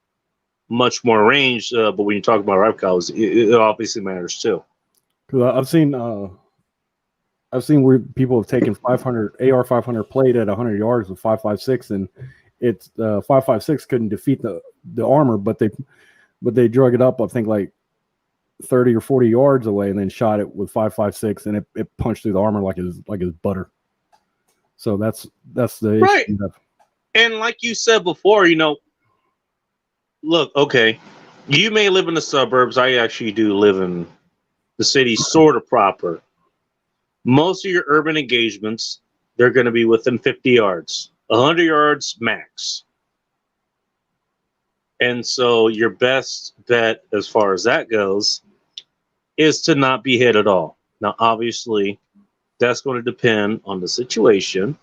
much more range, but when you talk about rifle calibers, it obviously matters too. Because I've seen where people have taken 500 AR 500 plate at 100 yards with 5.56, and it's 5.56 couldn't defeat the armor, but they drug it up, I think, like 30 or 40 yards away, and then shot it with 5.56, and it punched through the armor like it's butter. So that's the right. issue. And like you said before, look, okay, you may live in the suburbs. I actually do live in the city, sort of proper. Most of your urban engagements, they're going to be within 50 yards, 100 yards max. And so your best bet, as far as that goes, is to not be hit at all. Now, obviously, that's going to depend on the situation.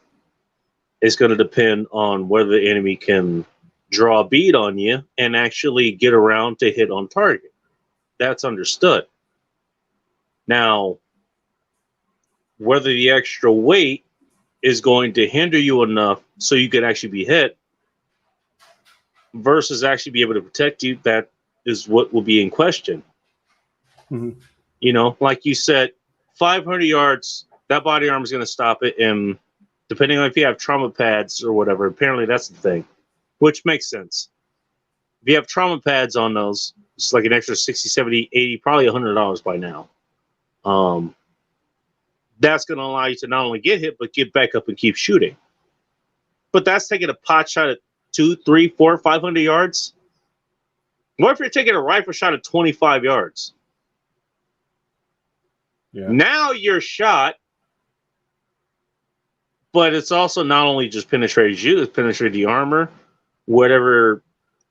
It's going to depend on whether the enemy can draw a bead on you and actually get around to hit on target. That's understood. Now, whether the extra weight is going to hinder you enough so you can actually be hit versus actually be able to protect you, that is what will be in question. Mm-hmm. Like you said, 500 yards, that body armor is going to stop it. And depending on if you have trauma pads or whatever, apparently that's the thing, which makes sense. If you have trauma pads on those, it's like an extra 60, 70, 80, probably $100 by now. That's going to allow you to not only get hit, but get back up and keep shooting. But that's taking a pot shot at 2, 3, 4, 500 yards. What if you're taking a rifle shot at 25 yards? Yeah. Now you're shot, but it's also not only just penetrated you, it's penetrated the armor, whatever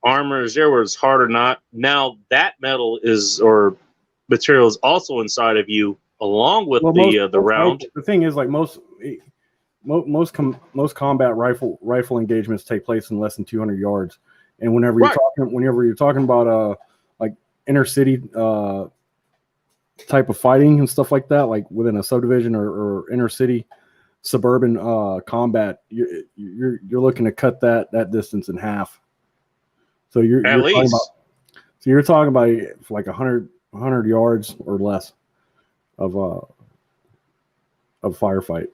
armor is there, whether it's hard or not. Now that metal or material is also inside of you, along with the round. The thing is, like most combat rifle engagements take place in less than 200 yards, and whenever you're talking about like inner city type of fighting and stuff like that, like within a subdivision or inner city suburban combat, you're looking to cut that distance in half. So you're talking about, So you're talking about like 100 yards or less of firefight.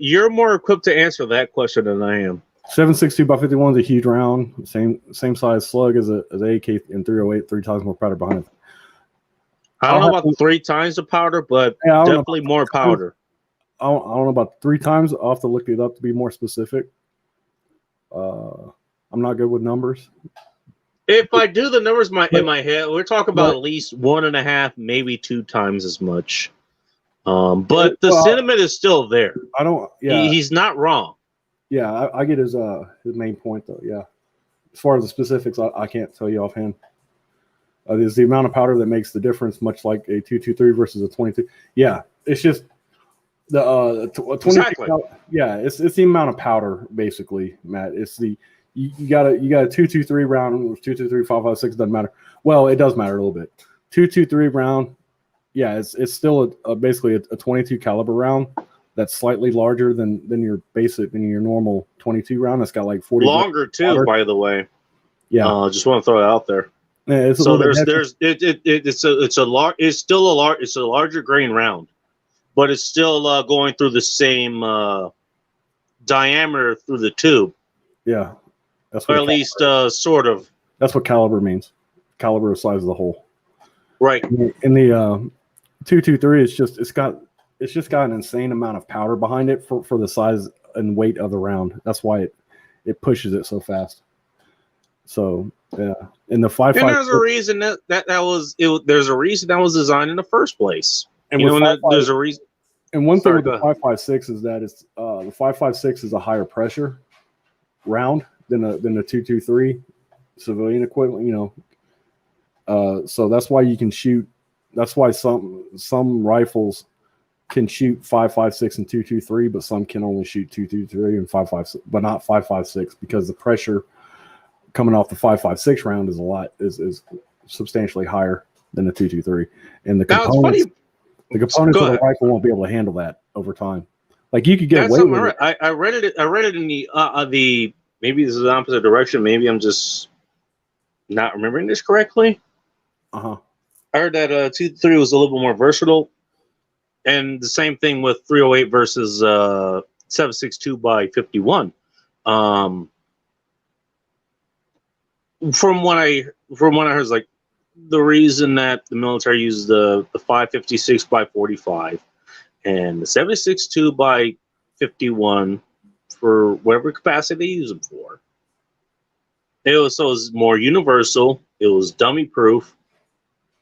You're more equipped to answer that question than I am. 7.62 by 51 is a huge round. Same size slug as a AK in 308. 3 times more powder behind it. I don't know about 3 times the powder, but definitely more powder. I don't know about 3 times. I'll have to look it up to be more specific. I'm not good with numbers. If I do the numbers in my head, we're talking about at least 1.5, maybe 2 times as much. But the sentiment is still there. I don't. Yeah, he's not wrong. Yeah, I get his main point though. Yeah, as far as the specifics, I can't tell you offhand. There's the amount of powder that makes the difference, much like a 223 versus a 22. Yeah, it's just the 22. Exactly. Yeah, it's the amount of powder basically, Matt. It's the you got a 223 round, 223 5.56 doesn't matter. Well, it does matter a little bit. 223 round. Yeah, it's still basically a 22 caliber round that's slightly larger than your normal 22 round. It's got like 40 longer too, powder. By the way. Yeah, just want to throw it out there. Yeah, it's still a larger grain round, but it's still going through the same diameter through the tube. Yeah, that's what, or at least sort of. That's what caliber means. Caliber is size of the hole. Right. In the 223, it's just got an insane amount of powder behind it for the size and weight of the round. That's why it pushes it so fast. So yeah, in the 5.56, and there's a reason there's a reason that was designed in the first place. And there's a reason. And one thing with the 5.56 is that it's the 5.56 is a higher pressure round than a 223 civilian equivalent. So that's why you can shoot. That's why some rifles can shoot 5.56 and 223, but some can only shoot 223 and 5.56, but not 5.56 because the pressure coming off the 5.56 round is substantially higher than the 223, and the components of the rifle won't be able to handle that over time. Like you could get away with it. I read it in the maybe this is the opposite direction. Maybe I'm just not remembering this correctly. I heard that 223 was a little bit more versatile, and the same thing with 308 versus 7.62 by 51. From what I heard, is like the reason that the military uses the 5.56 by 45 and the 7.62 by 51 for whatever capacity they use them for. It was more universal. It was dummy proof,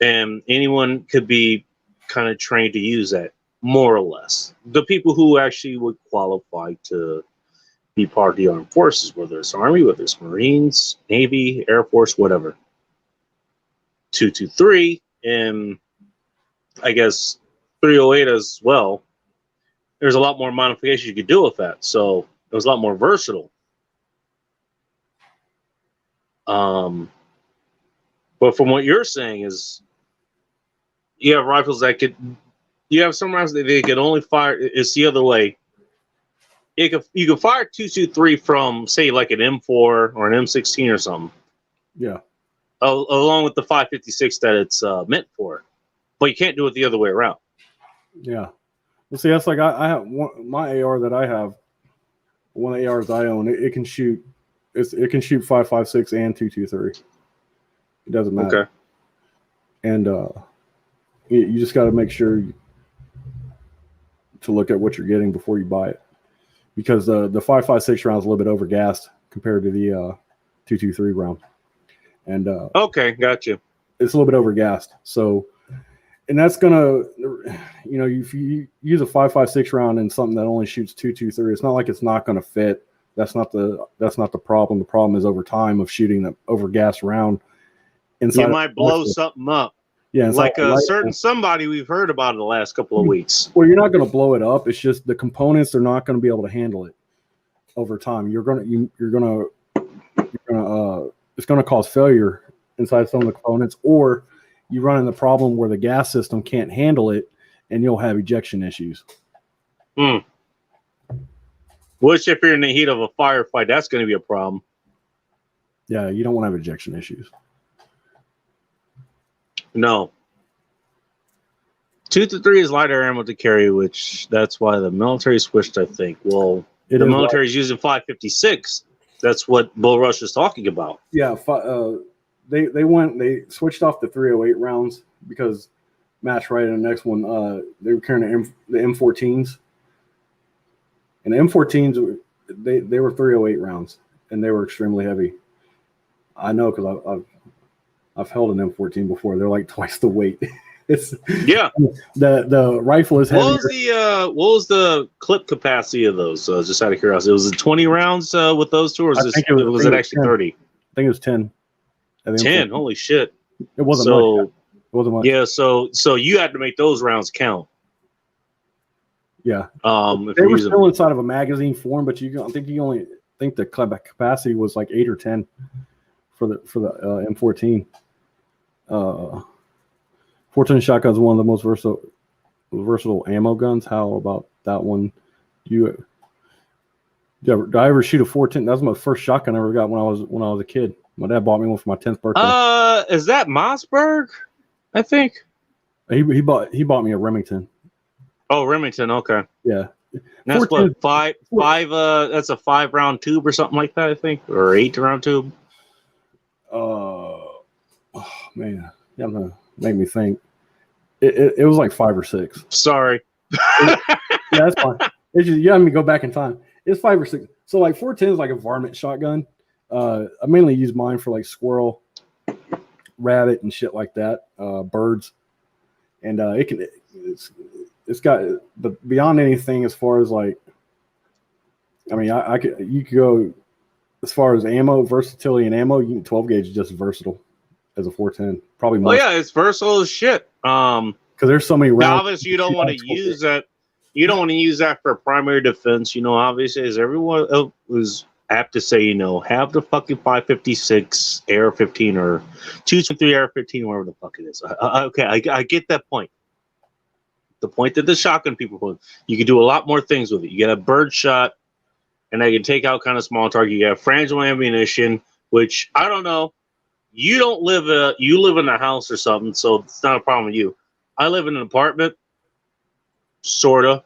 and anyone could be kind of trained to use that, more or less. The people who actually would qualify to be part of the armed forces, whether it's Army, whether it's Marines, Navy, Air Force, whatever. 223 and I guess 308 as well. There's a lot more modifications you could do with that, so it was a lot more versatile. But from what you're saying is, you have rifles that you have some rifles that they can only fire. It's the other way. You can fire 223 from, say, like an M4 or an M16 or something. Yeah. Along with the 5.56 that it's meant for, but you can't do it the other way around. Yeah. Well, see, that's like I have my AR that I have. One of the ARs I own, it can shoot. It can shoot 5.56 and 223. It doesn't matter. Okay. And you just got to make sure to look at what you're getting before you buy it, because the 5.56 round is a little bit overgassed compared to the 223 round. And okay, gotcha. It's a little bit overgassed. So, and that's gonna, if you use a 5.56 round in something that only shoots 223, it's not like it's not going to fit. That's not the problem. The problem is over time of shooting an overgassed round. You might blow something up. Yeah, like a certain somebody we've heard about in the last couple of weeks. Well, you're not going to blow it up. It's just the components are not going to be able to handle it over time. It's going to cause failure inside some of the components, or you run into the problem where the gas system can't handle it, and you'll have ejection issues. Which, if you're in the heat of a firefight, that's going to be a problem. Yeah, you don't want to have ejection issues. No. 2 to 3 is lighter ammo to carry, which that's why the military switched, I think. Well, the military is using 5.56. That's what Bull Rush is talking about. Yeah, they switched off the 308 rounds because Matt's right in the next one. They were carrying the M14s, and the M14s they were 308 rounds, and they were extremely heavy. I know because I've held an M14 before. They're like twice the weight. The rifle is heavier. What was the clip capacity of those? Just out of curiosity, was it 20 rounds with those two, or was it actually 30? I think it was 10. 10. Holy shit! It wasn't much. It wasn't much. Yeah, so you had to make those rounds count. Yeah. They were still inside of a magazine form, but I think the capacity was like 8 or 10 for the M14. 410 shotgun is one of the most versatile ammo guns. How about that one? Did I ever shoot a 410? That was my first shotgun I ever got when I was a kid. My dad bought me one for my 10th birthday. Is that Mossberg? I think he bought me a Remington. Oh, Remington. Okay. Yeah. That's what five. That's a 5-round tube or something like that, I think, or 8-round tube. Oh man, yeah, gonna make me think. It was like 5 or 6. Sorry. Yeah, that's fine. It's just, you have me go back in time. It's 5 or 6. So like 410 is like a varmint shotgun. I mainly use mine for like squirrel, rabbit, and shit like that. Birds, and it's got, but beyond anything as far as like, I mean, you could go as far as ammo versatility and ammo. 12 gauge is just as versatile as a 410. Probably more. Oh yeah, it's versatile as shit. Because there's so many rounds. Obviously, you don't want to use that. You don't want to use that for primary defense. Obviously, as everyone was apt to say, have the fucking 5.56 AR-15 or 223 AR-15, whatever the fuck it is. Okay, I get that point. The point that the shotgun people put, you can do a lot more things with it. You get a bird shot, and they can take out kind of small target. You have frangible ammunition, which I don't know. You live in a house or something, so it's not a problem with you. I live in an apartment, sorta.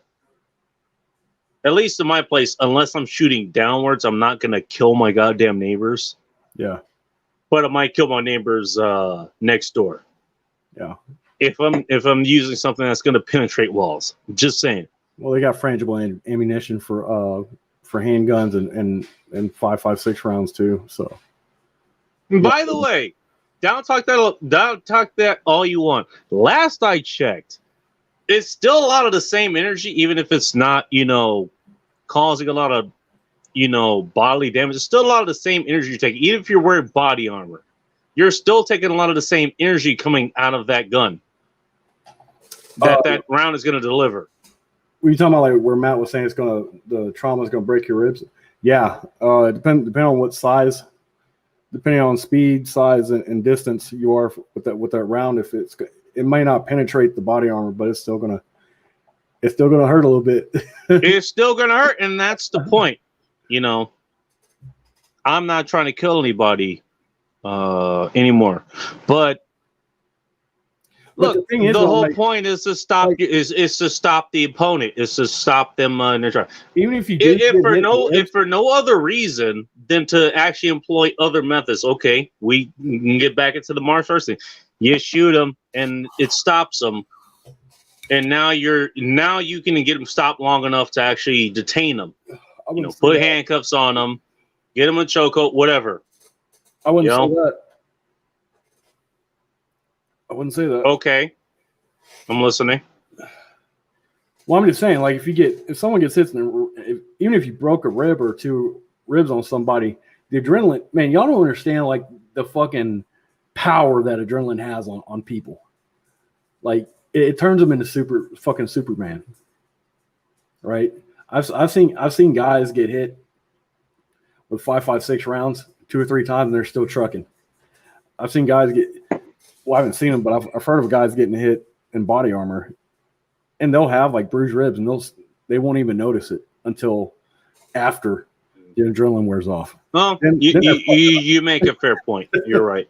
At least in my place, unless I'm shooting downwards, I'm not gonna kill my goddamn neighbors. Yeah. But I might kill my neighbors next door. Yeah. If I'm using something that's gonna penetrate walls. Just saying. Well, they got frangible ammunition for handguns and 5.56 rounds too. So. By the way, down talk that all you want. Last I checked, it's still a lot of the same energy, even if it's not, causing a lot of, bodily damage. It's still a lot of the same energy you're taking. Even if you're wearing body armor, you're still taking a lot of the same energy coming out of that gun that round is going to deliver. Were you talking about like where Matt was saying the trauma is going to break your ribs? Yeah. Depending on what size. Depending on speed, size, and distance you are with that round, it may not penetrate the body armor, but it's still gonna hurt a little bit. It's still gonna hurt, and that's the point. I'm not trying to kill anybody anymore, but look, the whole point is to stop is to stop the opponent, is to stop them in their try. Even if you if for no other reason than to actually employ other methods. Okay, we can get back into the martial arts thing. You shoot them and it stops them, and now you can get them stopped long enough to actually detain them. Put handcuffs on them, get them a chokehold, whatever. I wouldn't say that. I wouldn't say that. Okay, I'm listening. Well, I'm just saying, like, if someone gets hit, even if you broke a rib or 2 ribs on somebody, the adrenaline, man, y'all don't understand like the fucking power that adrenaline has on people. Like it turns them into Superman, right? I've seen guys get hit with 5.56 rounds 2 or 3 times and they're still trucking. I've seen guys I haven't seen them, but I've heard of guys getting hit in body armor, and they'll have like bruised ribs, and they won't even notice it until after The adrenaline wears off. Well, you make a fair point. You're right.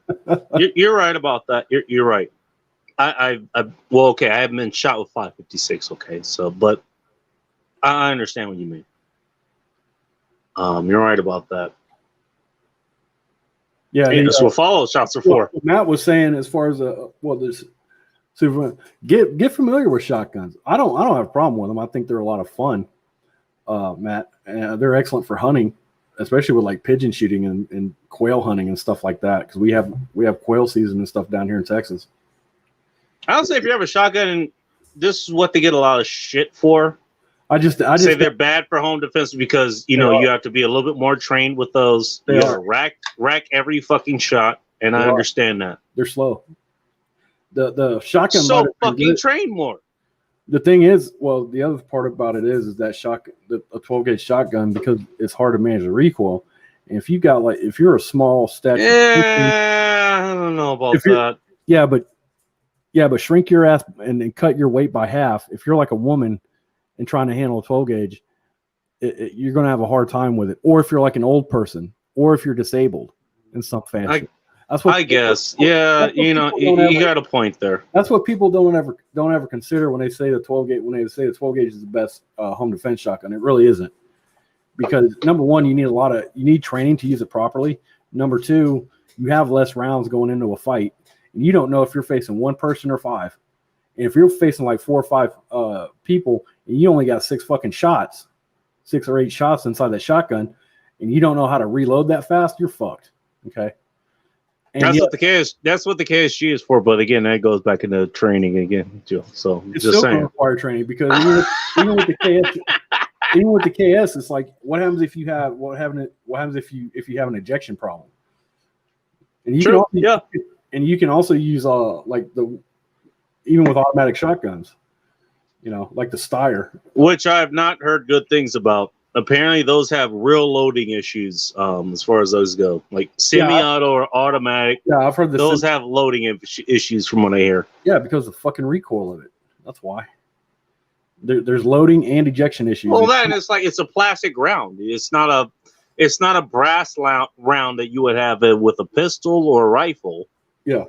You're right about that. You're right. Well, okay. I haven't been shot with 5.56. Okay, so but I understand what you mean. You're right about that. Yeah. So follow shots are for. Matt was saying as far as this super get familiar with shotguns. I don't have a problem with them. I think they're a lot of fun. Matt, they're excellent for hunting, especially with like pigeon shooting and quail hunting and stuff like that. Because we have quail season and stuff down here in Texas. I would say if you have a shotgun, and this is what they get a lot of shit for. I just say they're bad for home defense because you have to be a little bit more trained with those. You got to rack every fucking shot, and I understand that they're slow. The shotgun so fucking train more. The thing is, well, the other part about it is that a 12 gauge shotgun, because it's hard to manage the recoil. And if you're a small stature, I don't know about that. Yeah, but shrink your ass and cut your weight by half. If you're like a woman and trying to handle a 12 gauge, you're going to have a hard time with it. Or if you're like an old person, or if you're disabled in some fashion. That's what I guess. Yeah, you got a point there. That's what people don't ever consider when they say the 12 gauge. When they say the 12 gauge is the best home defense shotgun, it really isn't. Because number one, you need training to use it properly. Number two, you have less rounds going into a fight, and you don't know if you're facing one person or five. And if you're facing like 4 or 5 people, and you only got 6 or 8 shots inside that shotgun, and you don't know how to reload that fast, you're fucked. Okay. And that's what the KSG is for. But again, that goes back into training again, Joe. So it's just still require training because even with the KS, it's like what happens if you have if you have an ejection problem? And you can also use even with automatic shotguns, like the Steyr, which I have not heard good things about. Apparently, those have real loading issues as far as those go. Like semi-auto or automatic. Yeah, I've heard those have loading issues from what I hear. Yeah, because of the fucking recoil of it. That's why. There's loading and ejection issues. Well, then it's a plastic round. It's not a brass round that you would have with a pistol or a rifle. Yeah.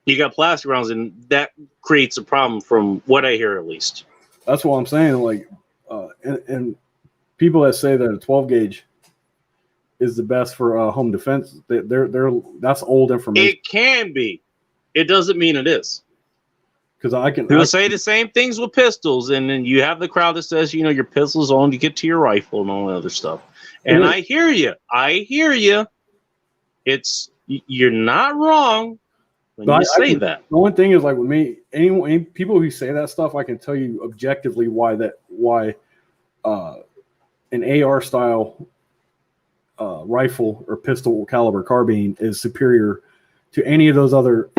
You got plastic rounds, and that creates a problem from what I hear, at least. That's what I'm saying. Like. And people that say that a 12 gauge is the best for home defense, that's old information. It can be. It doesn't mean it is. Because I can say the same things with pistols, and then you have the crowd that says, your pistol's on to get to your rifle and all that other stuff. And I hear you. You're not wrong when you say that. The one thing is like with me, any people who say that stuff, I can tell you objectively why an AR style rifle or pistol caliber carbine is superior to any of those other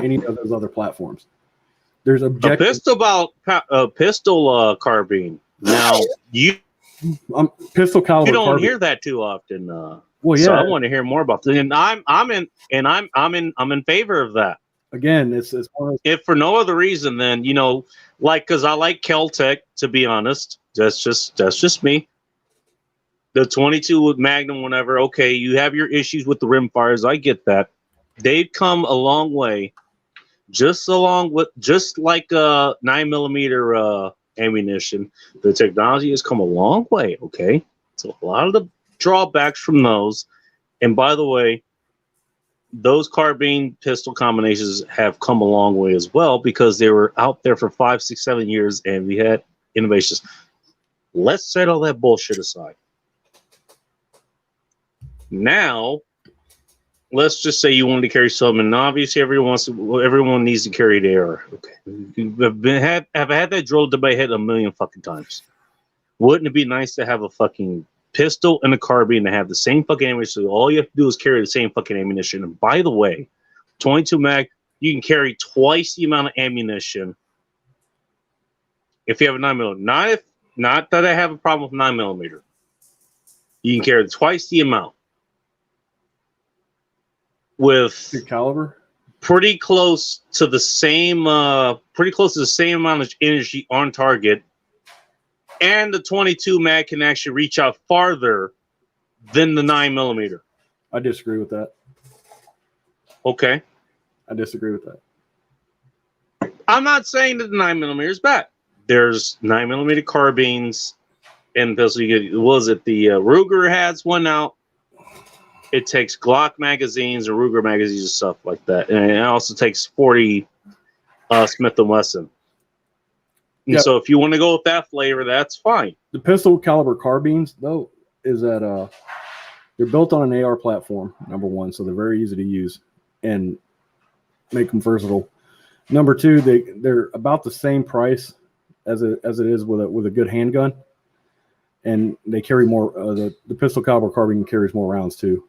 platforms. There's objective pistol carbine. Now pistol caliber. You don't carbine. hear that too often. Well, yeah. So I want to hear more about that, and I'm in favor of that. Again, it's one of those. If for no other reason than because I like Kel-Tec, to be honest. That's just me. The 22 with Magnum, whenever, okay, you have your issues with the rim fires. I get that. They've come a long way. Just like 9mm ammunition, the technology has come a long way. Okay, so a lot of the drawbacks from those, and by the way, those carbine pistol combinations have come a long way as well because they were out there for 5, 6, 7 years, and we had innovations. Let's set all that bullshit aside. Now, let's just say you wanted to carry something, and obviously everyone needs to carry the AR. Okay, I've had that drilled to my head a million fucking times. Wouldn't it be nice to have a fucking pistol and a carbine that have the same fucking ammunition? So all you have to do is carry the same fucking ammunition. And by the way, 22 mag, you can carry twice the amount of ammunition if you have a 9mm. Not that I have a problem with 9mm. You can carry twice the amount with the caliber, pretty close to the same amount of energy on target, and the 22 mag can actually reach out farther than the 9mm. I disagree with that. Okay. I disagree with that. I'm not saying that the 9mm is bad. There's 9mm carbines, and you get, was it the Ruger has one out? It takes Glock magazines and Ruger magazines and stuff like that, and it also takes 40 Smith & Wesson. And so if you want to go with that flavor, that's fine. The pistol caliber carbines, though, is that they're built on an AR platform, number one, so they're very easy to use and make them versatile. Number two, they're about the same price as it is with a good handgun, and they carry more. The pistol caliber carbine carries more rounds too.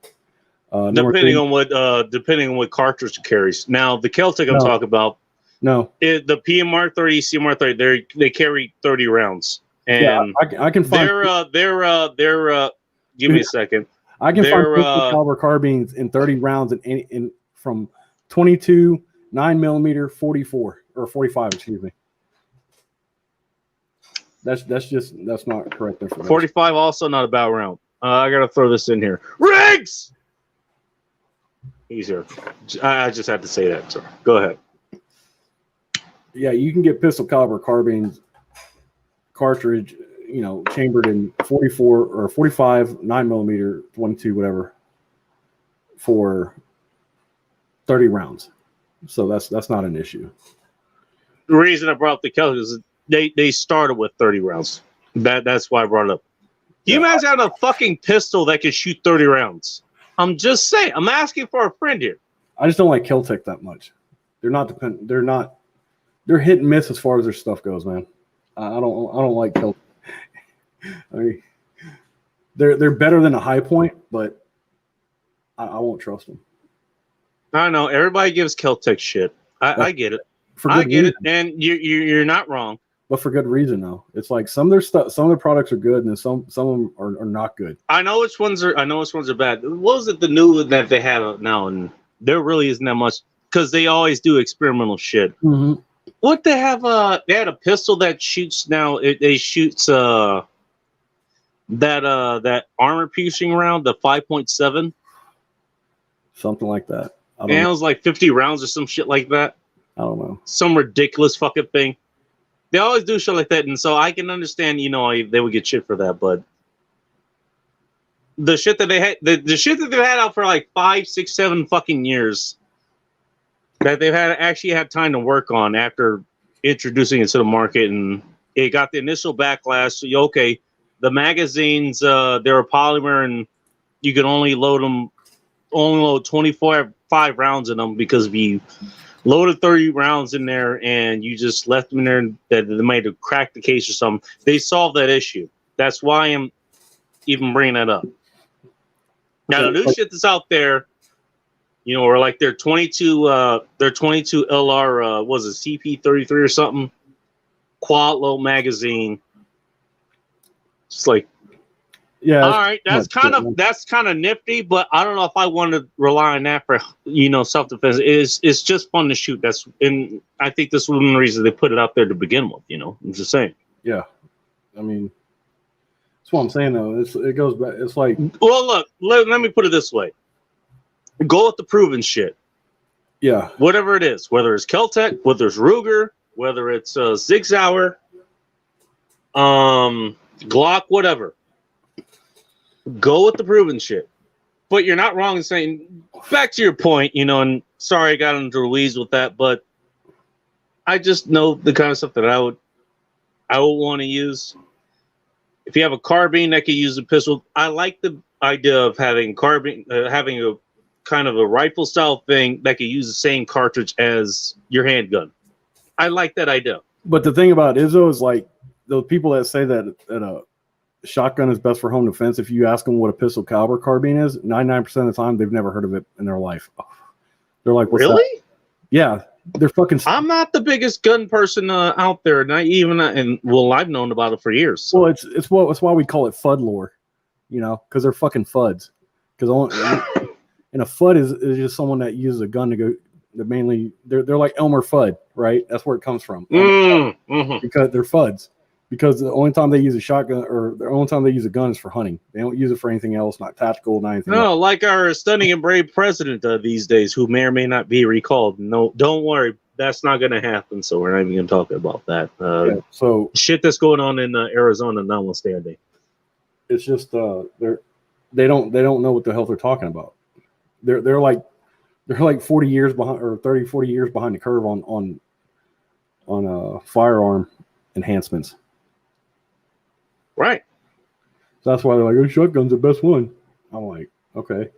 Depending on what cartridge it carries. Now the Celtic I'm talking about. No, the PMR 30, CMR 30, they carry 30 rounds, and I can find. They're. Give me a second. I can find pistol caliber carbines in 30 rounds in from 22, 9mm, 44 or 45. Excuse me. That's not correct information. 45 also not a bad round. I gotta throw this in here. Riggs. Easier. I just had to say that. Sir. Go ahead. Yeah, you can get pistol caliber carbines cartridge, chambered in 44 or 45, 9mm, 22, whatever, for 30 rounds. So that's not an issue. The reason I brought up the Celtic is they started with 30 rounds. That's why I brought it up. You imagine having a fucking pistol that can shoot 30 rounds? I'm just saying. I'm asking for a friend here. I just don't like Celtic that much. They're hit and miss as far as their stuff goes, man. I don't like Celtic. I mean, they're better than a High Point, but I won't trust them. I know everybody gives Celtic shit. I get it. I get it, and you're not wrong. But for good reason, though. It's like some of their products are good, and then some of them are not good. I know which ones are bad. What was it? The new one that they have now, and there really isn't that much because they always do experimental shit. Mm-hmm. What they have? They had a pistol that shoots now. It shoots that armor piercing round, the 5.7, something like that. And it was like 50 rounds or some shit like that. I don't know. Some ridiculous fucking thing. They always do shit like that, and so I can understand, they would get shit for that, but the shit that they had, the shit that they've had out for like 5, 6, 7 fucking years, that they've actually had time to work on after introducing it to the market, and it got the initial backlash. So, okay, the magazines, they're polymer, and you can only load 25 rounds in them because if you loaded 30 rounds in there and you just left them in there that they might have cracked the case or something. They solved that issue. That's why I'm even bringing that up. Now the new shit that's out there, or like their 22 LR was it CP33 or something, quad load magazine. It's like, yeah, all right, that's kind of nifty, but I don't know if I want to rely on that for self defense. It's just fun to shoot. And I think that's one of the reasons they put it out there to begin with. I'm just saying. Yeah, I mean, that's what I'm saying though. It goes back. It's like, well, look, let me put it this way: go with the proven shit. Yeah, whatever it is, whether it's Keltec, whether it's Ruger, whether it's Sig Sauer, Glock, whatever. Go with the proven shit. But you're not wrong in saying, back to your point, and sorry I got into the weeds with that, but I just know the kind of stuff that I would want to use. If you have a carbine that can use a pistol, I like the idea of having carbine, having a kind of a rifle style thing that can use the same cartridge as your handgun. I like that idea. But the thing about Izzo is like those people that say that a shotgun is best for home defense. If you ask them what a pistol caliber carbine is, 99% of the time they've never heard of it in their life. They're like, "What's really? That? Yeah, they're fucking. I'm not the biggest gun person out there, not even, and I've known about it for years. So. Well, it's why we call it FUD lore, because they're fucking FUDs. And a FUD is just someone that uses a gun to go. Mainly, they're like Elmer Fudd, right? That's where it comes from. Mm-hmm. Because they're FUDs. because the only time they use a shotgun or the only time they use a gun is for hunting. They don't use it for anything else, not tactical, not anything else. Like our stunning and brave president these days, who may or may not be recalled. No, don't worry, that's not going to happen. So we're not even going to talk about that. So shit that's going on in Arizona, notwithstanding. It's just they don't know what the hell they're talking about. They're like 40 years behind or 30, 40 years behind the curve on firearm enhancements. Right. So that's why they're like, oh, shotgun's the best one. I'm like, okay.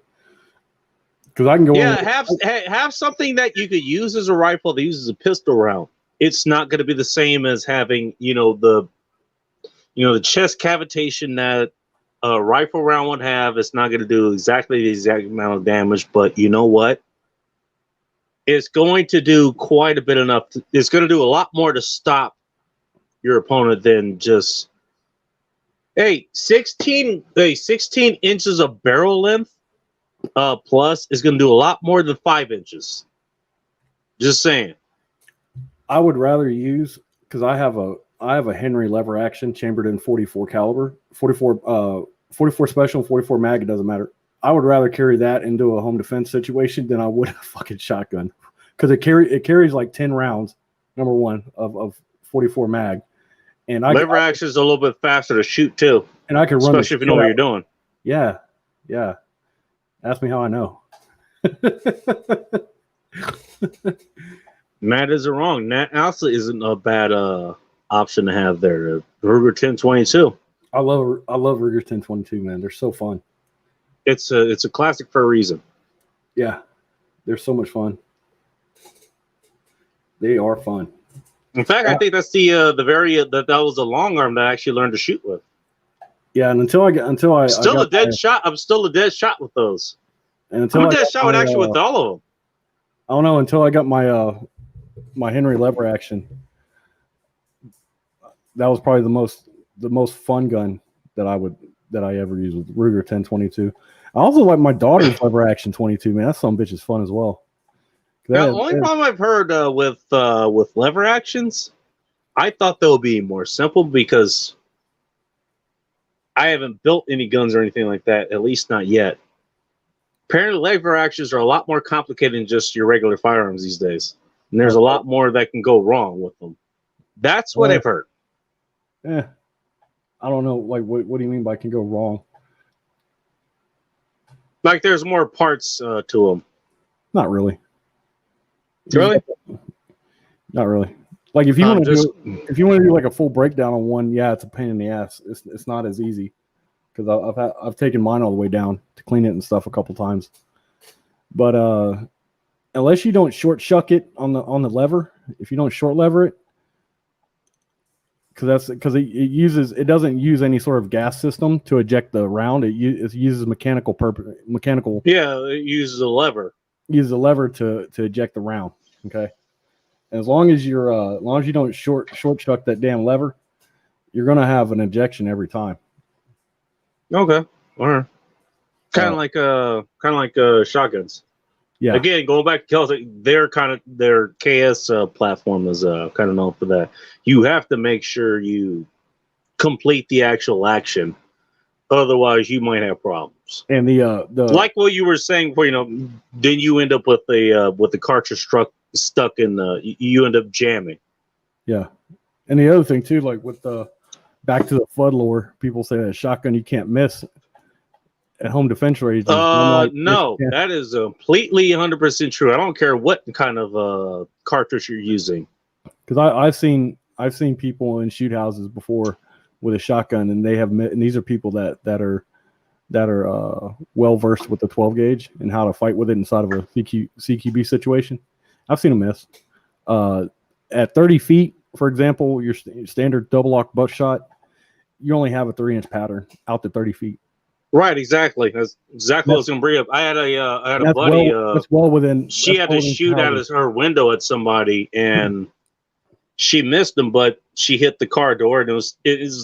Because I can go. Yeah, have something that you could use as a rifle that uses a pistol round. It's not going to be the same as having, the chest cavitation that a rifle round would have. It's not going to do exactly the exact amount of damage, but you know what? It's going to do quite a bit enough. It's going to do a lot more to stop your opponent than just 16 inches of barrel length plus is going to do a lot more than 5 inches. Just saying. I would rather use, because I have a Henry lever action chambered in 44 caliber, 44 special, 44 mag. It doesn't matter. I would rather carry that into a home defense situation than I would a fucking shotgun, because it carries like 10 rounds. Number one of 44 mag, and lever action is a little bit faster to shoot too, and I can run, especially if you know what you're doing. Yeah. Ask me how I know. Matt isn't wrong. That also isn't a bad option to have there. The Ruger 1022. I love Ruger 1022, man. They're so fun. It's a classic for a reason. Yeah, they're so much fun. They are fun. In fact, I think that's the variant that was the long arm that I actually learned to shoot with. Yeah, and I'm still a dead shot with those. And I'm a dead shot with all of them. I don't know, until I got my Henry lever action. That was probably the most fun gun that I ever used with Ruger 1022. I also like my daughter's lever action 22, man. That son of a bitch is fun as well. Now, the only problem I've heard with lever actions, I thought they would be more simple, because I haven't built any guns or anything like that, at least not yet. Apparently, lever actions are a lot more complicated than just your regular firearms these days. And there's a lot more that can go wrong with them. That's what I've heard. Yeah. I don't know. Like, what do you mean by can go wrong? Like, there's more parts to them. Not really. Really? Not really. Like, if you want to do like a full breakdown on one, yeah, it's a pain in the ass. It's not as easy, because I've taken mine all the way down to clean it and stuff a couple times. But unless you don't short shuck it on the lever, if you don't short lever it, because it doesn't use any sort of gas system to eject the round. It uses mechanical. Yeah, it uses a lever. Uses a lever to eject the round. Okay, and as long as you don't short shuck that damn lever, you're gonna have an ejection every time. Okay, all right. Kind of like shotguns. Yeah. Again, going back to Celtic, their KS platform is kind of known for that. You have to make sure you complete the actual action, otherwise you might have problems. And the like what you were saying, where then you end up with the cartridge stuck in you end up jamming. Yeah, and the other thing too, like with the back to the flood lore, people say that shotgun you can't miss at home defense range. No, that is completely 100% true. I don't care what kind of cartridge you're using. Because I've seen people in shoot houses before with a shotgun, and these are people that are well versed with the 12 gauge and how to fight with it inside of a CQB situation. I've seen them miss. At 30 feet, for example, your standard double lock butt shot, you only have a 3-inch pattern out to 30 feet. Right, exactly. That's exactly what I was going to bring up. I had a buddy. That's well within. She had to shoot out of her window at somebody, and she missed them, but she hit the car door, and it was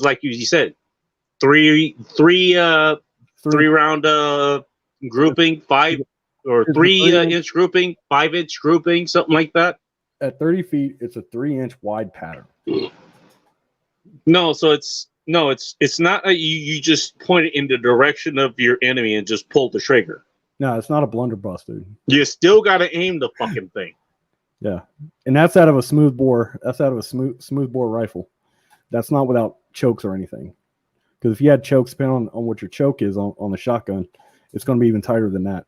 like you said, three round grouping, 5 or 3-inch grouping, 5-inch grouping, something like that. At 30 feet, it's a 3-inch wide pattern. No, so it's not a, you just point it in the direction of your enemy and just pull the trigger. No, it's not a blunderbuss, dude. You still got to aim the fucking thing. Yeah, and that's out of a smooth bore. That's out of a smooth bore rifle. That's not without chokes or anything. Because if you had chokes, depending on what your choke is on the shotgun, it's going to be even tighter than that.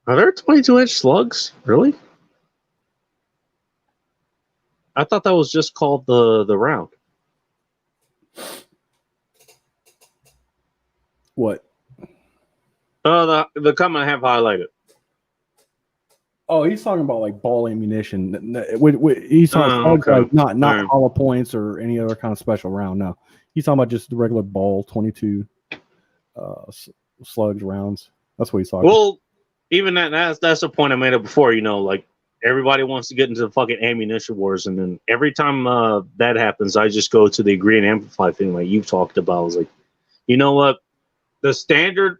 Are there 22-inch slugs? Really? I thought that was just called the round. What? The comment I have highlighted. Oh, he's talking about like ball ammunition. He's talking okay. like not hollow points or any other kind of special round. No, he's talking about just the regular ball 22 slugs rounds. That's what he's talking. Well, even that's the point I made up before. You know, like everybody wants to get into the fucking ammunition wars, and then every time that happens, I just go to the agree and amplify thing like you've talked about. I was like, you know what? The standard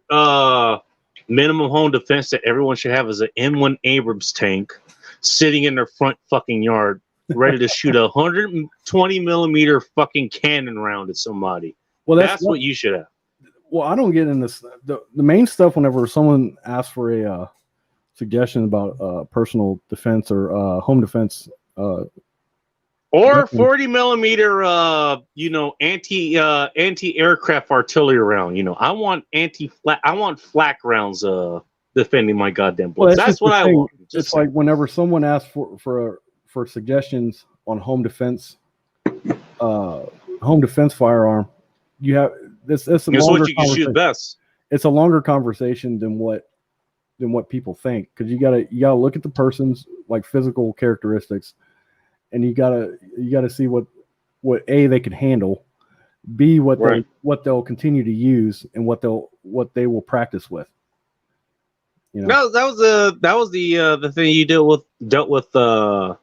minimum home defense that everyone should have is an M1 Abrams tank sitting in their front fucking yard, ready to shoot a 120 millimeter fucking cannon round at somebody. Well, that's what you should have. Well, I don't get in this. The main stuff whenever someone asks for a suggestion about personal defense or home defense, or 40 millimeter, anti-aircraft artillery round. You know, I want flak rounds defending my goddamn bullets. Well, that's what I want. It's like whenever someone asks for suggestions on home defense firearm, you have this. It's what you can shoot best. It's a longer conversation than what people think, because you gotta look at the person's like physical characteristics. And you gotta see what A, they can handle, B, what they'll continue to use, and what they will practice with. You know? No, that was the thing you dealt with the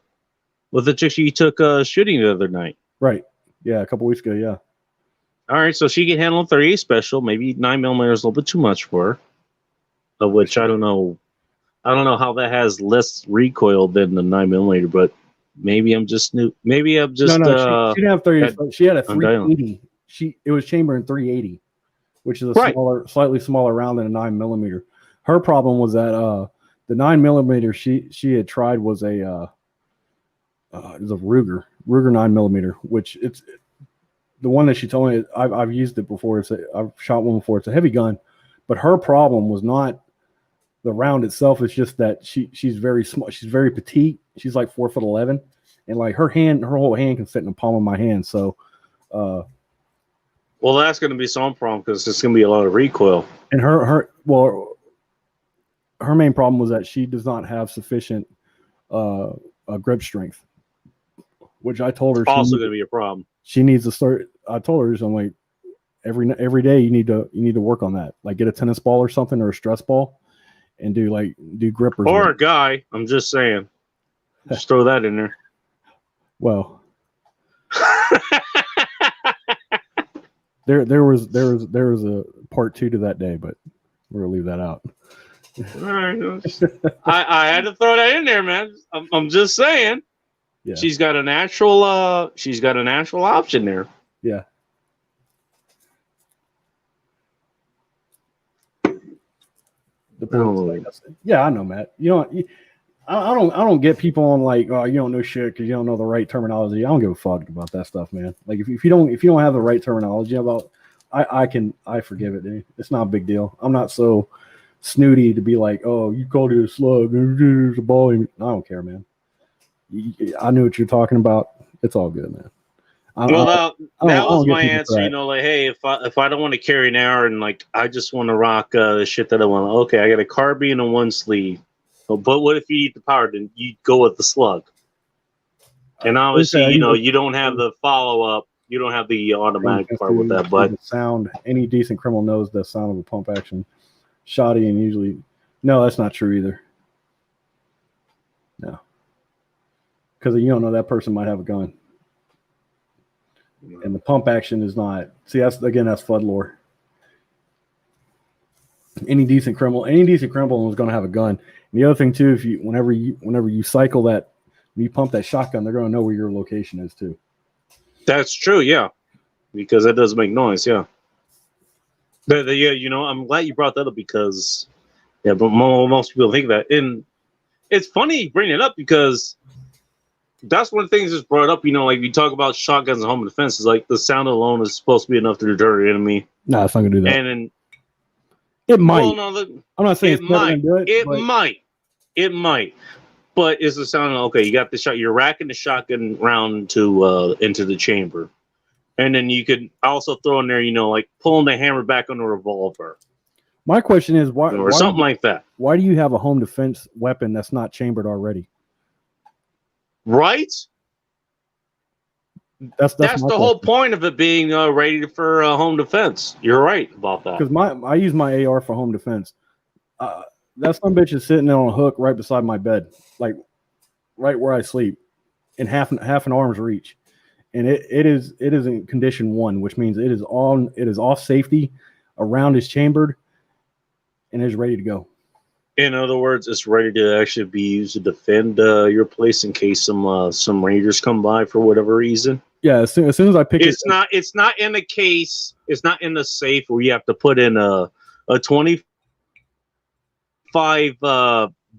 chick you took shooting the other night. Right. Yeah, a couple weeks ago. Yeah. All right, so she can handle 38 special. Maybe 9mm is a little bit too much for her. Of which I don't know how that has less recoil than the 9mm, but. Maybe I'm just new. Maybe I'm just. No, she didn't have 30. She had a 380. It was chamber in 380, which is a slightly smaller round than a 9mm. Her problem was that the 9mm she had tried was it was a Ruger 9mm, which it's the one that she told me. I've used it before. I've shot one before. It's a heavy gun, but her problem was not the round itself. It's just that she's very small. She's very petite. She's like 4'11", and like her whole hand can fit in the palm of my hand. So, well, that's going to be some problem because it's going to be a lot of recoil. And her main problem was that she does not have sufficient grip strength, which I told her also going to be a problem. She needs to start. I told her, so I'm like, every day you need to work on that. Like get a tennis ball or something, or a stress ball, and do grippers. Or a guy. I'm just saying. Just throw that in there. Well, there was a part 2 to that day, but we're gonna leave that out. All right, I had to throw that in there, man. I'm just saying. Yeah. She's got a natural option there. Yeah. Yeah, I know, Matt. I don't get people on like, oh, you don't know shit because you don't know the right terminology. I don't give a fuck about that stuff, man. Like if you don't have the right terminology about, I forgive it, dude. It's not a big deal. I'm not so snooty to be like, oh, you called it a slug, it's a ball. I don't care, man. I knew what you're talking about. It's all good, man. That was my answer. You know, like, hey, if I don't want to carry an hour and like I just want to rock the shit that I want. Okay, I got a carbine on one sleeve. But what if you need the power? Then you go with the slug. And obviously, you don't have the follow up. You don't have the automatic part with that. But sound, any decent criminal knows the sound of a pump action shotty, and usually, no, that's not true either. No, because you don't know that person might have a gun. And the pump action is not. See, that's flood lore. Any decent criminal is going to have a gun. And the other thing too, whenever you cycle that, when you pump that shotgun, they're going to know where your location is too. That's true, yeah, because that does make noise, yeah. Yeah, I'm glad you brought that up because, yeah, but most people think that. And it's funny you bring it up because that's one of the things that's brought up, like you talk about shotguns and home defense, is like the sound alone is supposed to be enough to deter the enemy. No, it's not going to do that. And then, it might. Well, no, I'm not saying it might. It might. But it's the sound. Okay, you got the shot. You're racking the shotgun round to into the chamber, and then you could also throw in there, like pulling the hammer back on the revolver. My question is why, or something like that. Why do you have a home defense weapon that's not chambered already? Right. That's the whole point of it being ready for home defense. You're right about that. Because I use my AR for home defense. That some bitch is sitting on a hook right beside my bed, like right where I sleep, in half an arm's reach, and it is in condition 1, which means it is off safety, a round is chambered, and is ready to go. In other words, it's ready to actually be used to defend your place in case some raiders come by for whatever reason. Yeah, as soon as I pick it, it's not in the case. It's not in the safe where you have to put in a 25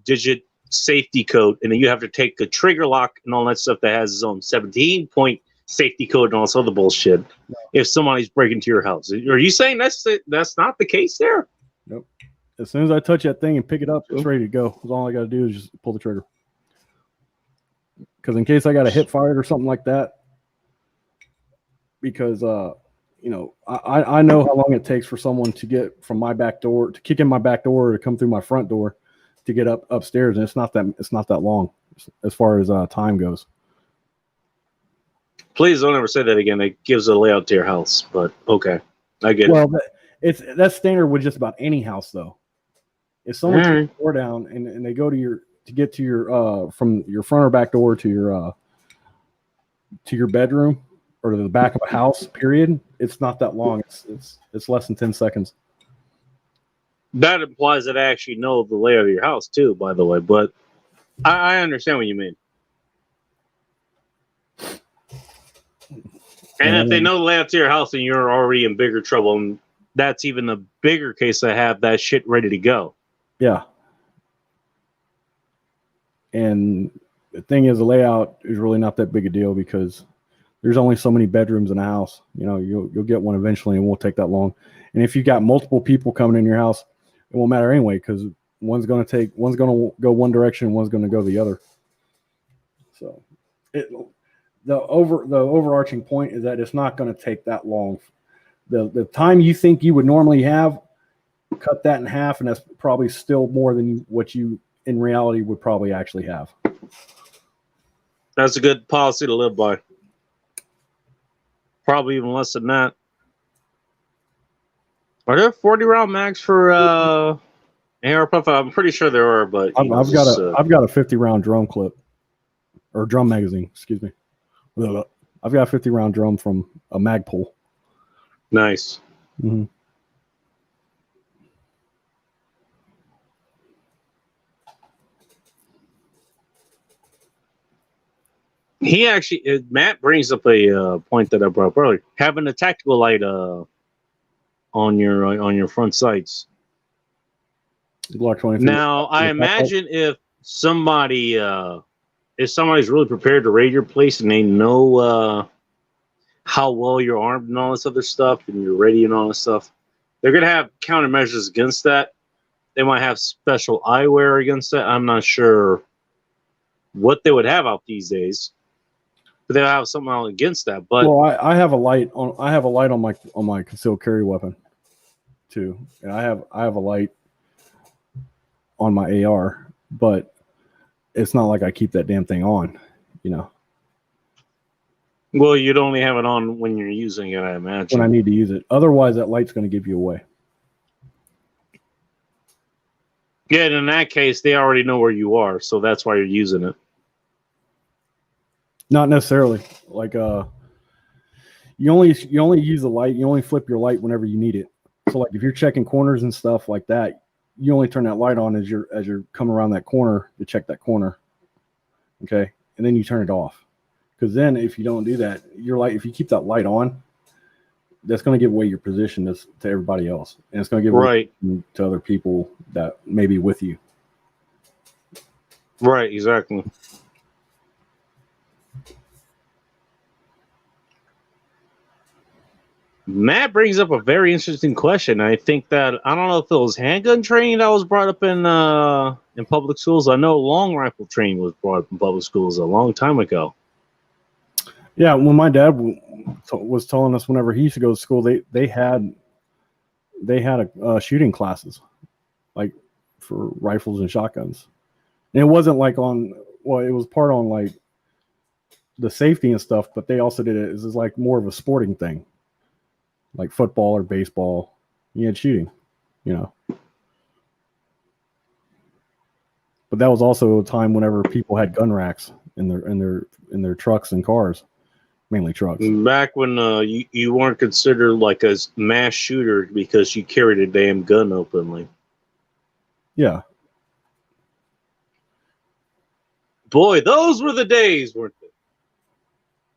digit safety code, and then you have to take the trigger lock and all that stuff that has its own 17-point safety code and all this other bullshit. No. If somebody's breaking into your house, are you saying that's not the case there? Nope. As soon as I touch that thing and pick it up, it's ready to go. Because all I got to do is just pull the trigger. Because in case I got a hip fire or something like that, because I know how long it takes for someone to get from my back door, to kick in my back door, to come through my front door, to get upstairs, and it's not that long as far as time goes. Please don't ever say that again. It gives a layout to your house, but okay, I get it. Well, that's standard with just about any house, though. If someone takes the door down and they go to get to your from your front or back door to your bedroom or to the back of a house, period, it's not that long. It's less than 10 seconds. That implies that I actually know the layout of your house too, by the way, but I understand what you mean. And if they know the layout to your house, then you're already in bigger trouble. And that's even the bigger case to have that shit ready to go. Yeah. And the thing is, the layout is really not that big a deal because there's only so many bedrooms in a house. You'll get one eventually, and it won't take that long. And if you've got multiple people coming in your house, it won't matter anyway because one's going to go one direction, one's going to go the other. So, the overarching point is that it's not going to take that long. The time you think you would normally have, cut that in half, and that's probably still more than what you in reality would probably actually have. That's a good policy to live by. Probably even less than that. Are there 40 round mags for AR puff? I'm pretty sure there are, but I've got a 50 round drum clip or drum magazine. Excuse me. I've got a 50 round drum from a Magpul. Nice. Mm-hmm. Matt brings up a point that I brought up earlier. Having a tactical light on your front sights. Now, I imagine if somebody's really prepared to raid your place and they know how well you're armed and all this other stuff and you're ready and all this stuff, they're going to have countermeasures against that. They might have special eyewear against that. I'm not sure what they would have out these days, but they'll have something out against that. But I have a light on my concealed carry weapon too, and I have a light on my AR, but it's not like I keep that damn thing on, Well, you'd only have it on when you're using it, I imagine. When I need to use it. Otherwise, that light's going to give you away. Yeah, and in that case, they already know where you are, so that's why you're using it. Not necessarily. Like you only use the light. You only flip your light whenever you need it. So, like if you're checking corners and stuff like that, you only turn that light on as you're coming around that corner to check that corner. Okay, and then you turn it off. Because then if you don't do that, if you keep that light on, that's going to give away your position to everybody else. And it's going to give away to other people that may be with you. Right, exactly. Matt brings up a very interesting question. I think that I don't know if it was handgun training that was brought up in public schools. I know long rifle training was brought up in public schools a long time ago. Yeah, when my dad was telling us whenever he used to go to school, they had shooting classes, like for rifles and shotguns. And it wasn't like it was part on like the safety and stuff, but they also did it as like more of a sporting thing. Like football or baseball, you had shooting, But that was also a time whenever people had gun racks in their trucks and cars, mainly trucks. Back when you weren't considered like a mass shooter because you carried a damn gun openly. Yeah. Boy, those were the days, weren't they?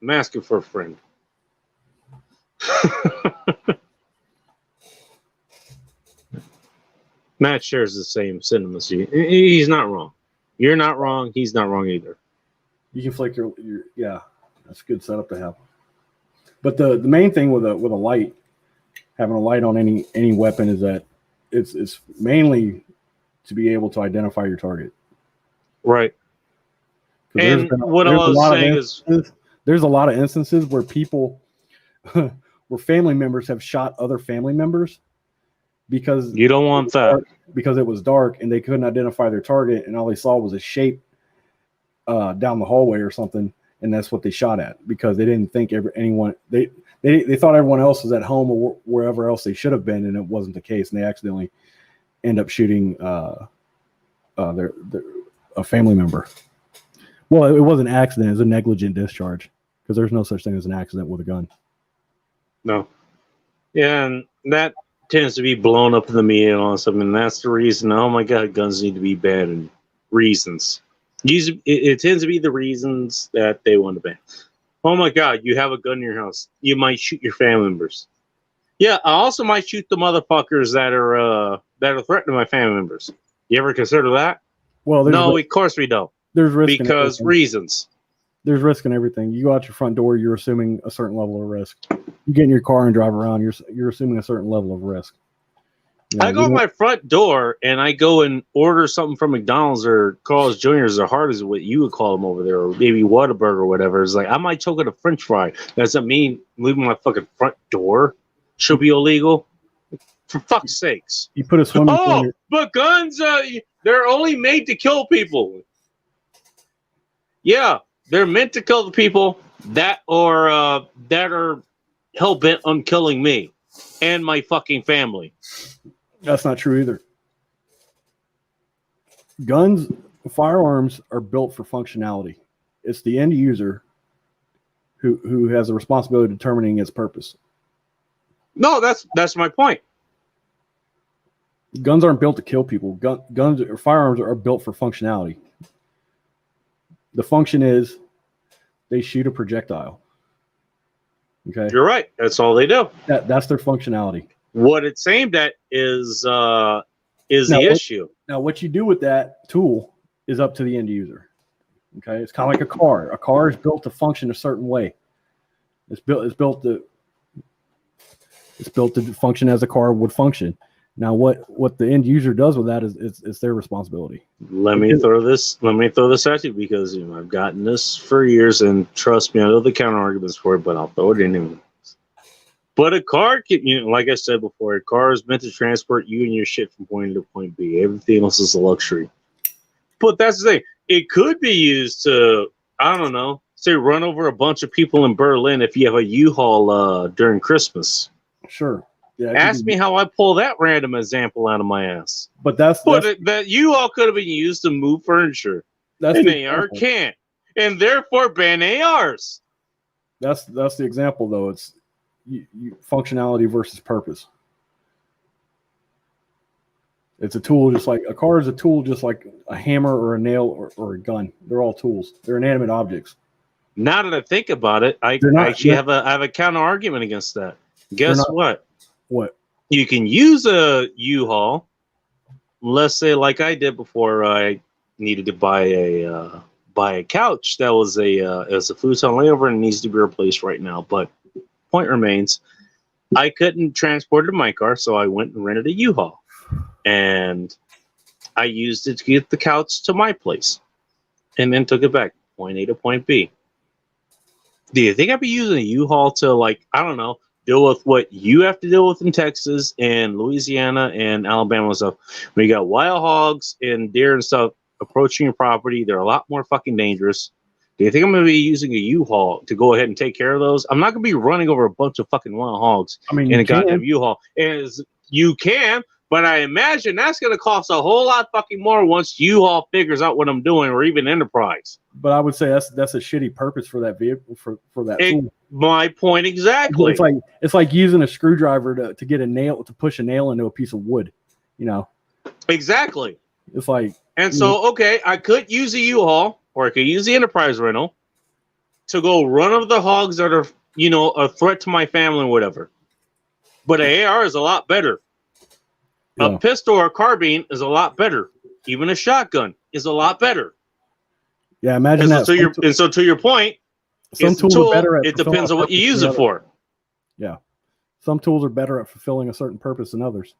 I'm asking for a friend. Matt shares the same sentiments. He's not wrong. You're not wrong. He's not wrong either. You can flick your yeah. That's a good setup to have. But the main thing with a light, having a light on any weapon is that it's mainly to be able to identify your target. Right. And what I was saying is, there's a lot of instances where people, where family members have shot other family members because you don't want that because it was dark and they couldn't identify their target and all they saw was a shape down the hallway or something, and that's what they shot at because they didn't think anyone they thought everyone else was at home or wherever else they should have been, and it wasn't the case, and they accidentally end up shooting a family member. Well, it was an accident. It was a negligent discharge because there's no such thing as an accident with a gun. No. Yeah, and that tends to be blown up in the media and all stuff, and that's the reason. Oh my God, guns need to be banned. Reasons. It tends to be the reasons that they want to ban. Oh my God, you have a gun in your house. You might shoot your family members. Yeah, I also might shoot the motherfuckers that are threatening my family members. You ever consider that? Well, no, of course we don't. There's risk because reasons. There's risk in everything. You go out your front door, you're assuming a certain level of risk. You get in your car and drive around, you're assuming a certain level of risk. I go to my front door and I go and order something from McDonald's or Carl's Jr.'s or Hardee's, what you would call them over there, or maybe Whataburger or whatever. It's like I might choke at a French fry. Doesn't mean leaving my fucking front door should be illegal. For fuck's sakes. You put a swimming pool. Oh, but guns, they're only made to kill people. Yeah, they're meant to kill the people that are hell bent on killing me and my fucking family. That's not true either. Guns, firearms are built for functionality. It's the end user who has the responsibility of determining its purpose. No, that's my point. Guns aren't built to kill people. Guns or firearms are built for functionality. The function is they shoot a projectile. Okay, you're right. That's all they do. That's their functionality. What it's aimed at is the issue. Now, what you do with that tool is up to the end user. Okay, it's kind of like a car. A car is built to function a certain way. It's built to function as a car would function. Now, what the end user does with that is it's their responsibility. Let me throw this at you because I've gotten this for years, and trust me, I know the counter arguments for it, but I'll throw it in anyway. But a car can, like I said before, a car is meant to transport you and your shit from point A to point B. Everything else is a luxury. But that's the thing. It could be used to, I don't know, say run over a bunch of people in Berlin if you have a U-Haul during Christmas. Sure. Yeah, ask me how I pull that random example out of my ass. But that U-Haul could have been used to move furniture. An AR can't. And therefore ban ARs. That's the example, though. It's functionality versus purpose. It's a tool just like a car is a tool just like a hammer or a nail or a gun. They're all tools. They're inanimate objects. Now that I think about it, I actually have a counter argument against that. Guess what? What? You can use a U-Haul. Let's say, like I did before, I needed to buy a couch that was a futon layover and needs to be replaced right now. But point remains, I couldn't transport it in my car, so I went and rented a U-Haul, and I used it to get the couch to my place, and then took it back, point A to point B. Do you think I'd be using a U-Haul to, like, I don't know, deal with what you have to deal with in Texas and Louisiana and Alabama and stuff? When you got wild hogs and deer and stuff approaching your property, they're a lot more fucking dangerous. Do you think I'm going to be using a U-Haul to go ahead and take care of those? I'm not going to be running over a bunch of fucking wild hogs in a goddamn U-Haul. You can, but I imagine that's going to cost a whole lot fucking more once U-Haul figures out what I'm doing, or even Enterprise. But I would say that's a shitty purpose for that vehicle, for that tool. My point exactly. It's like using a screwdriver to get a nail, to push a nail into a piece of wood, you know. Exactly. It's like, and so okay, I could use a U-Haul, or I could use the Enterprise rental to go run over the hogs that are, you know, a threat to my family or whatever. But an AR is a lot better. Yeah. A pistol or a carbine is a lot better. Even a shotgun is a lot better. Yeah, imagine that. So to your point, some tools are better at it depends on what you use it for. Yeah. Some tools are better at fulfilling a certain purpose than others.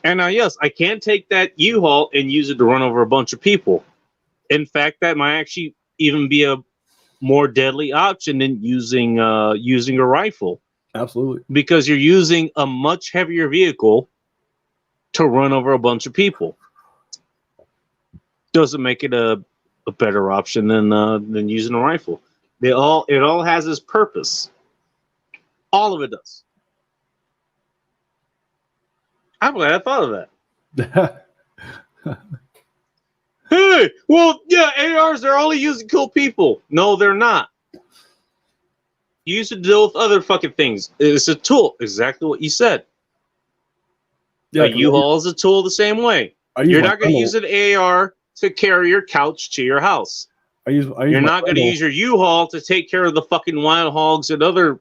And now, yes, I can take that U-Haul and use it to run over a bunch of people. In fact, that might actually even be a more deadly option than using a rifle. Absolutely. Because you're using a much heavier vehicle to run over a bunch of people. Doesn't make it a better option than using a rifle. It all has its purpose. All of it does. I'm glad I thought of that. Hey, well, yeah, ARs, they're only used to kill people. No, they're not. You use it to deal with other fucking things. It's a tool. Exactly what you said. Yeah, a U-Haul is a tool the same way. You're not going to use an AR to carry your couch to your house. You're not going to use your U-Haul to take care of the fucking wild hogs and other,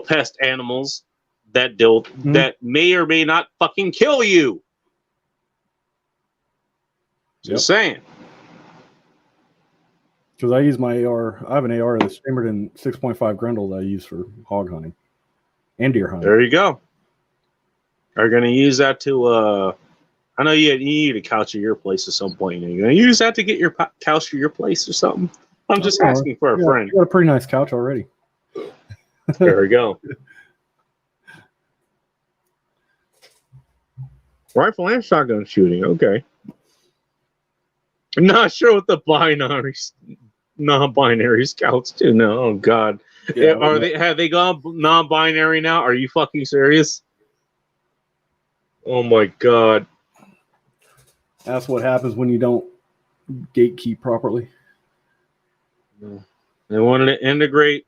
pest animals that that may or may not fucking kill you. Just saying. Because I use my AR. I have an AR that's streamered in 6.5 Grendel that I use for hog hunting and deer hunting. There you go. Are you going to use that to? I know you need a couch at your place at some point. You're going to use that to get your couch to your place or something. I'm just asking for a friend. You got a pretty nice couch already. There we go. Rifle and shotgun shooting. Okay. I'm not sure what the non-binary scouts do. No, oh god. Yeah, have they gone non-binary now? Are you fucking serious? Oh my god. That's what happens when you don't gatekeep properly. They wanted to integrate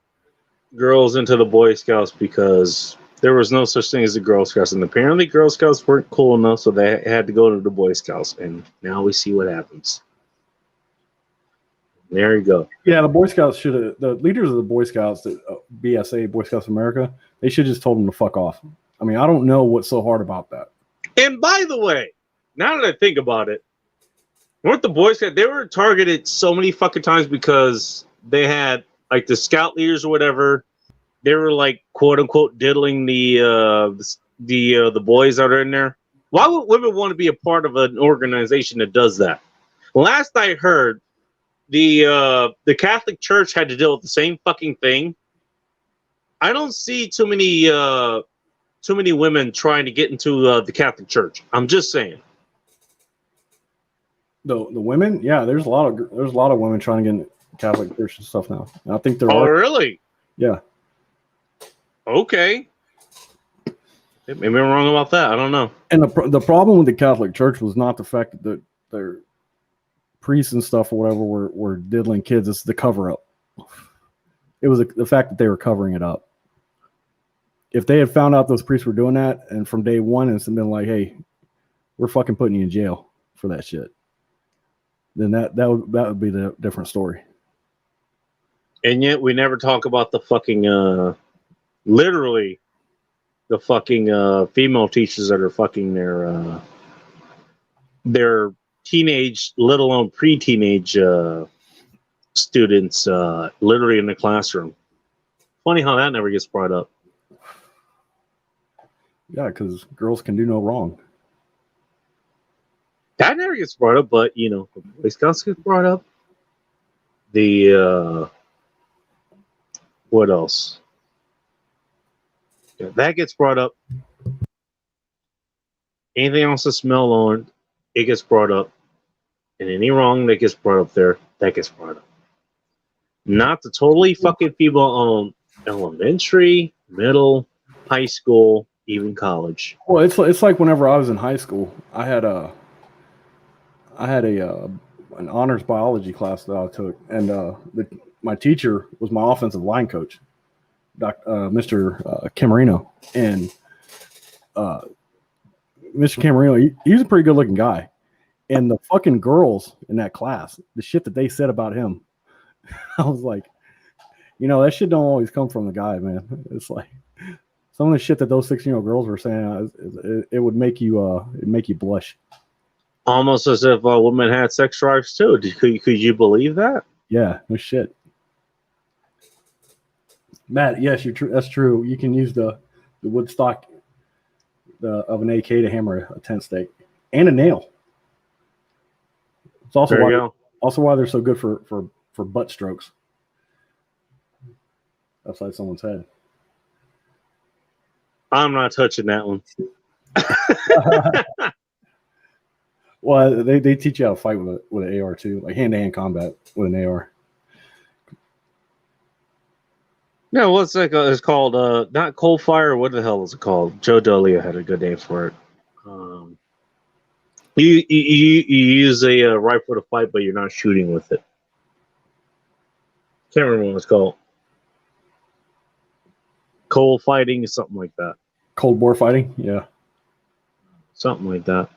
girls into the Boy Scouts because there was no such thing as the Girl Scouts, and apparently Girl Scouts weren't cool enough, so they had to go to the Boy Scouts, and now we see what happens. There you go. Yeah, the Boy Scouts the leaders of the Boy Scouts, BSA, Boy Scouts of America, they should just told them to fuck off. I mean, I don't know what's so hard about that. And by the way, now that I think about it, weren't the Boy Scouts, they were targeted so many fucking times because they had, like, the scout leaders or whatever, they were, like, quote unquote diddling the boys that are in there. Why would women want to be a part of an organization that does that? Last I heard, the Catholic Church had to deal with the same fucking thing. I don't see too many women trying to get into the Catholic Church. I'm just saying. The women, yeah, there's a lot of women trying to get into Catholic Church and stuff now. And I think they're. Oh, really? Yeah. Okay. Maybe I'm wrong about that. I don't know. And the problem with the Catholic Church was not the fact that their priests and stuff or whatever were diddling kids. It's the cover up. It was the fact that they were covering it up. If they had found out those priests were doing that, and from day one, it's been like, hey, we're fucking putting you in jail for that shit. then that would be the different story. And yet we never talk about the fucking literally the fucking female teachers that are fucking their teenage, let alone pre-teenage students literally in the classroom. Funny how that never gets brought up. Yeah, because girls can do no wrong. That never gets brought up, but you know, the Boy Scouts gets brought up. The what else? Yeah, that gets brought up. Anything else that's smell on, it gets brought up. And any wrong that gets brought up there, that gets brought up. Not the totally fucking people on elementary, middle, high school, even college. Well, it's like whenever I was in high school, I had an honors biology class that I took, and my teacher was my offensive line coach, Mr. Camarino, and Mr. Camarino, he was a pretty good looking guy, and the fucking girls in that class, the shit that they said about him, I was like, that shit don't always come from the guy, man. It's like some of the shit that those 16-year-old girls were saying, it would make you blush. Almost as if women had sex drives too. Could you believe that? Yeah, no shit. Matt, yes, you're true. That's true. You can use the wood stock of an AK to hammer a tent stake and a nail. It's also why they're so good for butt strokes outside someone's head. I'm not touching that one. Well, they teach you how to fight with an AR too, like hand-to-hand combat with an AR. No, what's like it's called not cold fire. What the hell is it called? Joe Dolia had a good name for it. You use a rifle to fight, but you're not shooting with it. Can't remember what it's called. Cold fighting, something like that. Cold war fighting, yeah, something like that.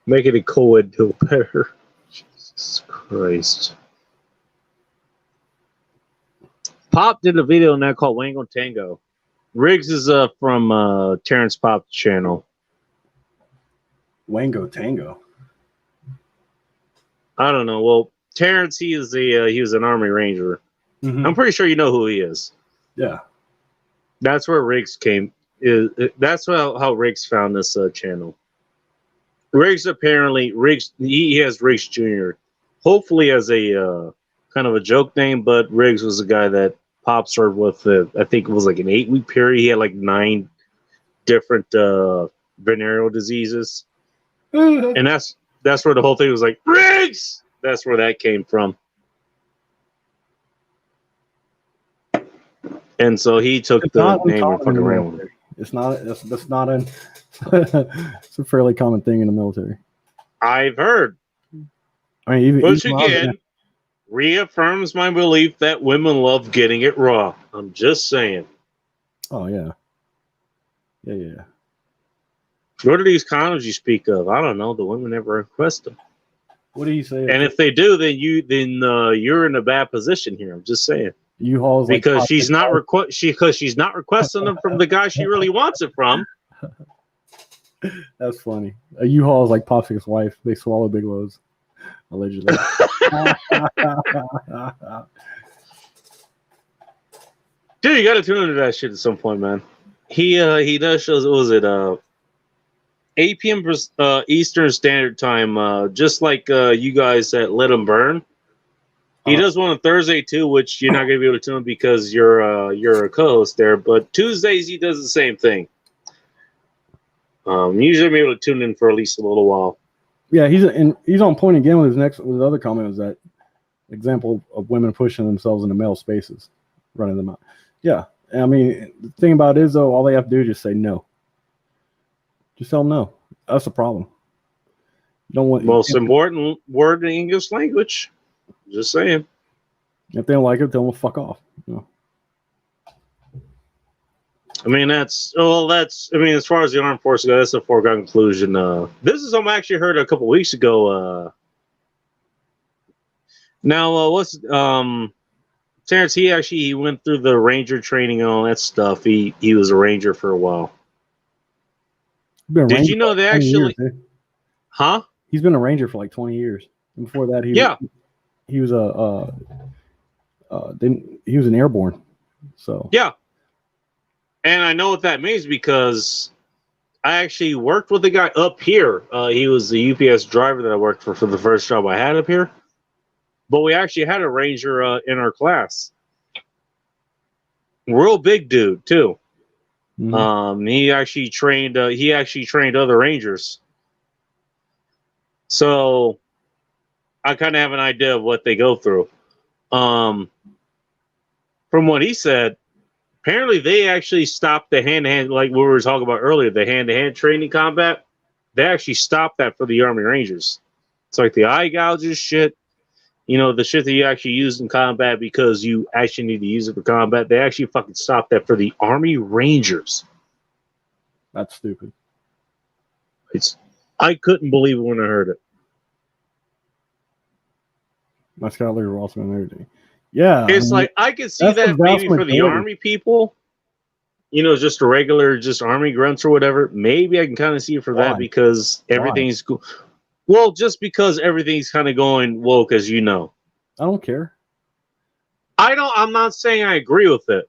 Make it a co-ed do better. Jesus Christ. Pop did a video on that called Wango Tango. Riggs is from Terrence Pop's channel. Wango Tango. I don't know. Well, Terrence, he was an Army Ranger. Mm-hmm. I'm pretty sure you know who he is. Yeah. That's where Riggs came. That's how Riggs found this channel. Riggs he has Riggs Jr. Hopefully as a kind of a joke name, but Riggs was a guy that Pop served with. I think it was like an 8-week period. He had like 9 different venereal diseases, and that's where the whole thing was like Riggs. That's where that came from. And so he took the name and fucking ran with it. It's not it's a fairly common thing in the military. I've heard. I mean, which again reaffirms my belief that women love getting it raw. I'm just saying. Oh yeah. Yeah. What are these condoms you speak of? I don't know. The women never request them. What do you say? And if they do, then you're in a bad position here. I'm just saying. U-Haul's because like she's not requesting them from the guy she really wants it from. That's funny. A U-Haul is like Popsic's wife. They swallow big loads, allegedly. Dude, you got to tune into that shit at some point, man. He does shows. What was it 8 p.m. Eastern Standard Time? Just like you guys at Let 'Em Burn. He does one on Thursday too, which you're not going to be able to tune because you're a co-host there. But Tuesdays he does the same thing. Usually be able to tune in for at least a little while. Yeah, he's on point again with his other comment was that example of women pushing themselves into male spaces, running them out. Yeah, I mean the thing about it is though, all they have to do is just say no. Just tell them no. That's the problem. You don't want most important word in the English language. Just saying. If they don't like it, tell them to fuck off. I mean, as far as the armed forces go, that's a foregone conclusion. This is something I actually heard a couple weeks ago. Terrence, he went through the ranger training and all that stuff. He was a ranger for a while. Did you know they actually? Years, huh? He's been a ranger for like 20 years. And before that, he was an airborne. So yeah, and I know what that means because I actually worked with a guy up here. He was the UPS driver that I worked for the first job I had up here. But we actually had a ranger in our class. Real big dude too. Mm-hmm. He actually trained other rangers. So I kind of have an idea of what they go through. From what he said, apparently they actually stopped the hand-to-hand, like we were talking about earlier, the hand-to-hand training combat. They actually stopped that for the Army Rangers. It's like the eye gouges shit. You know, the shit that you actually use in combat because you actually need to use it for combat. They actually fucking stopped that for the Army Rangers. That's stupid. I couldn't believe it when I heard it. My Scott Lee Rossman and everything. Yeah. It's like, I could see that maybe for the Army people, you know, just a regular, just Army grunts or whatever. Maybe I can kind of see it for that because everything's cool. Well, just because everything's kind of going woke, as you know. I don't care. I'm not saying I agree with it.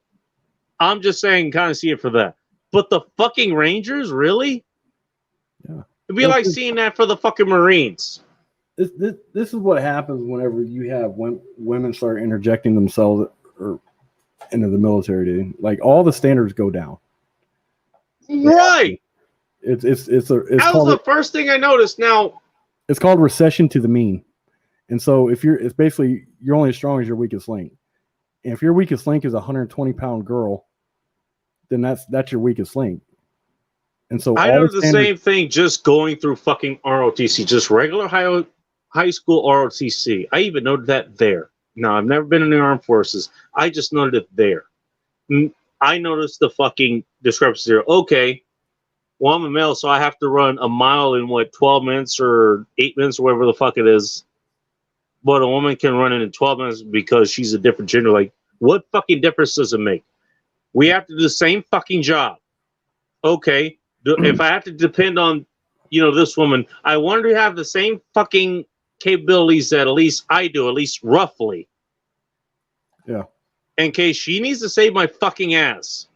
I'm just saying kind of see it for that. But the fucking Rangers, really? Yeah. It'd be like seeing that for the fucking Marines. This is what happens whenever you have women start interjecting themselves into the military, dude. Like, all the standards go down. Right. That was the first thing I noticed. Now, it's called recession to the mean. And so it's basically you're only as strong as your weakest link. And if your weakest link is a 120-pound girl, then that's your weakest link. And so I know the same thing just going through fucking ROTC, just regular high school ROTC. I even noted that there. Now, I've never been in the armed forces. I just noted it there. I noticed the fucking discrepancy there. Okay. Well, I'm a male, so I have to run a mile in 12 minutes or 8 minutes or whatever the fuck it is. But a woman can run it in 12 minutes because she's a different gender. Like, what fucking difference does it make? We have to do the same fucking job. Okay. If I have to depend on, this woman, I want her to have the same fucking capabilities that at least I do, at least roughly. Yeah. In case she needs to save my fucking ass.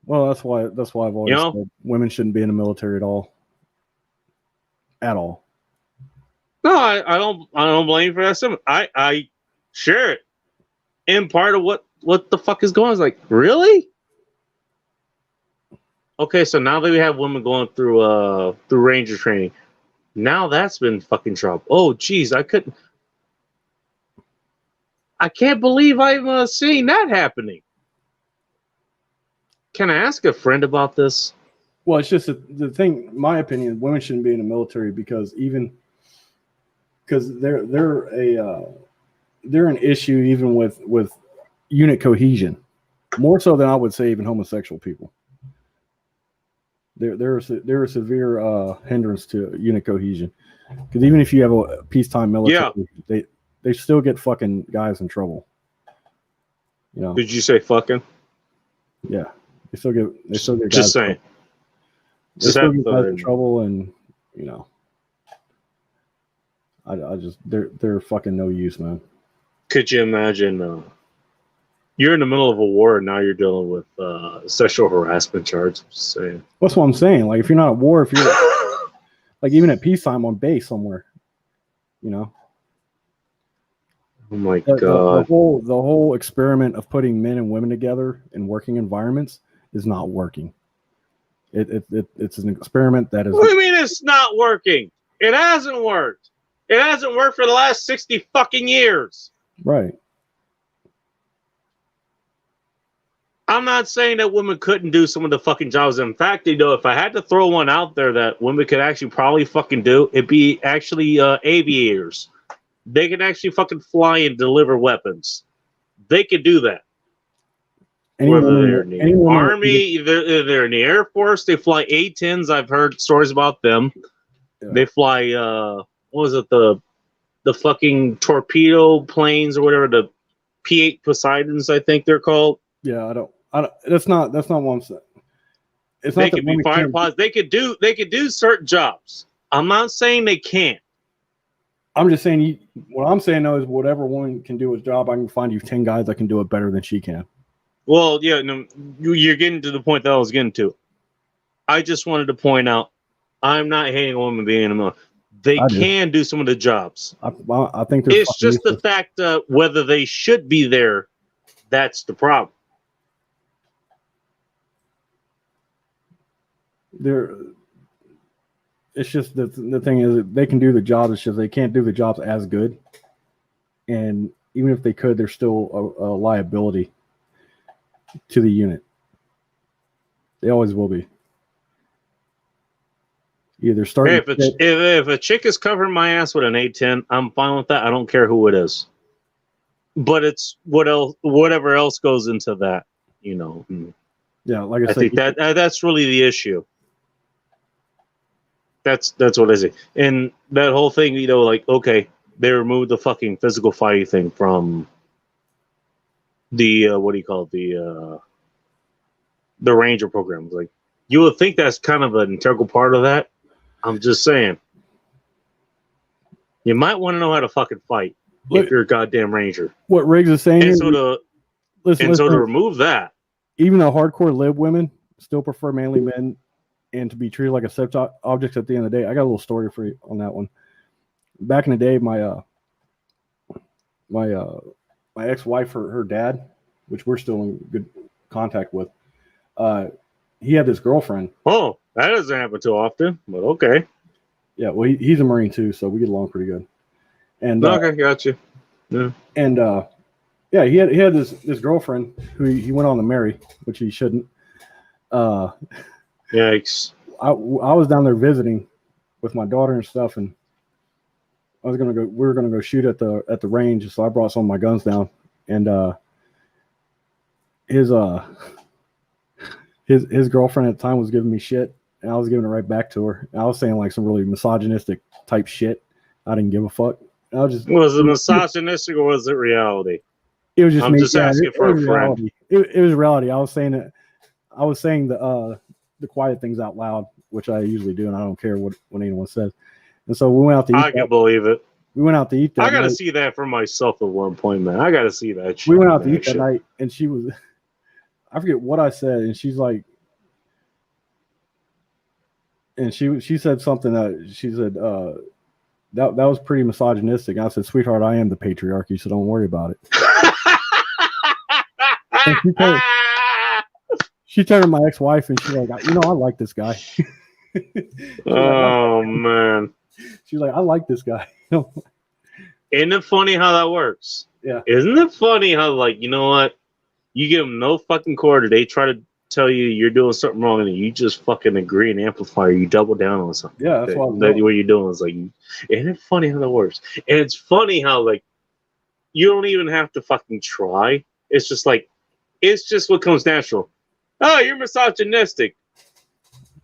Well, that's why I've always said women shouldn't be in the military at all. At all. No, I don't blame you for that. I share it. And part of what the fuck is going on is like, really? Okay, so now that we have women going through Ranger training, now that's been fucking dropped. Oh, geez, I can't believe I'm seeing that happening. Can I ask a friend about this? Well, it's just the thing. My opinion: women shouldn't be in the military because they're an issue even with unit cohesion, more so than I would say even homosexual people. They're a severe hindrance to unit cohesion because even if you have a peacetime military, they still get fucking guys in trouble. Did you say fucking? Yeah. They still get guys. Just saying. They still get guys in trouble, and they're fucking no use, man. Could you imagine? You're in the middle of a war, and now you're dealing with sexual harassment charges. Saying that's what I'm saying. Like, if you're not at war, if you're like even at peacetime on base somewhere, Oh my God! The whole experiment of putting men and women together in working environments is not working. It's an experiment that is. What do you mean it's not working? It hasn't worked. It hasn't worked for the last 60 fucking years. Right. I'm not saying that women couldn't do some of the fucking jobs. In fact, if I had to throw one out there that women could actually probably fucking do, it'd be actually aviators. They can actually fucking fly and deliver weapons. They could do that. Whether they're in the any woman Army, they're in the Air Force, they fly A-10s. I've heard stories about them. yeah. They fly, what was it, the fucking torpedo planes or whatever, the P-8 Poseidons, I think they're called. Yeah, I don't. That's not what I'm saying. It's They not that could be women fighter can't. pilots. They could do certain jobs. I'm not saying they can't. I'm just saying. What I'm saying though is, whatever woman can do his job, I can find you 10 guys that can do it better than she can. Well, yeah, no, you're getting to the point that I was getting to. I just wanted to point out, I'm not hating a woman being in the military. They can do some of the jobs. I think it's just the fact whether they should be there. That's the problem. It's just the thing is, they can do the job. It's just they can't do the jobs as good. And even if they could, they're still a liability to the unit. They always will be. Either starting. Hey, if a chick is covering my ass with an A-10, I'm fine with that. I don't care who it is. But it's whatever else goes into that, you know. Yeah, like I think that's really the issue. That's what I say. And that whole thing, you know, like, okay, they removed the fucking physical fighting thing from the what do you call it, the Ranger program. Like, you would think that's kind of an integral part of that. I'm just saying, you might want to know how to fucking fight if you're a goddamn Ranger. What Riggs is saying, and so to remove that, even the hardcore lib women still prefer manly men and to be treated like a sex object at the end of the day. I got a little story for you on that one. Back in the day, my ex-wife, her dad, which we're still in good contact with, he had this girlfriend. Oh, that doesn't happen too often, but okay. Yeah, well, he's a Marine too, so we get along pretty good. And okay, gotcha. Yeah. And yeah, he had this girlfriend who he went on to marry, which he shouldn't. Yikes! I was down there visiting with my daughter and stuff, and we were gonna go shoot at the range, so I brought some of my guns down, and his girlfriend at the time was giving me shit, and I was giving it right back to her. And I was saying like some really misogynistic type shit. I didn't give a fuck. Was it misogynistic or was it reality? It was just I'm just asking for a friend. Reality. It was reality. I was saying the quiet things out loud, which I usually do, and I don't care what anyone says. And so we went out to eat. I can believe it. We went out to eat that I got to see that for myself at one point, man. I got to see that shit. We went out to eat that night, and she was, I forget what I said, and she's like, and she said something that she said, that was pretty misogynistic. And I said, sweetheart, I am the patriarchy, so don't worry about it. She turned to my ex-wife and she's like, I like this guy. Man. She's like, I like this guy. Isn't it funny how that works? Yeah. Isn't it funny how, like, you know what? You give them no fucking quarter. They try to tell you you're doing something wrong and you just fucking agree and amplify, or you double down on something. Yeah, that's what you're doing. Is like, isn't it funny how that works? And it's funny how, like, you don't even have to fucking try. It's just like, it's just what comes natural. Oh, you're misogynistic.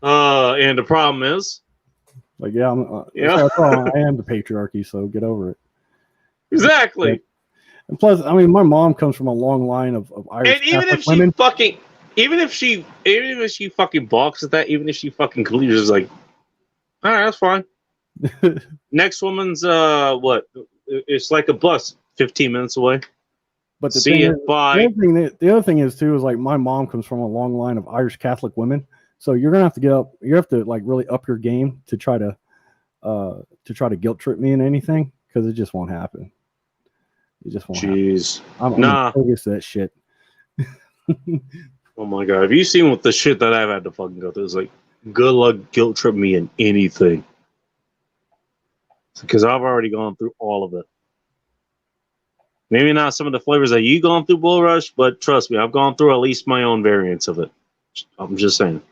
And the problem is, like, yeah, I am the patriarchy, so get over it. Exactly. And plus, I mean, my mom comes from a long line of Irish and even Catholic if women. even if she fucking balks at that, even if she fucking cleaves, is like, all right, that's fine. Next woman's what? It's like a bus, 15 minutes away. But bye. The other thing is too is like my mom comes from a long line of Irish Catholic women, so you're gonna have to get up. You have to like really up your game to try to guilt trip me in anything, because it just won't happen. It just won't. Jeez, happen. I'm focused that shit. Oh my god, have you seen what the shit that I've had to fucking go through? It's like, good luck guilt trip me in anything, because I've already gone through all of it. Maybe not some of the flavors that you gone through, Bull Rush, but trust me, I've gone through at least my own variants of it. I'm just saying.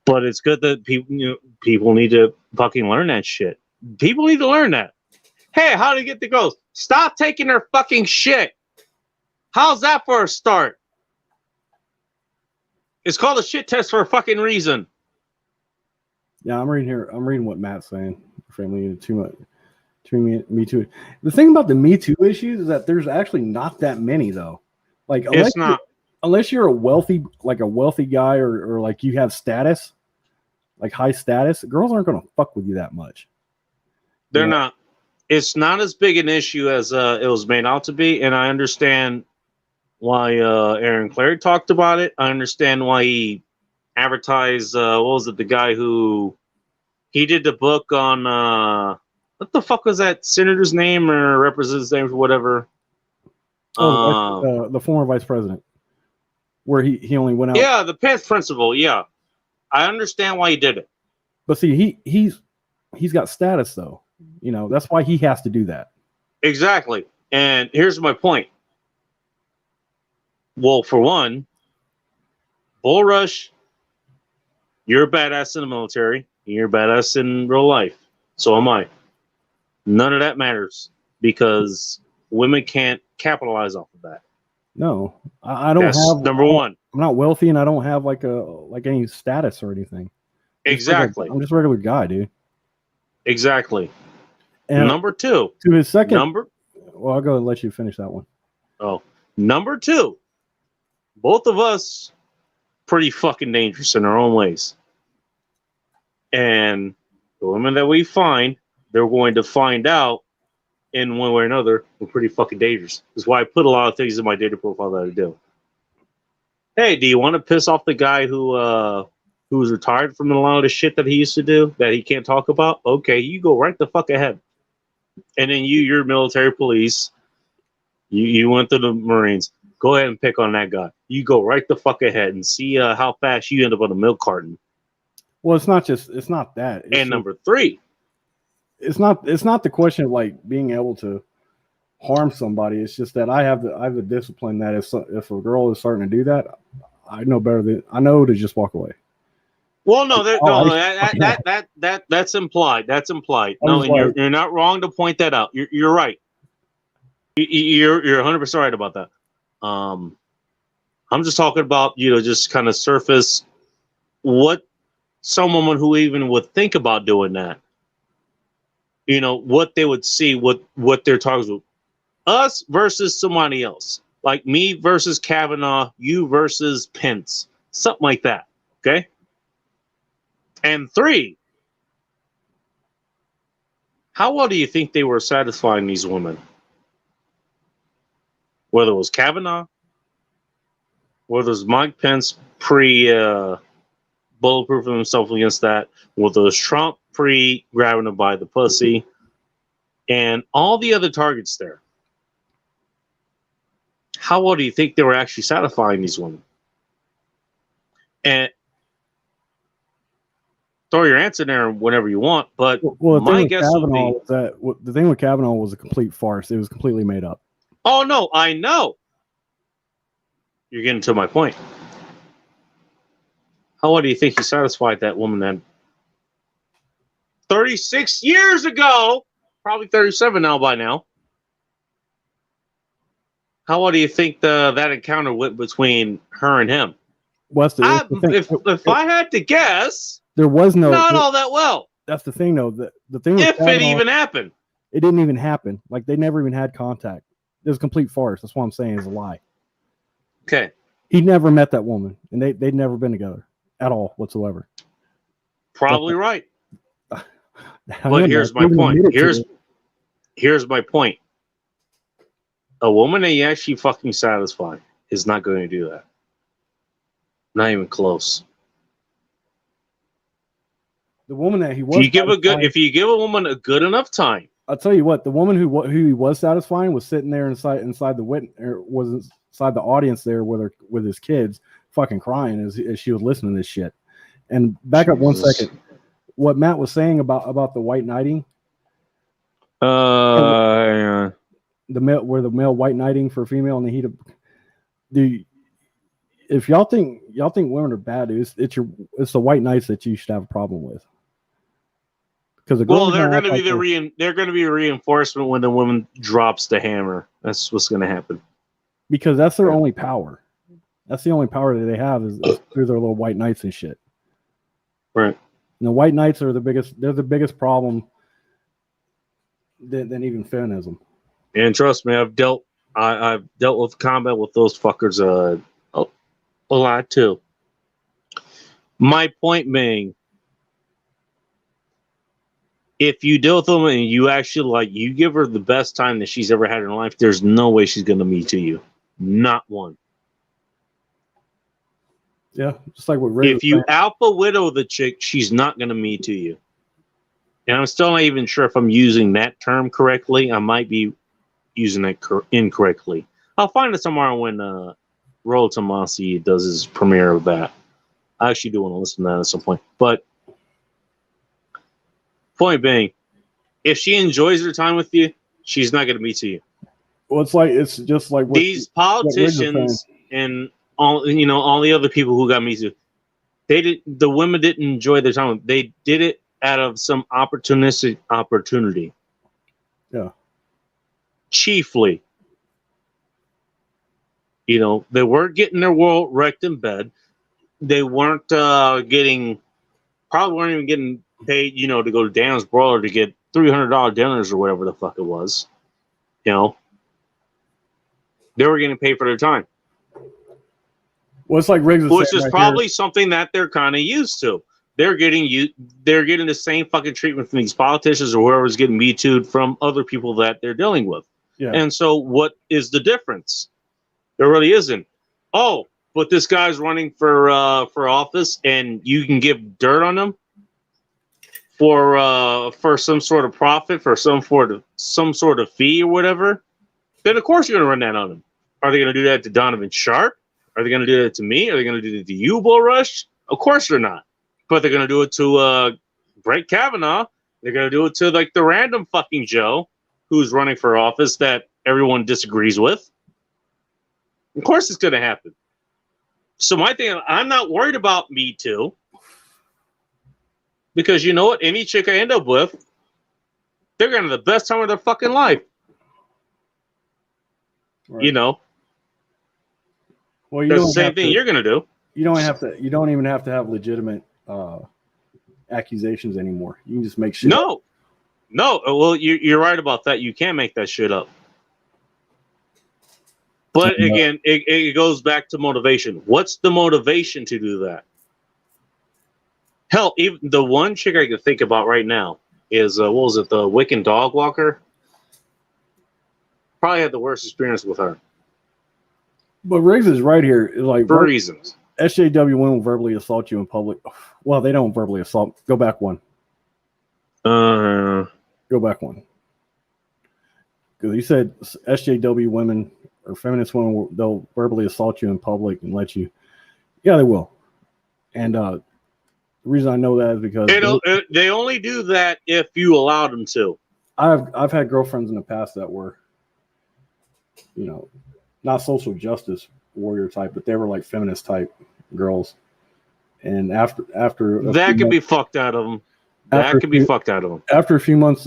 But it's good that people need to fucking learn that shit. People need to learn that. Hey, how to get the girls? Stop taking their fucking shit. How's that for a start? It's called a shit test for a fucking reason. Yeah, I'm reading here. I'm reading what Matt's saying. Family too much. Me Too. The thing about the Me Too issues is that there's actually not that many though. Like unless you're a wealthy guy or like you have status, like high status, girls aren't gonna fuck with you that much. They're not. It's not as big an issue as it was made out to be, and I understand why Aaron Clary talked about it. I understand why he advertised. What was it? The guy who he did the book on. What the fuck was that senator's name or representative's name or whatever? The former vice president, where he only went out. Yeah, the Pence principle. Yeah, I understand why he did it. But see, he's got status though. You know, that's why he has to do that. Exactly. And here's my point. Well, for one, Bull Rush, you're a badass in the military. You're a badass in real life. So am I. None of that matters because women can't capitalize off of that. No, I don't have number one. I'm not wealthy and I don't have like any status or anything. Exactly. I'm just a regular guy, dude. Exactly. And number two. To his second well, I'll go and let you finish that one. Oh, number two. Both of us pretty fucking dangerous in our own ways. And the women that we find, they're going to find out in one way or another, we're pretty fucking dangerous. That's why I put a lot of things in my data profile that I do. Hey, do you want to piss off the guy who's retired from a lot of the shit that he used to do that he can't talk about? Okay, you go right the fuck ahead. And then you're military police. You went to the Marines. Go ahead and pick on that guy. You go right the fuck ahead and see how fast you end up on a milk carton. Well, it's not that. And number three. It's not the question of like being able to harm somebody. It's just that I have the discipline that if a girl is starting to do that, I know to just walk away. Well, no, that's implied. That's implied. No, and you're not wrong to point that out. You're right. You're 100% right about that. I'm just talking about, just kind of surface what some woman who even would think about doing that, what they would see, what their targets would. Us versus somebody else, like me versus Kavanaugh, you versus Pence, something like that. Okay. And three, how well do you think they were satisfying these women? Whether it was Kavanaugh, whether it was Mike Pence bulletproofing himself against that, whether it was Trump grabbing him by the pussy, and all the other targets there. How well do you think they were actually satisfying these women? And throw your answer there whenever you want, but my guess would be the thing with Kavanaugh was a complete farce. It was completely made up. Oh no, I know. You're getting to my point. How well do you think he satisfied that woman then? 36 years ago, probably 37 now by now. How well do you think that encounter went between her and him? If I had to guess, there was not all that well. That's the thing, though. The thing if it even happened, it didn't even happen. Like they never even had contact. It was a complete farce. That's what I'm saying is a lie. Okay. He never met that woman, and they'd never been together at all whatsoever. Probably right. But here's my point. Here's my point. A woman that you actually fucking satisfy is not going to do that. Not even close. The woman that he was. If you give a woman a good enough time. I'll tell you what. The woman who he was satisfying was sitting there inside the audience there with his kids, fucking crying as she was listening to this shit. And back up 1 second. What Matt was saying about the white knighting. Yeah. The male white knighting for a female in the heat of if y'all think women are bad, it's the white knights that you should have a problem with. Because they're going to be a reinforcement when the woman drops the hammer. That's what's going to happen. because that's their only power. That's the only power that they have is through their little white knights and shit. Right. And the white knights are the biggest. They're the biggest problem than even feminism. And trust me, I've dealt with combat with those fuckers a lot too. My point being, if you deal with them and you actually you give her the best time that she's ever had in her life, there's no way she's gonna meet to you. Not one. Yeah, just like what Ray if you alpha widow the chick, she's not gonna meet to you. And I'm still not even sure if I'm using that term correctly. I might be using it incorrectly. I'll find it tomorrow when Roll Tomasi does his premiere of that. I actually do want to listen to that at some point. But point being, if she enjoys her time with you, she's not going to meet to you. Well, it's just like these politicians and all the other people who got me to. The women didn't enjoy their time. They did it out of some opportunity. Yeah. Chiefly. They weren't getting their world wrecked in bed. They weren't probably weren't even getting paid, to go to Dan's Broiler to get $300 dinners or whatever the fuck it was. They were getting paid for their time. Well, it's like Riggs, which is probably something that they're kind of used to. They're getting the same fucking treatment from these politicians or whoever's getting Me Too'd from other people that they're dealing with. Yeah. And so, what is the difference? There really isn't. Oh, but this guy's running for office, and you can give dirt on him for some sort of profit, for some sort of fee or whatever. Then of course you're going to run that on him. Are they going to do that to Donovan Sharp? Are they going to do that to me? Are they going to do that to you, Bull Rush? Of course they're not. But they're going to do it to Brett Kavanaugh. They're going to do it to the random fucking Joe who's running for office that everyone disagrees with. Of course it's going to happen. So my thing, I'm not worried about Me Too. Because you know what? Any chick I end up with, they're going to have the best time of their fucking life. Right. Well, that's the same thing you're going to do. You don't even have to have legitimate accusations anymore. You can just make shit up. No. Well, you're right about that. You can't make that shit up. But again, it goes back to motivation. What's the motivation to do that? Hell, even the one chick I can think about right now is the Wiccan Dog Walker. Probably had the worst experience with her. But Riggs is right here. For reasons. SJW women will verbally assault you in public. Well, they don't verbally assault. Go back one. Go back one. Because you said SJW women or feminist women, they'll verbally assault you in public and let you. Yeah, they will. And the reason I know that is because they only do that if you allow them to. I've had girlfriends in the past that were, not social justice warrior type, but they were like feminist type girls. And after that could be fucked out of them. That could be fucked out of them. After a few months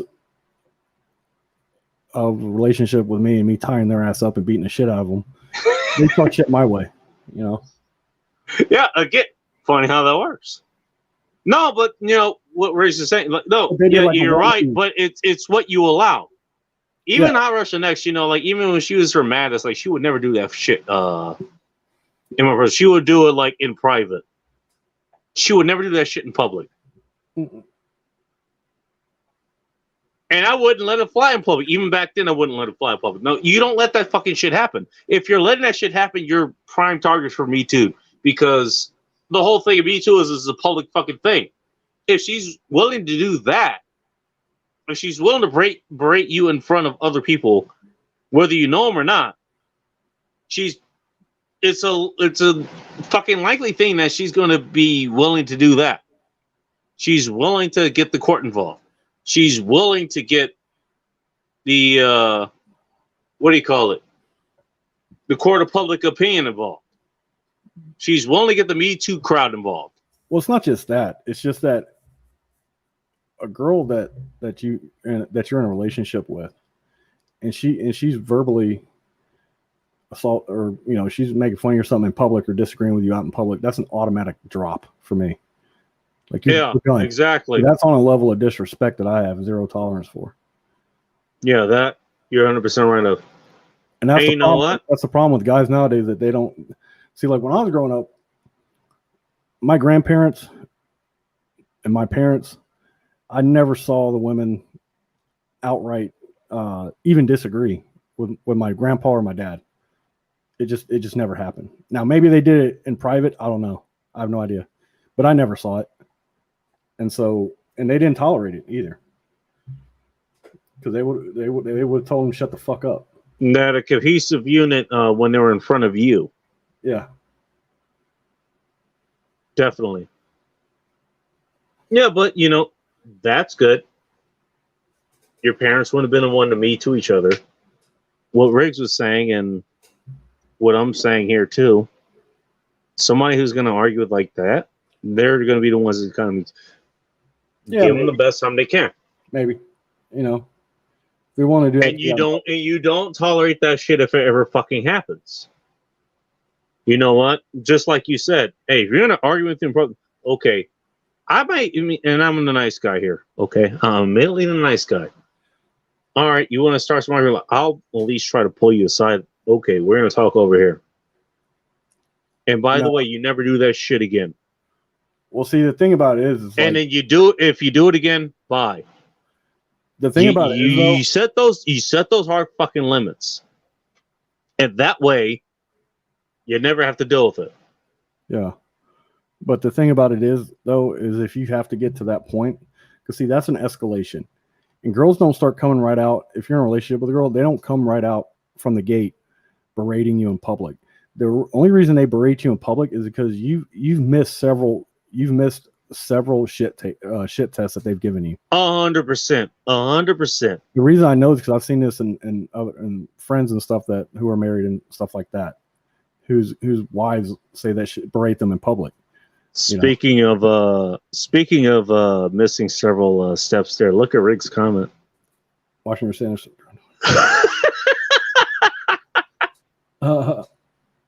of relationship with me and me tying their ass up and beating the shit out of them, they talk shit my way, Yeah, again, funny how that works. No, but what Ray's is saying. You're right, but it's what you allow. Even Hot Russian X, even when she was her maddest, she would never do that shit. She would do it in private. She would never do that shit in public. Mm-mm. And I wouldn't let it fly in public. Even back then, I wouldn't let it fly in public. No, you don't let that fucking shit happen. If you're letting that shit happen, you're prime target for Me Too. Because the whole thing of Me Too is a public fucking thing. If she's willing to do that, if she's willing to berate you in front of other people, whether you know them or not, it's a fucking likely thing that she's going to be willing to do that. She's willing to get the court involved. She's willing to get the what do you call it? The court of public opinion involved. She's willing to get the Me Too crowd involved. Well, it's not just that. It's just that a girl that you're in a relationship with, and she's verbally assault, or she's making fun of you or something in public, or disagreeing with you out in public, that's an automatic drop for me. Like, yeah, exactly. That's on a level of disrespect that I have zero tolerance for. Yeah, that you're 100% right of. And that's the problem. That's the problem with guys nowadays, that they don't see. Like, when I was growing up, my grandparents and my parents, I never saw the women outright even disagree with my grandpa or my dad. It just never happened. Now, maybe they did it in private. I don't know. I have no idea. But I never saw it. And they didn't tolerate it either. Because they would have told them shut the fuck up. That a cohesive unit when they were in front of you. Yeah. Definitely. Yeah, but that's good. Your parents wouldn't have been the one to meet to each other. What Riggs was saying, and what I'm saying here too, somebody who's going to argue with like that, they're going to be the ones that kind of give them the best time they can. Maybe, we want to do and you don't tolerate that shit if it ever fucking happens. You know what? Just like you said, hey, if you're going to argue with him, okay, I might, and I'm the nice guy here. Okay, I'm mainly the nice guy. All right, you want to start some argument? I'll at least try to pull you aside. Okay, we're going to talk over here. And by the way, you never do that shit again. Well, see, the thing about it is and then if you do it again, bye. The thing about it is, though, you set those hard fucking limits, and that way, you never have to deal with it. Yeah, but the thing about it is, though, is if you have to get to that point, because see, that's an escalation, and girls don't start coming right out. If you're in a relationship with a girl, they don't come right out from the gate berating you in public. The only reason they berate you in public is because you've missed several shit tests that they've given you. 100%. 100%. The reason I know is because I've seen this in friends and stuff who are married and stuff like that, whose wives say that shit, berate them in public. Speaking of missing several steps there, look at Rick's comment. Washing your sandals.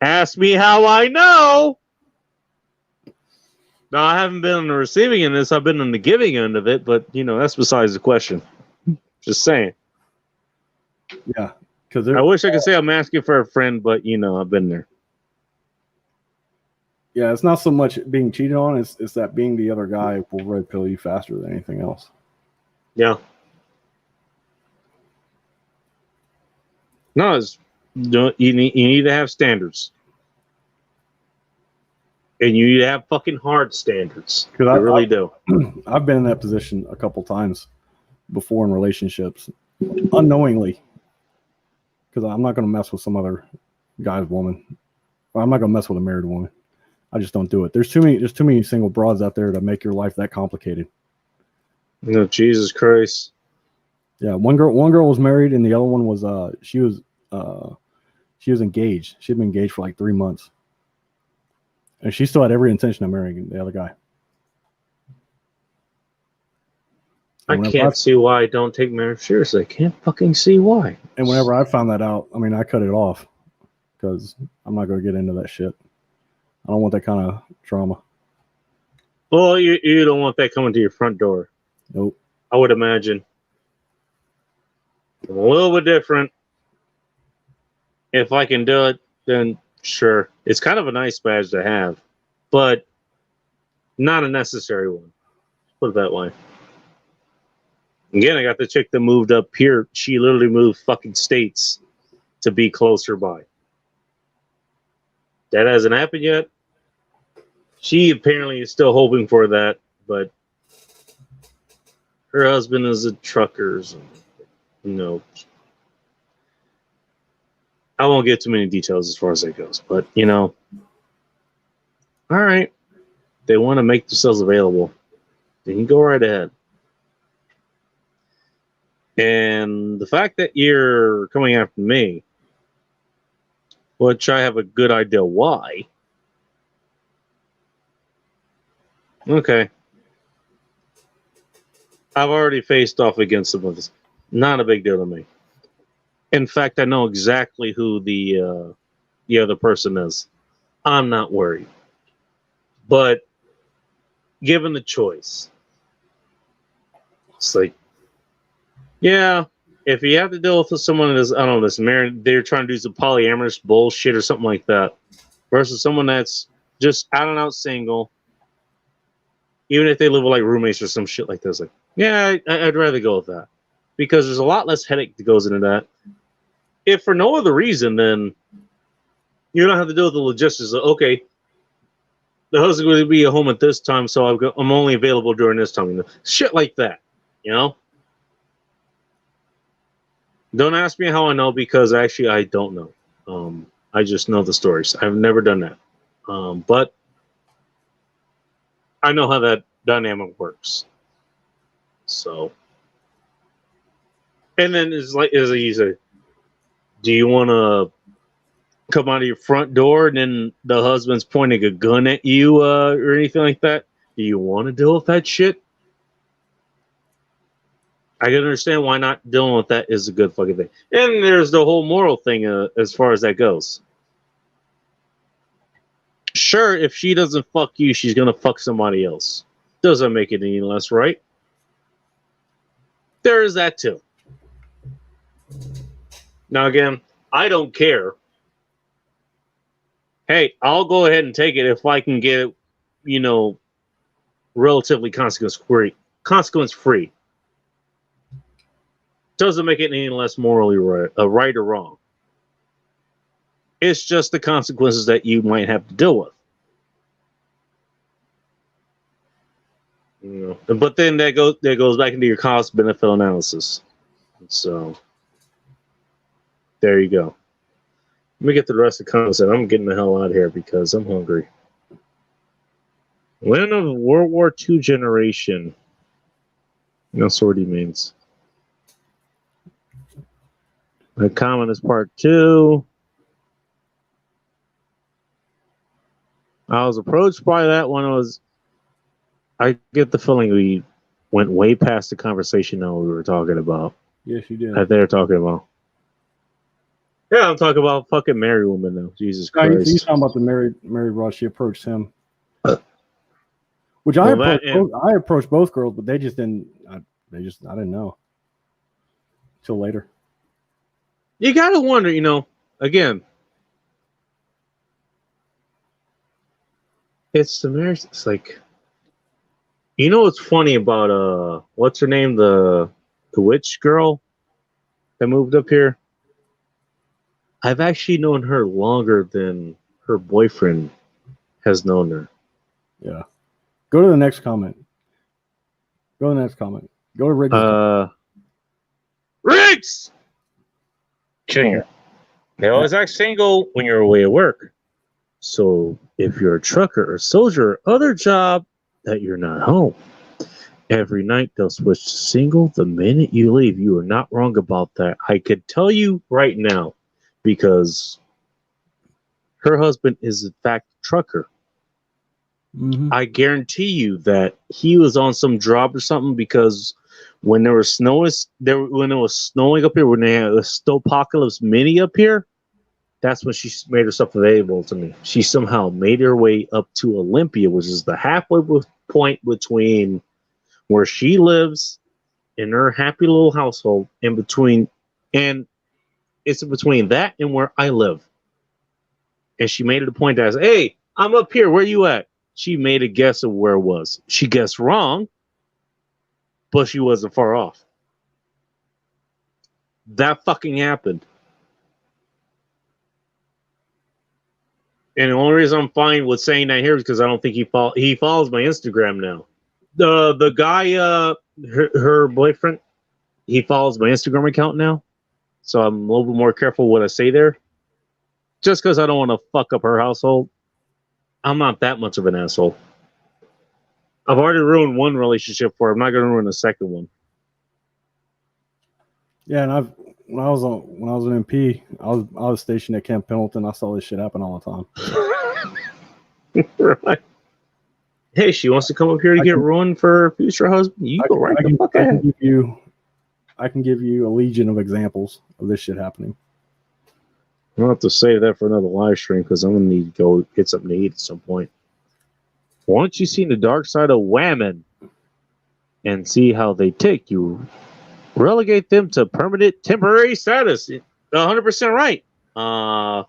Ask me how I know. Now, I haven't been on the receiving end of this. I've been on the giving end of it, but, that's besides the question. Just saying. Yeah. I wish I could say I'm asking for a friend, but, I've been there. Yeah, it's not so much being cheated on. It's that being the other guy will red pill you faster than anything else. Yeah. No, you need to have standards. And you need to have fucking hard standards. I really do. I've been in that position a couple times before in relationships, unknowingly. Because I'm not going to mess with some other guy's woman. I'm not going to mess with a married woman. I just don't do it. There's too many single broads out there to make your life that complicated. No, Jesus Christ. Yeah, one girl was married, and the other one was she was engaged. She'd been engaged for like 3 months. And she still had every intention of marrying the other guy. I can't see why I don't take marriage seriously. I can't fucking see why. And whenever I found that out, I cut it off because I'm not going to get into that shit. I don't want that kind of trauma. Well, you don't want that coming to your front door. Nope. I would imagine. I'm a little bit different. If I can do it, then sure. It's kind of a nice badge to have, but not a necessary one. Put it that way. Again, I got the chick that moved up here. She literally moved fucking states to be closer by. That hasn't happened yet. She apparently is still hoping for that, but her husband is a trucker. So, I won't get too many details as far as that goes, but all right, they want to make themselves available, then you go right ahead. And the fact that you're coming after me, which I have a good idea why. Okay. I've already faced off against some of this. Not a big deal to me. In fact, I know exactly who the the other person is. I'm not worried. But given the choice, it's like, yeah, if you have to deal with someone that's, I don't know, that's married, they're trying to do some polyamorous bullshit or something like that, versus someone that's just out and out single, even if they live with like roommates or some shit like this, like, yeah, I'd rather go with that because there's a lot less headache that goes into that. If for no other reason, then you don't have to deal with the logistics of, okay, the husband's going to be at home at this time, so I'm only available during this time. Shit like that, you know? Don't ask me how I know because actually I don't know. I just know the stories. I've never done that. But I know how that dynamic works. So, and then it's like, as you say, do you want to come out of your front door and then the husband's pointing a gun at you or anything like that? Do you want to deal with that shit? I can understand why not dealing with that is a good fucking thing. And there's the whole moral thing as far as that goes. Sure, if she doesn't fuck you, she's going to fuck somebody else. Doesn't make it any less right. There is that too. Now, again, I don't care. Hey, I'll go ahead and take it if I can get it, relatively consequence free. Doesn't make it any less morally right or wrong. It's just the consequences that you might have to deal with. But then that goes back into your cost benefit analysis. So there you go. Let me get to the rest of the comments and I'm getting the hell out of here because I'm hungry. Land of World War II generation. That's what he means. The comment is part 2. I was approached by that one. I get the feeling we went way past the conversation that we were talking about. Yes, you did. That they're talking about. Yeah, I'm talking about fucking married woman now. Jesus Christ. He's talking about the married broad. She approached him. Which I approached both girls, but they just didn't. I didn't know till later. You gotta wonder, again. It's the marriage. It's like, what's funny about what's her name, the witch girl that moved up here? I've actually known her longer than her boyfriend has known her. Yeah. Go to the next comment. Go to Riggs. Riggs! Junior. They always act single when you're away at work. So if you're a trucker or soldier or other job that you're not home, every night they'll switch to single the minute you leave. You are not wrong about that. I could tell you right now because her husband is in fact a trucker. Mm-hmm. I guarantee you that he was on some job or something because when it was snowing up here, when they had the snowpocalypse mini up here, that's when she made herself available to me. She somehow made her way up to Olympia, which is the halfway point between where she lives in her happy little household, and it's between that and where I live. And she made it a point that I said, hey, I'm up here. Where you at? She made a guess of where it was. She guessed wrong, but she wasn't far off. That fucking happened. And the only reason I'm fine with saying that here is because I don't think he follows my Instagram now. The guy, her boyfriend, he follows my Instagram account now. So I'm a little bit more careful what I say there. Just because I don't want to fuck up her household. I'm not that much of an asshole. I've already ruined one relationship for her. I'm not going to ruin the second one. Yeah, and when I was an MP, I was stationed at Camp Pendleton. I saw this shit happen all the time. Right. Hey, she wants to come up here to get ruined for her future husband. You go right the fuck ahead. I can give you a legion of examples of this shit happening. I'll have to save that for another live stream because I'm gonna need to go get something to eat at some point. Why don't you see the dark side of women and see how they take you? Relegate them to permanent temporary status. 100% right. I'm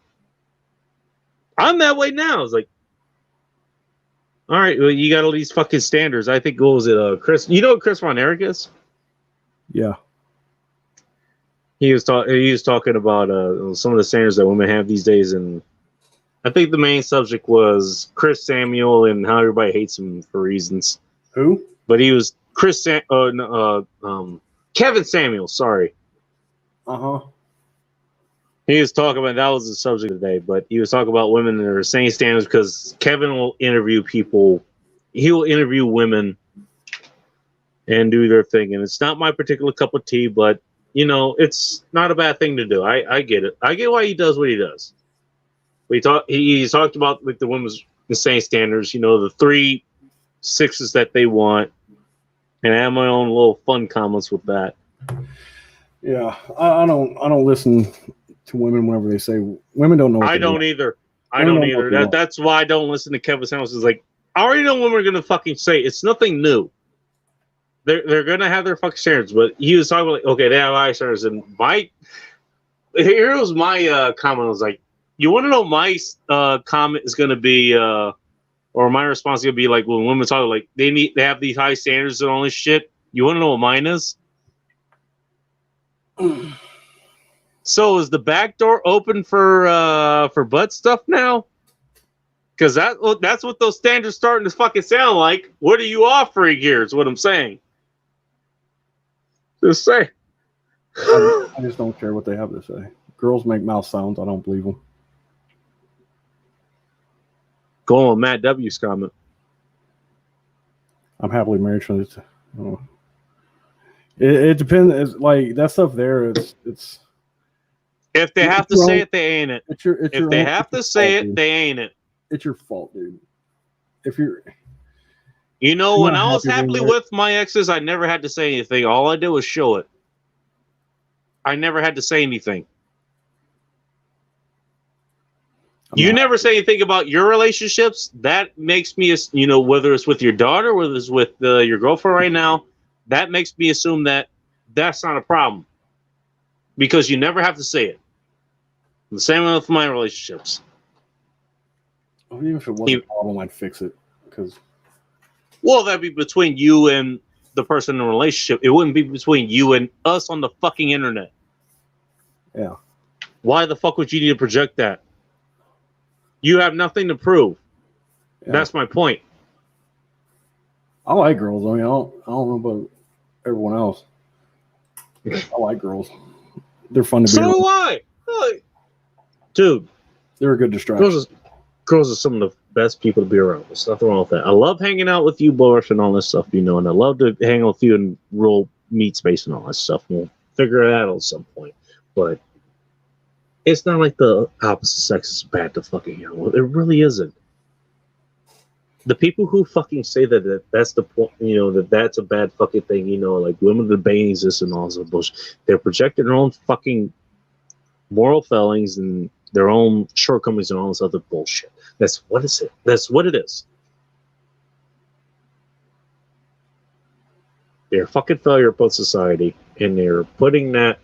that way now. It's like, all right, well, you got all these fucking standards. I think, what was it, Chris? You know what Chris Von Erich is? Yeah. He was talking about some of the standards that women have these days, and I think the main subject was Chris Samuel and how everybody hates him for reasons. Who? But he was Kevin Samuel. Sorry. He was talking about, that was the subject today, but he was talking about women that are saying standards because Kevin will interview people. He will interview women and do their thing, and it's not my particular cup of tea, but it's not a bad thing to do. I get it. I get why he does what he does. He talked about like the women's insane standards, the 3 6s that they want, and I have my own little fun comments with that. Yeah, I don't listen to women whenever they say women don't know. I don't either. I don't either. That's why I don't listen to Kevin Samuels. Is like, I already know women are gonna fucking say it's nothing new. They're gonna have their fucking standards, but he was talking about, like, okay, they have high standards, and here was my comment. I was like, you want to know my comment is gonna be, or my response is gonna be like when women talk like they have these high standards and all this shit. You want to know what mine is? So is the back door open for butt stuff now? Because that's what those standards starting to fucking sound like. What are you offering here? Is what I'm saying. Just say. I just don't care what they have to say. Girls make mouth sounds. I don't believe them. Go on Matt W's comment. I'm happily married. It depends. It's like that stuff there. It's. If they have to say it, they ain't it. If they have to say it, they ain't it. It's your fault, dude. If you're. When I was happily with my exes, I never had to say anything. All I did was show it. I never had to say anything. You never say anything about your relationships. That makes me, whether it's with your daughter, whether it's with your girlfriend right now, that makes me assume that that's not a problem. Because you never have to say it. The same with my relationships. Well, even if it wasn't a problem, I'd fix it. Well, that'd be between you and the person in the relationship. It wouldn't be between you and us on the fucking internet. Yeah. Why the fuck would you need to project that? You have nothing to prove. Yeah. That's my point. I like girls. I mean, I don't know about everyone else. I like girls. They're fun to be around. So do I. Dude. They're a good distraction. Girls are some of the best people to be around. There's nothing wrong with that. I love hanging out with you, Boris, and all this stuff, and I love to hang out with you and roll meat space and all that stuff. We'll figure it out at some point. But it's not like the opposite sex is bad to fucking hang out with. It really isn't. The people who fucking say that's the point, that's a bad fucking thing, like women debating this and all this bullshit. They're projecting their own fucking moral failings and their own shortcomings and all this other bullshit. That's what is it. That's what it is. They're a fucking failure upon society, and they're putting that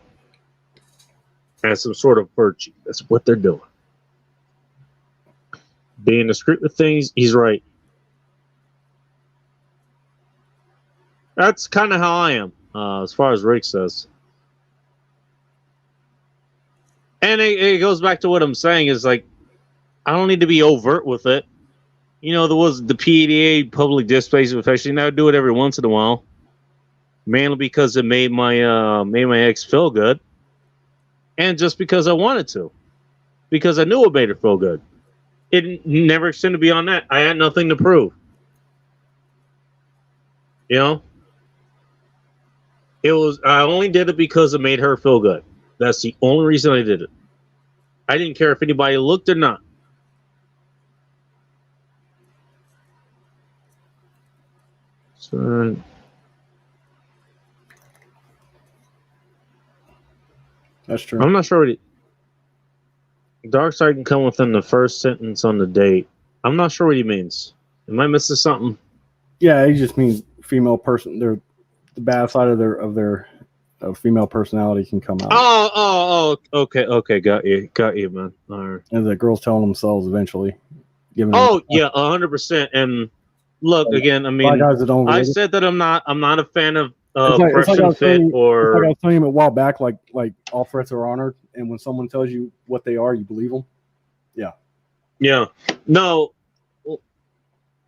as some sort of virtue. That's what they're doing. Being discreet with things, he's right. That's kind of how I am, as far as Rick says. And it goes back to what I'm saying is like, I don't need to be overt with it. There was the PDA, public displays of affection. I would do it every once in a while, mainly because it made my ex feel good, and just because I wanted to, because I knew it made her feel good. It never extended beyond that. I had nothing to prove. I only did it because it made her feel good. That's the only reason I did it. I didn't care if anybody looked or not. So, that's true. I'm not sure. dark side can come within the first sentence on the date. I'm not sure what he means. Am I missing something? Yeah, he just means female person. The bad side of their female personality can come out. Okay, got you, man. All right. And the girls telling themselves eventually. Yeah, 100%. And look, again, I mean, guys that don't I said that I'm not a fan of it's like I was fit or. Like I was telling you a while back, like all threats are honored, and when someone tells you what they are, you believe them. Yeah. Yeah. No.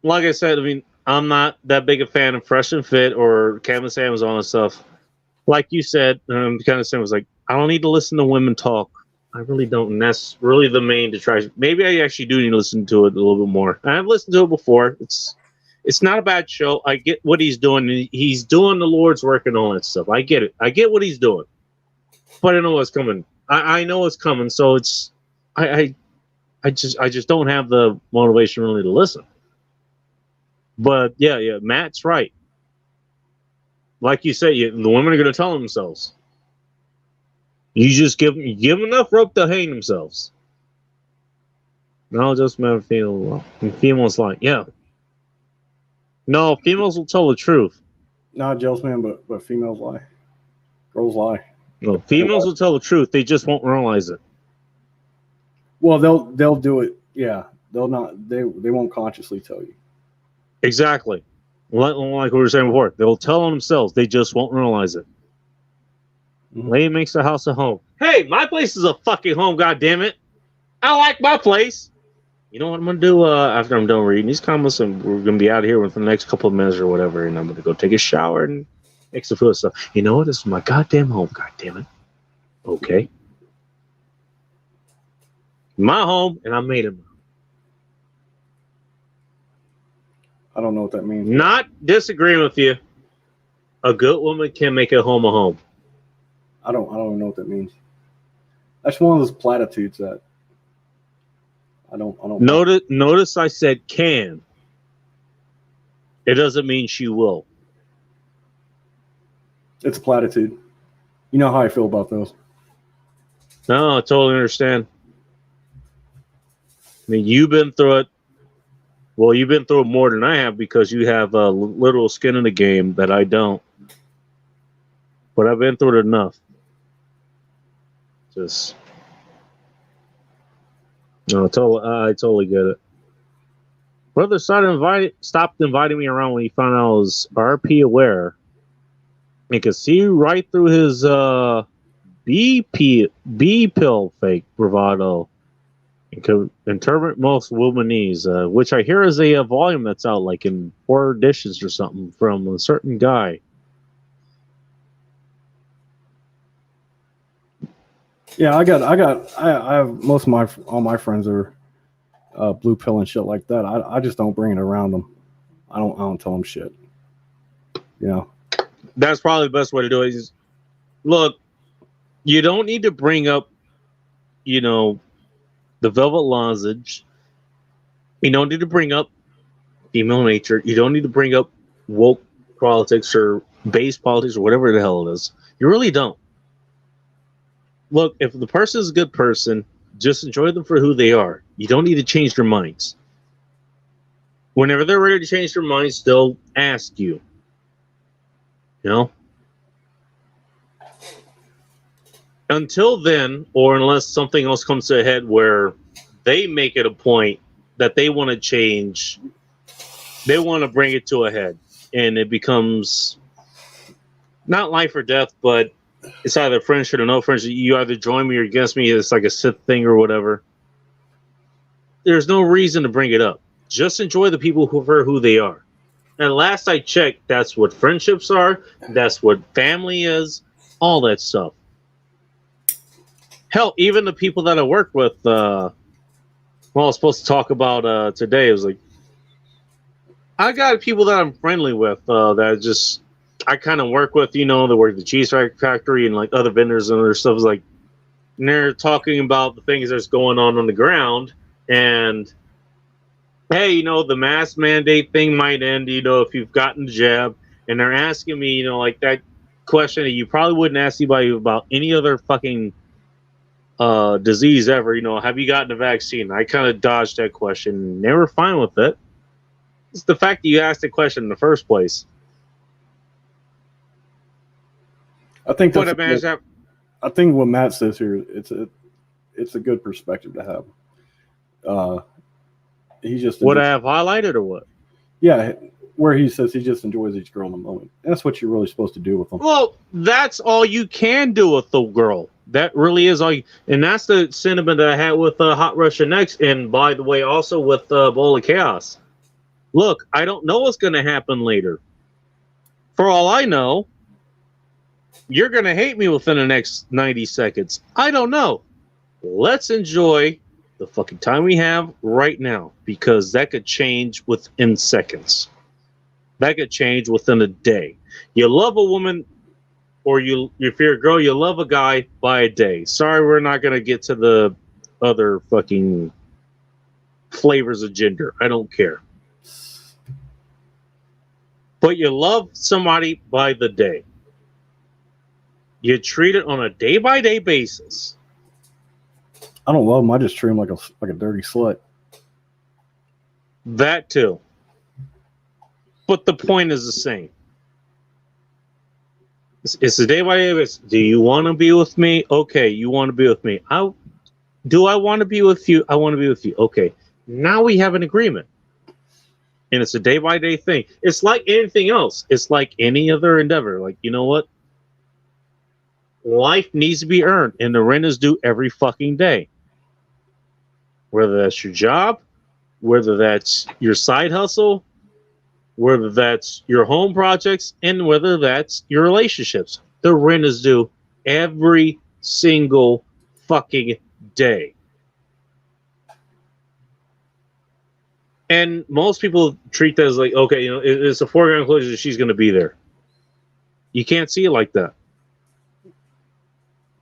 Like I said, I mean, I'm not that big a fan of Fresh and Fit or Canvas Amazon and stuff. Like you said, kind of saying was like, I don't need to listen to women talk. I really don't. And that's really the main detraction. Maybe I actually do need to listen to it a little bit more. I've listened to it before. It's not a bad show. I get what he's doing. He's doing the Lord's work and all that stuff. I get it. I get what he's doing. But I know what's coming. I know it's coming. So it's I just don't have the motivation really to listen. But yeah, Matt's right. Like you said, the women are going to tell themselves. You just give them enough rope to hang themselves. No, just men feel. And females like, yeah. No, females will tell the truth. Not jealous man, but females lie. Girls lie. No, females will tell the truth. They just won't realize it. Well, they'll do it. Yeah, they'll not. They won't consciously tell you. Exactly. Like we were saying before, they'll tell themselves. They just won't realize it. Mm-hmm. Lady makes the house a home. Hey, my place is a fucking home. God damn it! I like my place. You know what I'm gonna do after I'm done reading these comments, and we're gonna be out of here within the next couple of minutes or whatever, and I'm gonna go take a shower and make some food stuff. You know what? This is my goddamn home. God damn it. Okay. My home, and I made it. I don't know what that means. Not disagreeing with you. A good woman can make a home a home. I don't know what that means. That's one of those platitudes that I don't Notice I said can. It doesn't mean she will. It's a platitude. You know how I feel about those. No, I totally understand. I mean, you've been through it. Well, you've been through it more than I have because you have a literal skin in the game that I don't. But I've been through it enough. Just, no, I totally get it. Brother stopped inviting me around when he found out I was RP aware. And could see right through his B pill fake bravado. And could interpret most womanese, which I hear is a volume that's out like in 4 editions or something from a certain guy. Yeah, I have most of all my friends are blue pill and shit like that. I just don't bring it around them. I don't tell them shit. You know, that's probably the best way to do it. Is, look, you don't need to bring up, the velvet lozenge. You don't need to bring up female nature. You don't need to bring up woke politics or base politics or whatever the hell it is. You really don't. Look, if the person is a good person, just enjoy them for who they are. You don't need to change their minds. Whenever they're ready to change their minds, they'll ask you. You know? Until then, or unless something else comes to a head where they make it a point that they want to change, they want to bring it to a head, and it becomes not life or death, but it's either friendship or no friendship. You either join me or against me. It's like a Sith thing or whatever. There's no reason to bring it up. Just enjoy the people for who they are. And last I checked, that's what friendships are. That's what family is. All that stuff. Hell, even the people that I work with, I was supposed to talk about today. It was like, I got people that I'm friendly with that I kind of work with, they work at the cheese factory and like other vendors and other stuff. Like, and they're talking about the things that's going on the ground. And hey, the mask mandate thing might end, if you've gotten the jab. And they're asking me, like that question that you probably wouldn't ask anybody about any other fucking disease ever. Have you gotten a vaccine? I kind of dodged that question. They were fine with it. It's the fact that you asked the question in the first place. I think But that's I think what Matt says here, it's a good perspective to have. He just would I have highlighted or what? Yeah, where he says he just enjoys each girl in the moment. That's what you're really supposed to do with them. Well, that's all you can do with the girl. That really is all and that's the sentiment that I had with Hot Russian X, and by the way, also with Bowl of Chaos. Look, I don't know what's going to happen later. For all I know, you're going to hate me within the next 90 seconds. I don't know. Let's enjoy the fucking time we have right now, because that could change within seconds. That could change within a day. You love a woman, or if you're a girl, you love a guy by a day. Sorry, we're not going to get to the other fucking flavors of gender. I don't care. But you love somebody by the day. You treat it on a day-by-day basis. I don't love them. I just treat them like a dirty slut. That too. But the point is the same. It's a day-by-day basis. Do you want to be with me? Okay, you want to be with me. Do I want to be with you? I want to be with you. Okay. Now we have an agreement. And it's a day-by-day thing. It's like anything else. It's like any other endeavor. Like, you know what? Life needs to be earned, and the rent is due every fucking day. Whether that's your job, whether that's your side hustle, whether that's your home projects, and whether that's your relationships. The rent is due every single fucking day. And most people treat that as like, okay, it's a foregone conclusion that she's going to be there. You can't see it like that.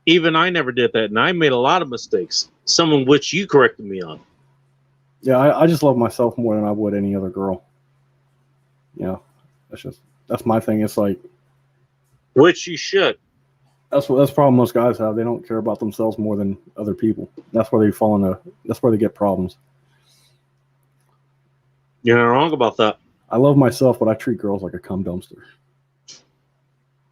Even I never did that, and I made a lot of mistakes, some of which you corrected me on. Yeah, I just love myself more than I would any other girl. That's my thing. It's like, which you should. That's the problem most guys have. They don't care about themselves more than other people. That's where they fall into. That's where they get problems. You're not wrong about that. I love myself, but I treat girls like a cum dumpster.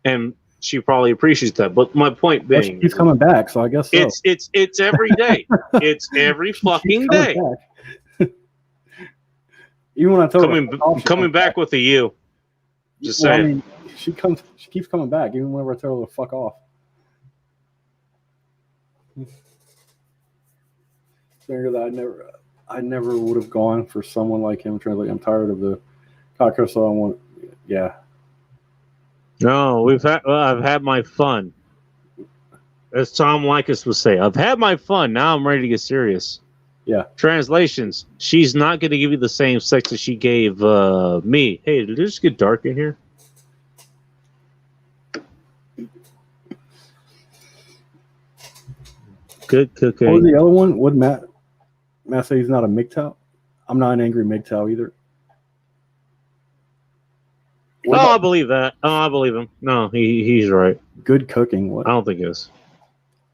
And she probably appreciates that. But my point being, she keeps coming back, so I guess so. It's every day. It's every fucking day. Even when I told her coming back with a U. Just saying. I mean, she keeps coming back, even whenever I tell her to fuck off. Figure that I never would have gone for someone like him. I'm tired of the cocker, so I want. Yeah. No, I've had my fun. As Tom Likas would say, I've had my fun. Now I'm ready to get serious. Yeah. Translations. She's not going to give you the same sex that she gave me. Hey, did it just get dark in here? Good cooking. What was the other one? Would Matt say he's not a MGTOW? I'm not an angry MGTOW either. I believe that. Oh, I believe him. No, he's right. Good cooking. What? I don't think it is.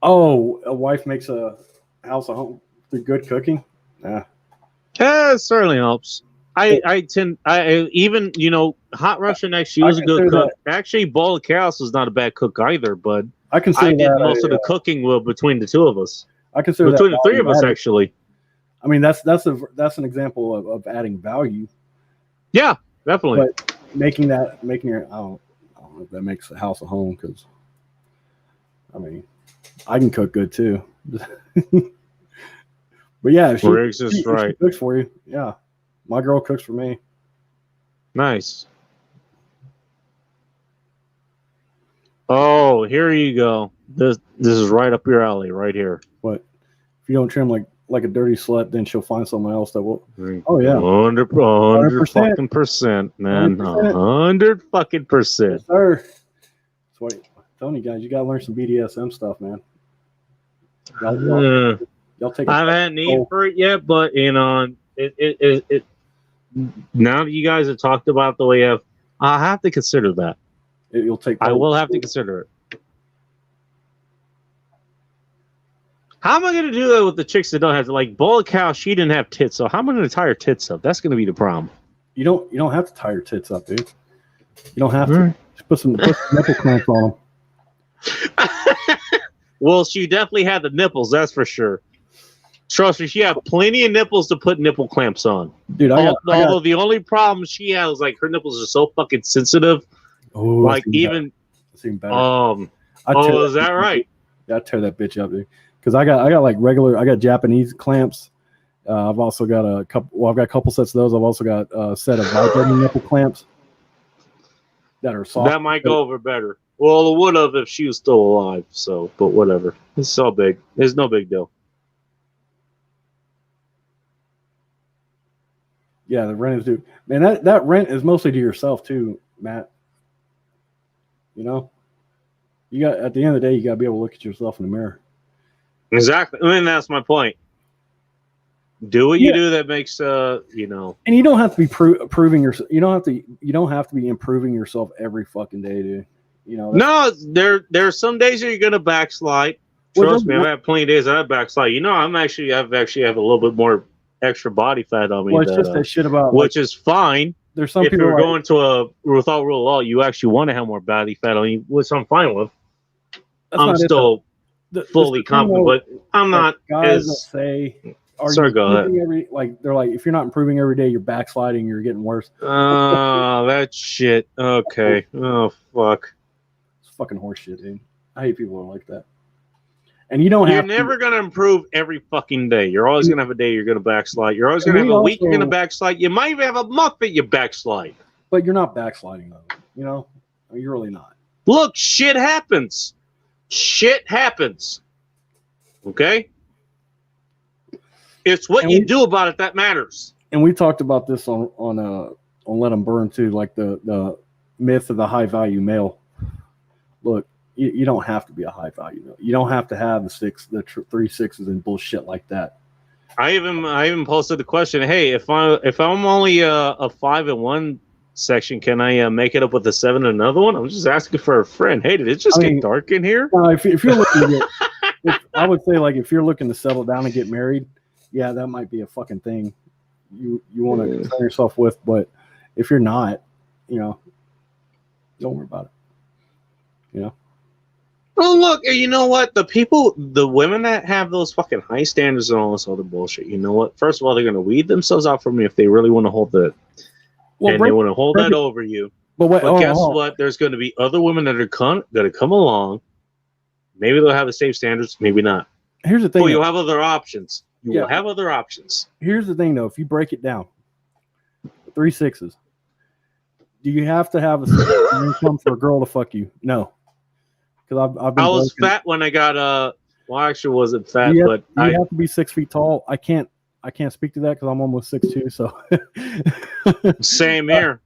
Oh, a wife makes a house a home through good cooking? Yeah. It certainly helps. Even Hot Russian X, she was a good cook. Actually, Bowl of Chaos was not a bad cook either, but I did most of the cooking between the two of us. I consider between the three of us, actually. I mean, that's an example of adding value. Yeah, definitely. But making your I don't know if that makes the house a home, because I mean, I can cook good too. But yeah, if she cooks for you, yeah. My girl cooks for me. Nice. Oh, here you go. This is right up your alley, right here. What? If you don't trim like a dirty slut, then she'll find someone else that will. Oh yeah, 100 fucking percent, man. 100 fucking percent. Yes, sir. That's why I'm telling you guys, you gotta learn some BDSM stuff, man. Y'all take. I haven't had need for it yet, but it. Now that you guys have talked about the way I have to consider that. You'll take. I will have to consider it. How am I going to do that with the chicks that don't have, like, Bola Cow, she didn't have tits, so how am I going to tie her tits up? That's going to be the problem. You don't have to tie your tits up, dude. You don't have to. Right. Just put some nipple clamps on them. Well, she definitely had the nipples, that's for sure. Trust me, she had plenty of nipples to put nipple clamps on. Dude, Although the only problem she had was like her nipples are so fucking sensitive. Oh, like even better. is that right? Yeah, I tear that bitch up, dude. Because I got like regular, I got Japanese clamps. I've also got a couple. Well, I've got a couple sets of those. I've also got a set of vibrating nipple clamps that are soft. That might go over better. Well, it would have if she was still alive. So, but whatever. It's so big. It's no big deal. Yeah, the rent is due. Man, that rent is mostly to yourself too, Matt. You know, you got at the end of the day, you got to be able to look at yourself in the mirror. Exactly. I mean, that's my point. Do what you do that makes you know. And you don't have to be proving yourself. You don't have to be improving yourself every fucking day, dude. You know. No, there's some days that you're gonna backslide. Trust me, I've had plenty of days I backslide. You know, I've actually have a little bit more extra body fat on me. Well, it's just that shit about which is fine. There's some if people you're going to a without rule law, you actually want to have more body fat on you, which I'm fine with. I'm still fully confident, but I'm not. Guys say, sorry, go ahead. They're like, if you're not improving every day, you're backsliding. You're getting worse. Oh, that shit. Okay. Oh, fuck. It's fucking horseshit, dude. I hate people who are like that. And you're never going to improve every fucking day. You're always going to have a day you're going to backslide. You're always going to have a week you're going to backslide. You might even have a month that you backslide. But you're not backsliding, though. You know? I mean, you're really not. Look, shit happens. Shit happens. Okay? It's what you do about it that matters. And we talked about this on Let 'Em Burn, too, like the myth of the high-value male. Look, you don't have to be a high value. You don't have to have the 3 6s and bullshit like that. I even posted the question, hey, if I'm only a 5 in one section, can I make it up with a 7 in another one? I'm just asking for a friend. Hey, did it just get dark in here? If you're looking I would say, like, if you're looking to settle down and get married, yeah, that might be a fucking thing you want to concern yourself with. But if you're not, you know, don't worry about it. You know. Well, look, you know what? The women that have those fucking high standards and all this other bullshit, you know what? First of all, they're going to weed themselves out from you if they really want to hold that. They want to hold that over you. But guess what? There's going to be other women that are going to come along. Maybe they'll have the same standards, maybe not. Here's the thing. Well, you'll have other options. You will have other options. Here's the thing, though. If you break it down, 3 6s. Do you have to have a certain income for a girl to fuck you? No. Because I was fat when I got well, I actually wasn't fat, but you have to be 6 feet tall. I can't speak to that because I'm almost 6'2". So same here.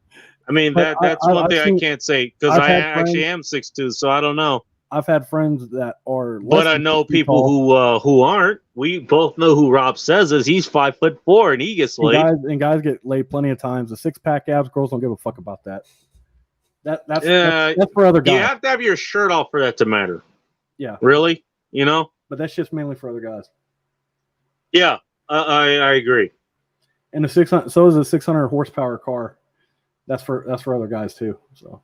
I mean that's one thing I can't say because I actually am 6'2", so I don't know. I've had friends that are, but I know people who aren't. We both know who Rob says is. He's 5'4" and he gets laid. Guys get laid plenty of times. The 6-pack abs, girls don't give a fuck about that. That's for other guys. You have to have your shirt off for that to matter. Yeah. Really? You know? But that's just mainly for other guys. Yeah, I agree. And the 600, so is a 600 horsepower car. That's for other guys too. So.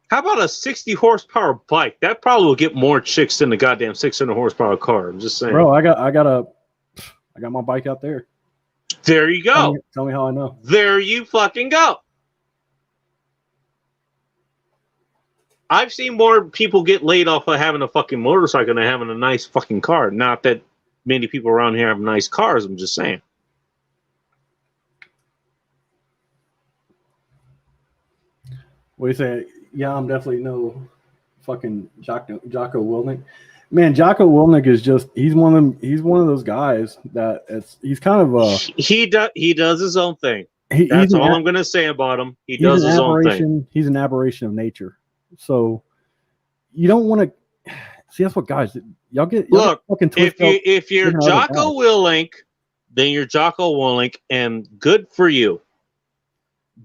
How about a 60 horsepower bike? That probably will get more chicks than the goddamn 600 horsepower car. I'm just saying. Bro, I got my bike out there. There you go. Tell me how I know. There you fucking go. I've seen more people get laid off of having a fucking motorcycle than having a nice fucking car. Not that many people around here have nice cars. I'm just saying. What do you say? Yeah, I'm definitely no fucking Jocko Willink. Man, Jocko Willink is he's one of those guys that he's kind of he does his own thing. That's all I'm gonna say about him. He does his own thing. He's an aberration of nature. So you don't want to see. That's what guys y'all get. Look, if you're Jocko Willink, then you're Jocko Willink, and good for you.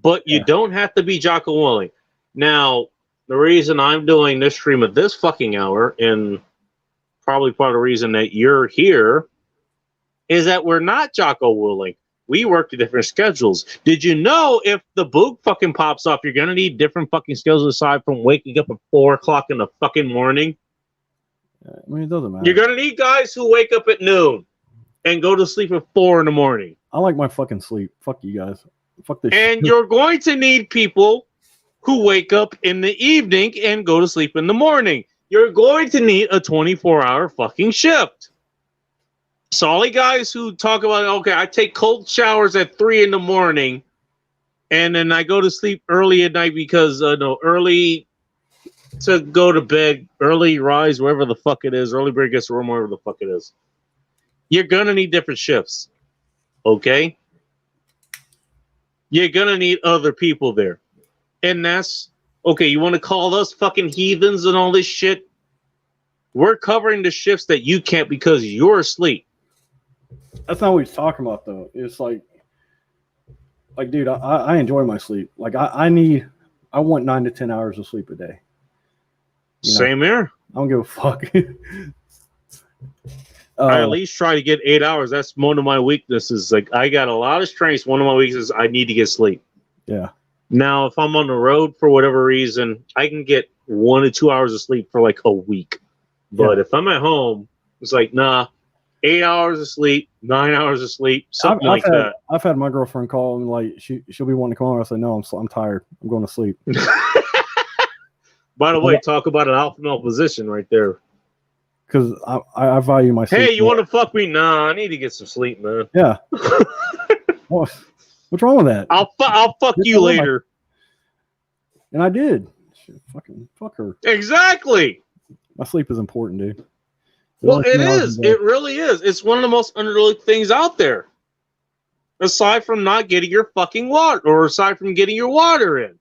But you don't have to be Jocko Willink. Now, the reason I'm doing this stream at this fucking hour, and probably part of the reason that you're here, is that we're not Jocko Willing. We work to different schedules. Did you know if the boot fucking pops off, you're gonna need different fucking schedules aside from waking up at 4 o'clock in the fucking morning? I mean, it doesn't matter. You're gonna need guys who wake up at noon and go to sleep at 4 in the morning. I like my fucking sleep. Fuck you guys. Fuck this And shit. you're going to need people who wake up in the evening and go to sleep in the morning. You're going to need a 24-hour fucking shift. So all the guys who talk about, okay, I take cold showers at 3 in the morning, and then I go to sleep early at night because early to go to bed, early rise, wherever the fuck it is, early bird gets the worm, wherever the fuck it is. You're gonna need different shifts, okay? You're gonna need other people there, and that's okay. You want to call us fucking heathens and all this shit? We're covering the shifts that you can't because you're asleep. That's not what he's talking about, though. It's like, dude, I enjoy my sleep. Like, I want 9 to 10 hours of sleep a day. You know? Same here. I don't give a fuck. I at least try to get 8 hours. That's one of my weaknesses. Like, I got a lot of strengths. One of my weaknesses, I need to get sleep. Yeah. Now, if I'm on the road for whatever reason, I can get 1 to 2 hours of sleep for like a week. But if I'm at home, it's like, nah, 8 hours of sleep, 9 hours of sleep, something like that. I've had my girlfriend call and like she'll be wanting to come over. I say, no, I'm tired. I'm going to sleep. By the way, talk about an alpha male position right there. Because I value my sleep. Hey, you want to fuck me? Nah, I need to get some sleep, man. Yeah. What's wrong with that? I'll fuck you later. And I did. Shit, fuck her. Exactly. My sleep is important, dude. Well, it is. It really is. It's one of the most underlooked things out there. Aside from not getting your fucking water, or aside from getting your water in.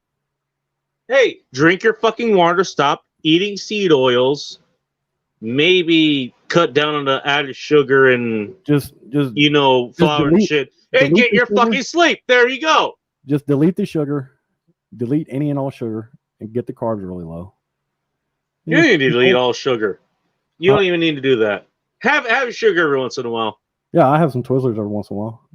Hey, drink your fucking water. Stop eating seed oils. Maybe cut down on the added sugar and just flour and shit. And get your fucking sleep. There you go. Just delete the sugar. Delete any and all sugar. And get the carbs really low. You don't need to delete all sugar. You don't even need to do that. Have sugar every once in a while. Yeah, I have some Twizzlers every once in a while.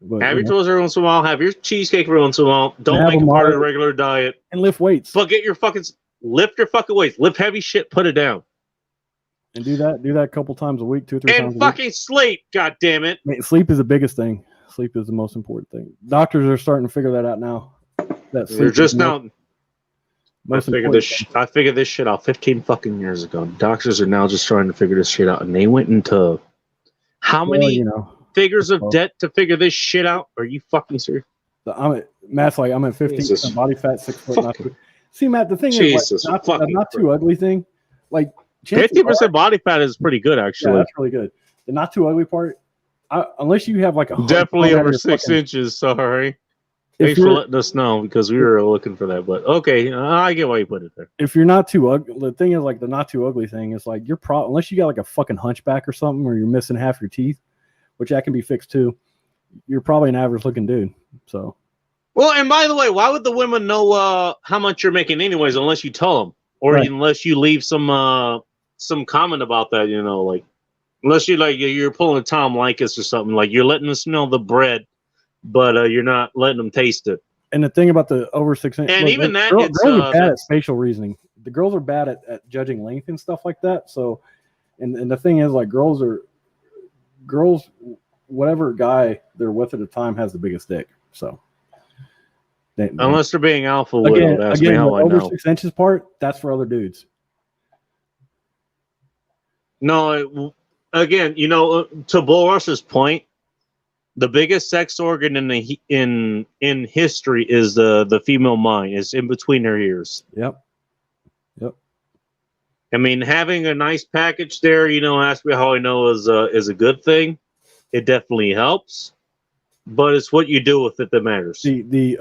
But, have your Twizzlers every once in a while. Have your cheesecake every once in a while. Don't make it part of the regular diet. And lift weights. But lift your fucking weights. Lift heavy shit. Put it down. And do that a couple times a week, 2 or 3 times a week. And fucking sleep. God damn it. I mean, sleep is the biggest thing. Sleep is the most important thing. Doctors are starting to figure that out now. That sleep They're just now. I figured this shit out 15 fucking years ago. Doctors are now just trying to figure this shit out, and they went into how many figures of debt to figure this shit out? Are you fucking serious? Matt's like, I'm at 15% body fat, 6 foot. Not too. See, Matt, the thing is, like, not too ugly thing. Like 50% body fat is pretty good, actually. Yeah, that's really good. The not too ugly part, unless you have like a definitely over 6 inches. Sorry. Thanks for letting us know because we were looking for that. But okay, I get why you put it there. If you're not too ugly, the thing is like the not too ugly thing is like unless you got like a fucking hunchback or something, or you're missing half your teeth, which that can be fixed too. You're probably an average looking dude. So. Well, and by the way, why would the women know how much you're making anyways, unless you tell them, or unless you leave some comment about that, like unless you're pulling a Tom Likas or something, like you're letting them smell the bread. But you're not letting them taste it. And the thing about the over 6 inch, and even that, girls are bad at spatial reasoning. The girls are bad at judging length and stuff like that. So, and the thing is, like girls, whatever guy they're with at the time has the biggest dick. So, unless they're being alpha will, that's me how I know. Over 6 inches part, that's for other dudes. No, again, to Boris's point. The biggest sex organ in history is the female mind. It's in between her ears. Yep. I mean, having a nice package there, ask me how I know is a good thing. It definitely helps, but it's what you do with it that matters. The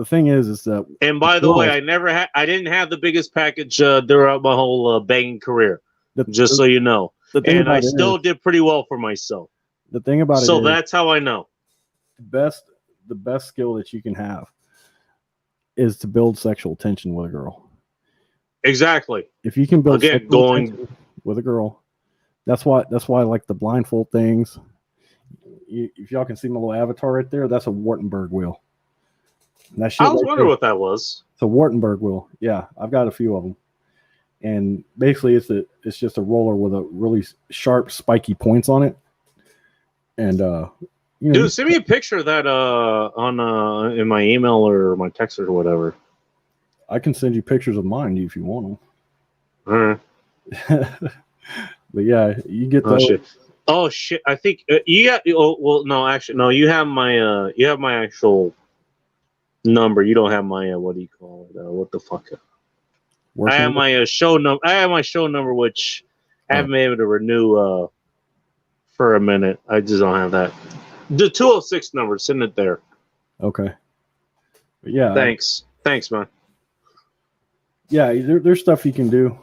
thing is that. And by the way, I didn't have the biggest package throughout my whole banging career. Just so you know, and I still did pretty well for myself. The thing about it is, that's how I know. The best skill that you can have is to build sexual tension with a girl. Exactly. If you can build sexual tension with a girl, That's why I like the blindfold things. If y'all can see my little avatar right there, that's a Wartenberg wheel. And that shit I was right wondering there, what that was. it's a Wartenberg wheel. Yeah, I've got a few of them. And basically, it's just a roller with a really sharp, spiky points on it. And Dude, send me a picture of that on in my email or my text or whatever. I can send you pictures of mine if you want All right. them. But yeah, you get those. Shit. Oh shit! I think you got. Oh well, no, actually, no. You have my actual number. You don't have my what do you call it? What the fuck? I have my show number. I have my show number, which I haven't been able to renew for a minute. I just don't have that. The 206 number. Send it there. Okay. But yeah. Thanks, man. Yeah, there's stuff you can do.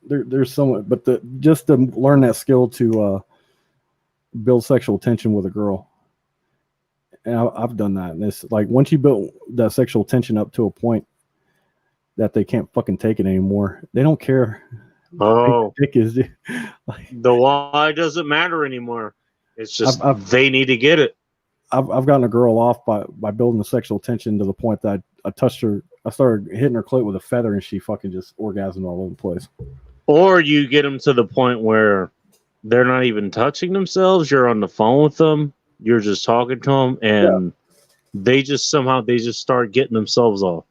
There's somewhat, but just to learn that skill to build sexual tension with a girl. And I've done that. And it's like once you build that sexual tension up to a point that they can't fucking take it anymore, they don't care. Oh, dick is like, the why doesn't matter anymore. It's just they need to get it. I've gotten a girl off by building the sexual tension to the point that I touched her. I started hitting her clit with a feather, and she fucking just orgasmed all over the place. Or you get them to the point where they're not even touching themselves. You're on the phone with them. You're just talking to them, and they just start getting themselves off.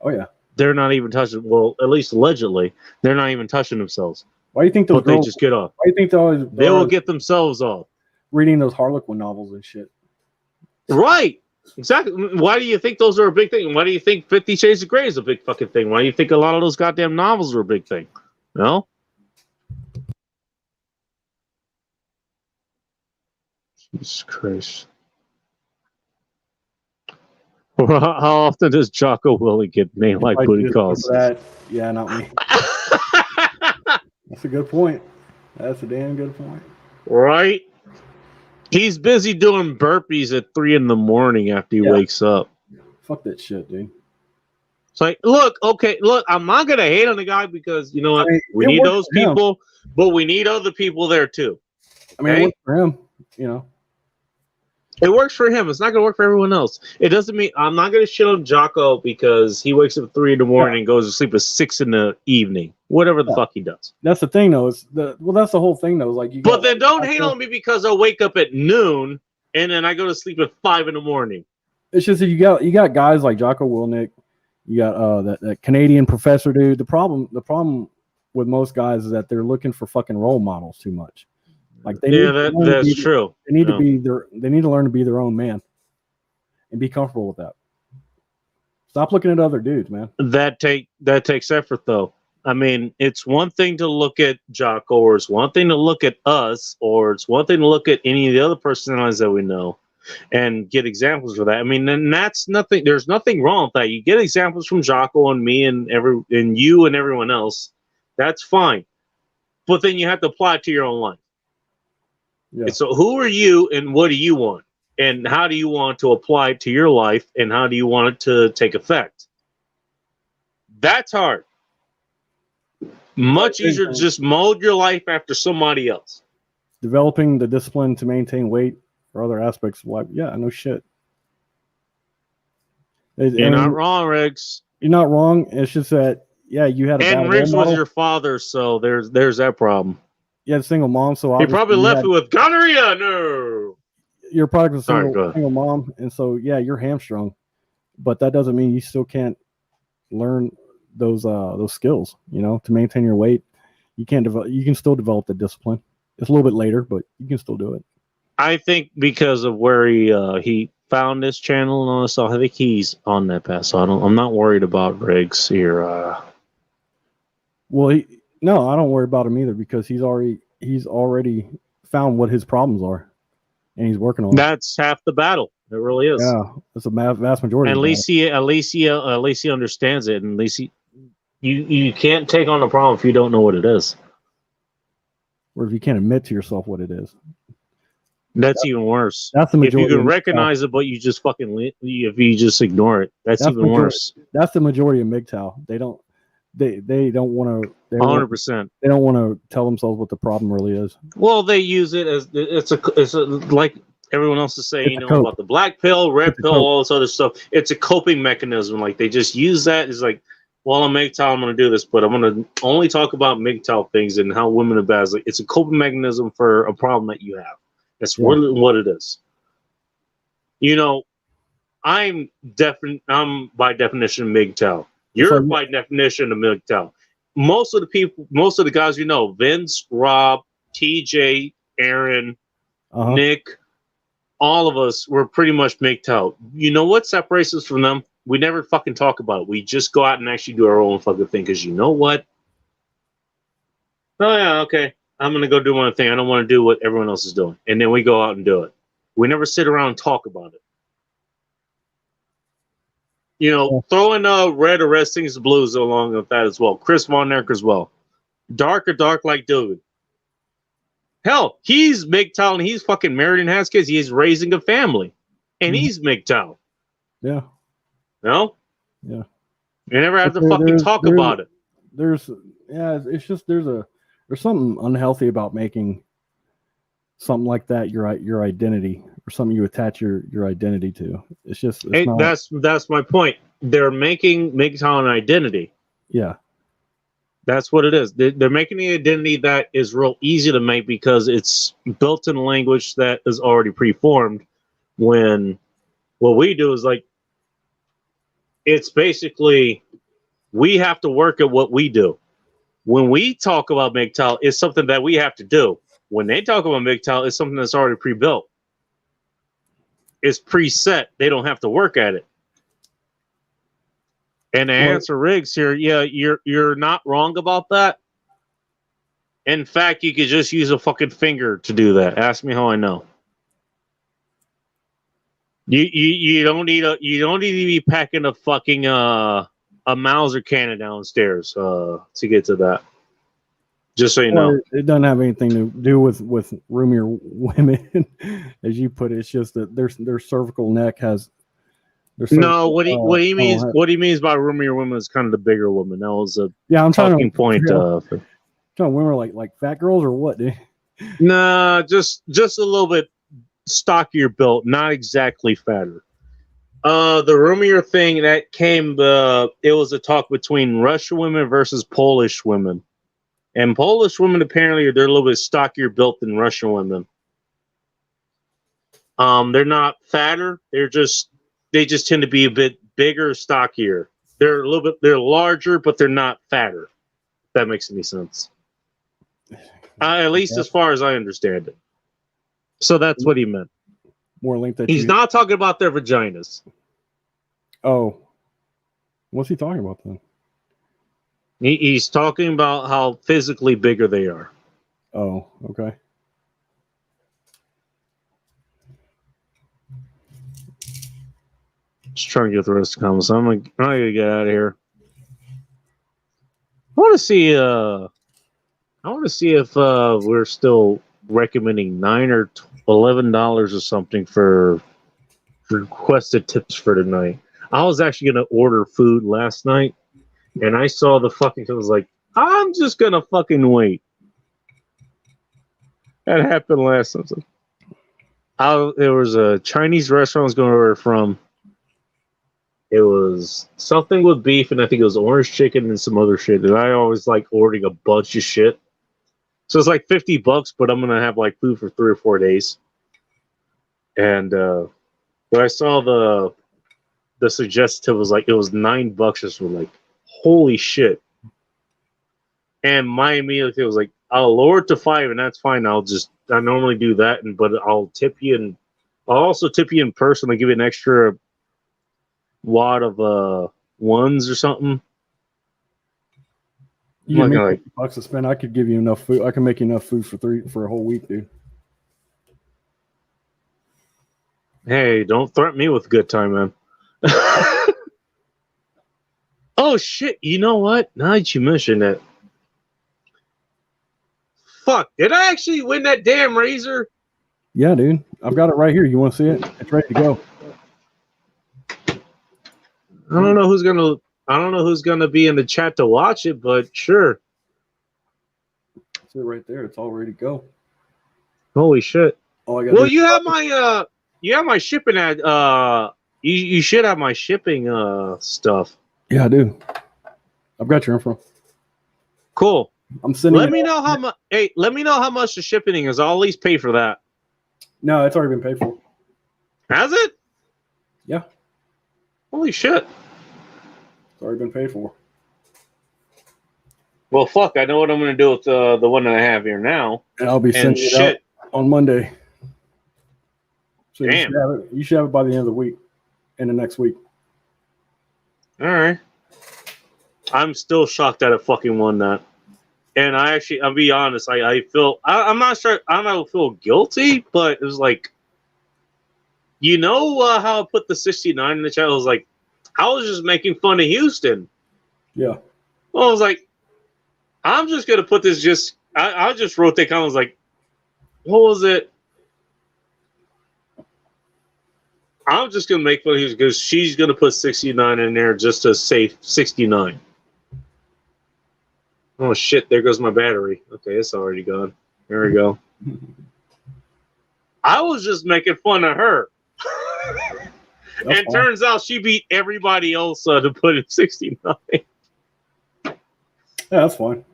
Oh yeah, they're not even touching. Well, at least allegedly, they're not even touching themselves. Why do you think those girls, they just get off? Why do you think they will get themselves off? Reading those Harlequin novels and shit. Right. Exactly. Why do you think those are a big thing? Why do you think 50 Shades of Grey is a big fucking thing? Why do you think a lot of those goddamn novels are a big thing? No? Jesus Christ. How often does Jocko Willie get named like booty calls? Yeah, not me. That's a good point. That's a damn good point. Right? He's busy doing burpees at 3 a.m. after he wakes up. Fuck that shit, dude. It's like, look, I'm not gonna hate on the guy because you know what? We need those people, but we need other people there too. Okay? I mean, it works for him, you know. It works for him. It's not gonna work for everyone else. It doesn't mean I'm not gonna shit on Jocko because he wakes up at 3 a.m. and goes to sleep at 6 p.m. Whatever the fuck he does. That's the thing, though. That's the whole thing, though. Is like you. But then don't hate on me because I wake up at noon and then I go to sleep at 5 a.m. It's just that you got guys like Jocko Willink. You got that Canadian professor dude. The problem with most guys is that they're looking for fucking role models too much. Like that's true. They need to be they need to learn to be their own man and be comfortable with that. Stop looking at other dudes, man. That takes effort, though. I mean, it's one thing to look at Jocko, or it's one thing to look at us, or it's one thing to look at any of the other personalities that we know and get examples for that. I mean, and that's nothing. There's nothing wrong with that. You get examples from Jocko and me and you and everyone else. That's fine. But then you have to apply it to your own life. Yeah. And so who are you and what do you want? And how do you want to apply it to your life? And how do you want it to take effect? That's hard. Much easier to just mold your life after somebody else. Developing the discipline to maintain weight or other aspects of life. Yeah, no shit. You're not wrong, Riggs. You're not wrong. It's just that, yeah, you had a and Riggs was your father, so there's that problem. You had a single mom, so he probably left you with gonorrhea. No, you're probably a single mom, and so yeah, you're hamstrung. But that doesn't mean you still can't learn those skills. You know, to maintain your weight, you can still develop the discipline. It's a little bit later, but you can still do it. I think because of where he found this channel and all this stuff, I think he's on that path. So I'm not worried about Riggs here. Well, no, I don't worry about him either because he's already found what his problems are, and he's working on. That's half the battle. It really is. Yeah, that's a vast majority. At least he understands it, and at least you can't take on the problem if you don't know what it is, or if you can't admit to yourself what it is. That's even worse. That's the majority. If you can recognize it, but you just if you just ignore it, that's even worse. That's the majority of MGTOW. They don't. they don't want to. 100%. They don't want to tell themselves what the problem really is. Well, they use it as it's a like everyone else is saying, you know, about the black pill, red pill, all this other stuff. It's a coping mechanism. Like they just use that as like, well, I'm MGTOW, I'm going to do this, but I'm going to only talk about MGTOW things and how women are bad. Like, it's a coping mechanism for a problem that you have. That's really what it is. You know, I'm by definition MGTOW. You're by definition a MGTOW. Most of the guys you know, Vince, Rob, TJ, Aaron, Nick, all of us were pretty much MGTOW. You know what separates us from them? We never fucking talk about it. We just go out and actually do our own fucking thing. Because you know what? Oh yeah, okay. I'm gonna go do one thing. I don't want to do what everyone else is doing, and then we go out and do it. We never sit around and talk about it. You know, throwing Red Arrest Sings the Blues along with that as well. Chris Von Erck as well. Dark like dude. Hell, he's MGTOW and he's fucking married and has kids. He's raising a family. And he's MGTOW. Yeah. No? Yeah. You never have to fucking talk about it. It's just there's something unhealthy about making something like that your identity, or something you attach your identity to. That's my point. They're making MGTOW an identity. Yeah. That's what it is. They're making the identity that is real easy to make because it's built in language that is already preformed. When what we do is like, it's basically, we have to work at what we do. When we talk about MGTOW, it's something that we have to do. When they talk about MGTOW, it's something that's already pre-built. It's preset. They don't have to work at it. And to answer Riggs here, yeah, you're not wrong about that. In fact, you could just use a fucking finger to do that. Ask me how I know. You don't need to be packing a fucking a Mauser cannon downstairs to get to that. Just so you know, it doesn't have anything to do with roomier women, as you put it. It's just that their cervical neck has. No, what he means by roomier women is kind of the bigger woman. That was a talking point. Women are like fat girls or what, dude? Nah, just a little bit stockier built, not exactly fatter. The roomier thing that came, it was a talk between Russian women versus Polish women. And Polish women, apparently, they're a little bit stockier built than Russian women. They're not fatter. They just tend to be a bit bigger, stockier. They're larger, but they're not fatter. If that makes any sense. At least as far as I understand it. So that's what he meant. More link that he's not talking about their vaginas. Oh. What's he talking about then? He's talking about how physically bigger they are. Oh, okay. Just trying to get the rest of the comments. I'm gonna get out of here. I want to see if we're still recommending $9 or $11 or something for requested tips for tonight. I was actually gonna order food last night, and I saw the fucking. I was like, I'm just gonna fucking wait. That happened last night. There was a Chinese restaurant I was going to order from. It was something with beef, and I think it was orange chicken and some other shit. And I always like ordering a bunch of shit. So it's like $50, but I'm gonna have like food for 3 or 4 days. And when I saw the suggestive was like it was $9 just for like holy shit. And my immediate thing was like, I'll lower it to $5, and that's fine. I normally do that, but I'll tip you, and I'll also tip you in person. I'll give you an extra wad of ones or something. You give me $50 to spend. I could give you enough food. I can make you enough food for a whole week, dude. Hey, don't threaten me with a good time, man. Oh shit! You know what? Now that you mentioned it, fuck! Did I actually win that damn razor? Yeah, dude. I've got it right here. You want to see it? It's ready to go. I don't know who's gonna. I don't know who's gonna be in the chat to watch it, but sure. It's right there. It's all ready to go. Holy shit! All I got. Well, you have my shipping ad. You should have my shipping stuff. Yeah, I do. I've got your info. Cool. I'm sending. Let me know how much. Hey, let me know how much the shipping is. I'll at least pay for that. No, it's already been paid for. Has it? Yeah. Holy shit! It's already been paid for. Well, fuck! I know what I'm gonna do with the one that I have here now. And I'll be sending it out on Monday. So damn. You should have it by the end of the week, in the next week. All right. I'm still shocked that it fucking won that. And I'll be honest, I feel, I'm not sure, I don't feel guilty, but it was like, you know how I put the 69 in the chat? I was like, I was just making fun of Houston. Yeah. Well, I was like, I'm just going to put this I just wrote that comment. I was like, what was it? I'm just going to make fun of Houston because she's going to put 69 in there just to say 69. Oh shit, there goes my battery. Okay, it's already gone. There we go. I was just making fun of her. And turns out she beat everybody else to put in 69. Yeah, that's fine.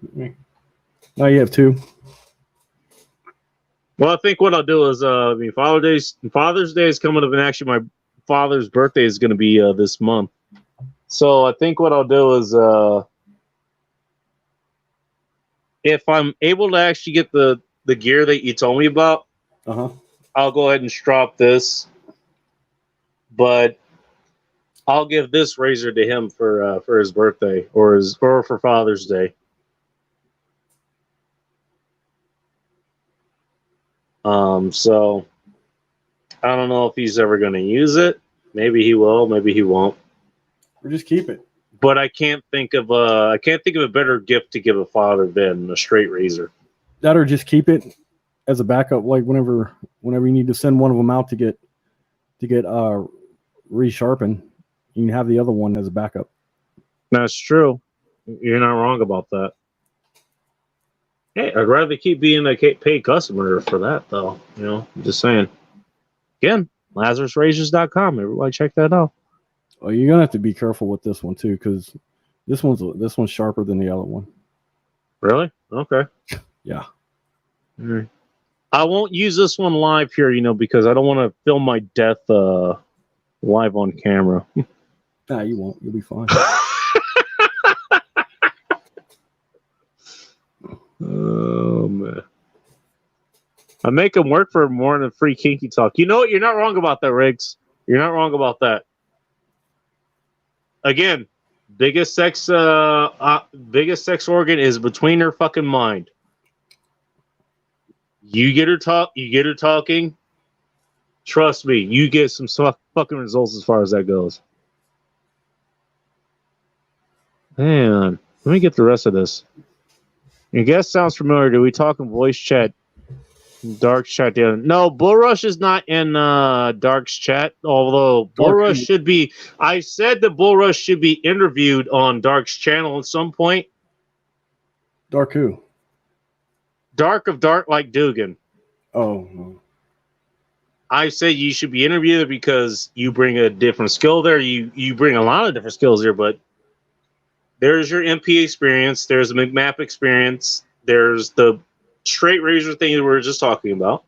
Now you have 2. Well, I think what I'll do is, Father's Day is coming up, and actually my father's birthday is going to be this month. So I think what I'll do is, if I'm able to actually get the gear that you told me about, I'll go ahead and strop this. But I'll give this razor to him for his birthday or for Father's Day. So I don't know if he's ever going to use it. Maybe he will. Maybe he won't. Or just keep it. But I can't think of a better gift to give a father than a straight razor. That, or just keep it as a backup. Like whenever you need to send one of them out to get resharpened, you can have the other one as a backup. That's true. You're not wrong about that. Hey, I'd rather keep being a paid customer for that, though. You know, I'm just saying. Again, LazarusRazors.com. Everybody check that out. Well, you're gonna have to be careful with this one too, because this one's sharper than the other one. Really? Okay. Yeah. Mm. I won't use this one live here, because I don't want to film my death live on camera. Nah, you won't. You'll be fine. Oh man. I make them work for more than free kinky talk. You know what? You're not wrong about that, Riggs. You're not wrong about that. Again, biggest sex organ is between her fucking mind. You get her talking. Trust me, you get some fucking results as far as that goes. Man, let me get the rest of this. Your guest sounds familiar. Do we talk in voice chat? Dark's chat. No, Bull Rush is not in Dark's chat. Although Bull Rush should be. I said that Bull Rush should be interviewed on Dark's channel at some point. Dark who? Dark of Dark like Dugan. Oh. No. I said you should be interviewed because you bring a different skill there. You bring a lot of different skills here, but there's your MP experience. There's the McMap experience. There's the straight razor thing that we were just talking about.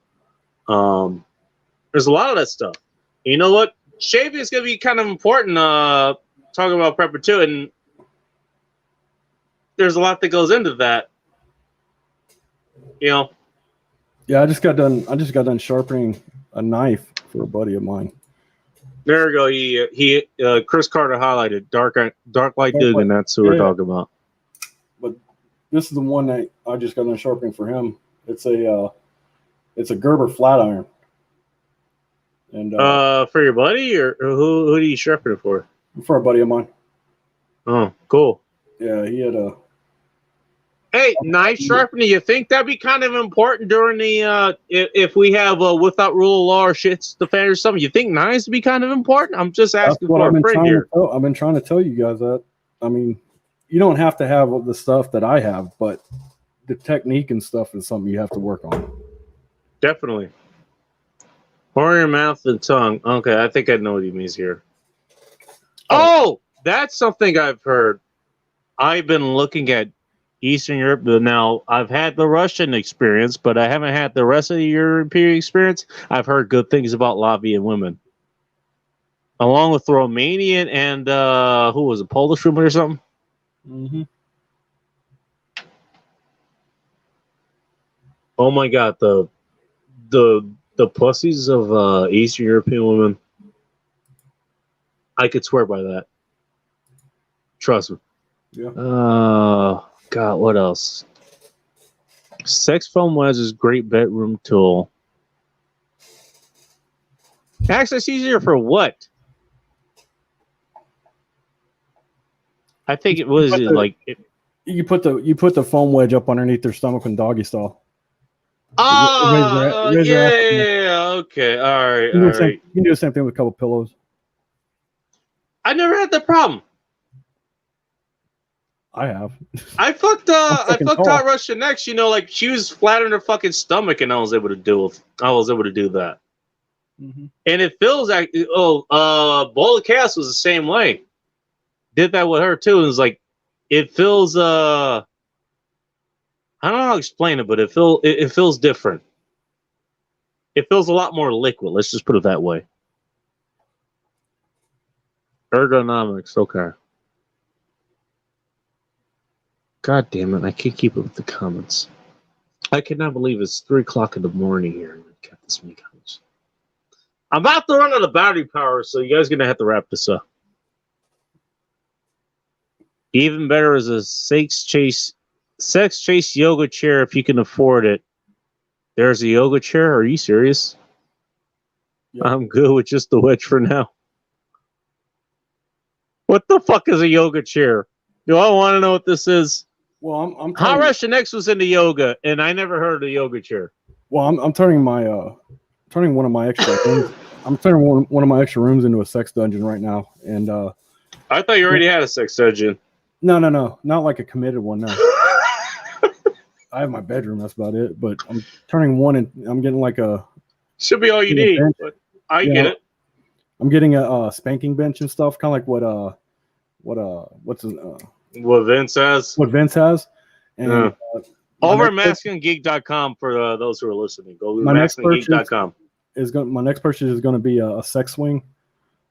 There's a lot of that stuff. You know what? Shaving is going to be kind of important. Talking about prepper too, and there's a lot that goes into that. Yeah, I just got done sharpening a knife for a buddy of mine. There we go. He Chris Carter highlighted Dark Light Dugan. That's who we're talking about. But this is the one that I just got done sharpening for him. It's a Gerber flat iron. And for your buddy, or who do you sharpen it for? For a buddy of mine. Oh, cool. Yeah, he had a. Hey, knife sharpening. You think that'd be kind of important during the if we have without rule of law or shit's the fan or something? You think knives would be kind of important? I'm just asking for a friend here. I've been trying to tell you guys that. I mean, you don't have to have the stuff that I have, but the technique and stuff is something you have to work on. Definitely. Pour your mouth and tongue. Okay, I think I know what he means here. Oh, that's something I've heard. I've been looking at Eastern Europe. Now, I've had the Russian experience, but I haven't had the rest of the European experience. I've heard good things about Latvian women. Along with Romanian and, who was it, Polish women or something? Mm-hmm. Oh my God, the pussies of Eastern European women. I could swear by that. Trust me. Yeah. God, what else? Sex foam wedge is great bedroom tool. Access easier for what? I think it was you put the foam wedge up underneath their stomach in doggy style. Yeah. Okay, all right. You can do the same thing with a couple pillows. I never had that problem. I have. I fucked Hot Russian next. You know, like she was flat on her fucking stomach, and I was able to do that. Mm-hmm. And it feels like Bowl of Chaos was the same way. Did that with her too. It was like it feels I don't know how to explain it, but it feels different. It feels a lot more liquid. Let's just put it that way. Ergonomics, okay. God damn it, I can't keep up with the comments. I cannot believe it's 3:00 in the morning here and I've got this many comments. I'm about to run out of battery power, so you guys are gonna have to wrap this up. Even better is a sex chase yoga chair if you can afford it. There's a yoga chair? Are you serious? Yep. I'm good with just the wedge for now. What the fuck is a yoga chair? Do I want to know what this is? Well, I'm Hot Russian X was into yoga, and I never heard of a yoga chair. Well, I'm turning one of my extra rooms. I'm turning one of my extra rooms into a sex dungeon right now, and I thought you already had a sex dungeon. No, not like a committed one. No, I have my bedroom. That's about it. But I'm turning one, and I'm getting like a should be all you need. But I get it. I'm getting a spanking bench and stuff, kind of like what Vince has. What Vince has. And over at masculinegeek.com for those who are listening. Go to masculinegeek.com. My next purchase is going to be a sex swing,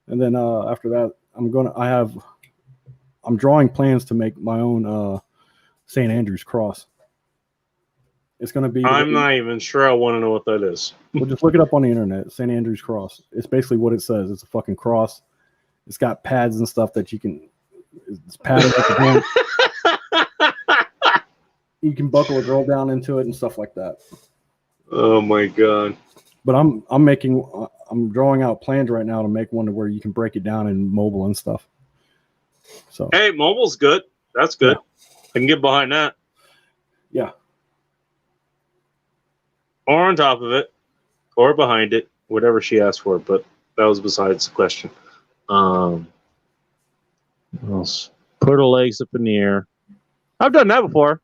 and then after that, I'm drawing plans to make my own St. Andrew's cross. It's going to be. I'm not even sure I want to know what that is. Well, just look it up on the internet. St. Andrew's cross. It's basically what it says. It's a fucking cross. It's got pads and stuff that you can. It's padded at the hand. You can buckle a girl down into it and stuff like that. Oh my god! But I'm drawing out plans right now to make one to where you can break it down in mobile and stuff. So hey, mobile's good. That's good. Yeah. I can get behind that. Yeah. Or on top of it, or behind it, whatever she asked for. But that was besides the question. What else? Put her legs up in the air. I've done that before.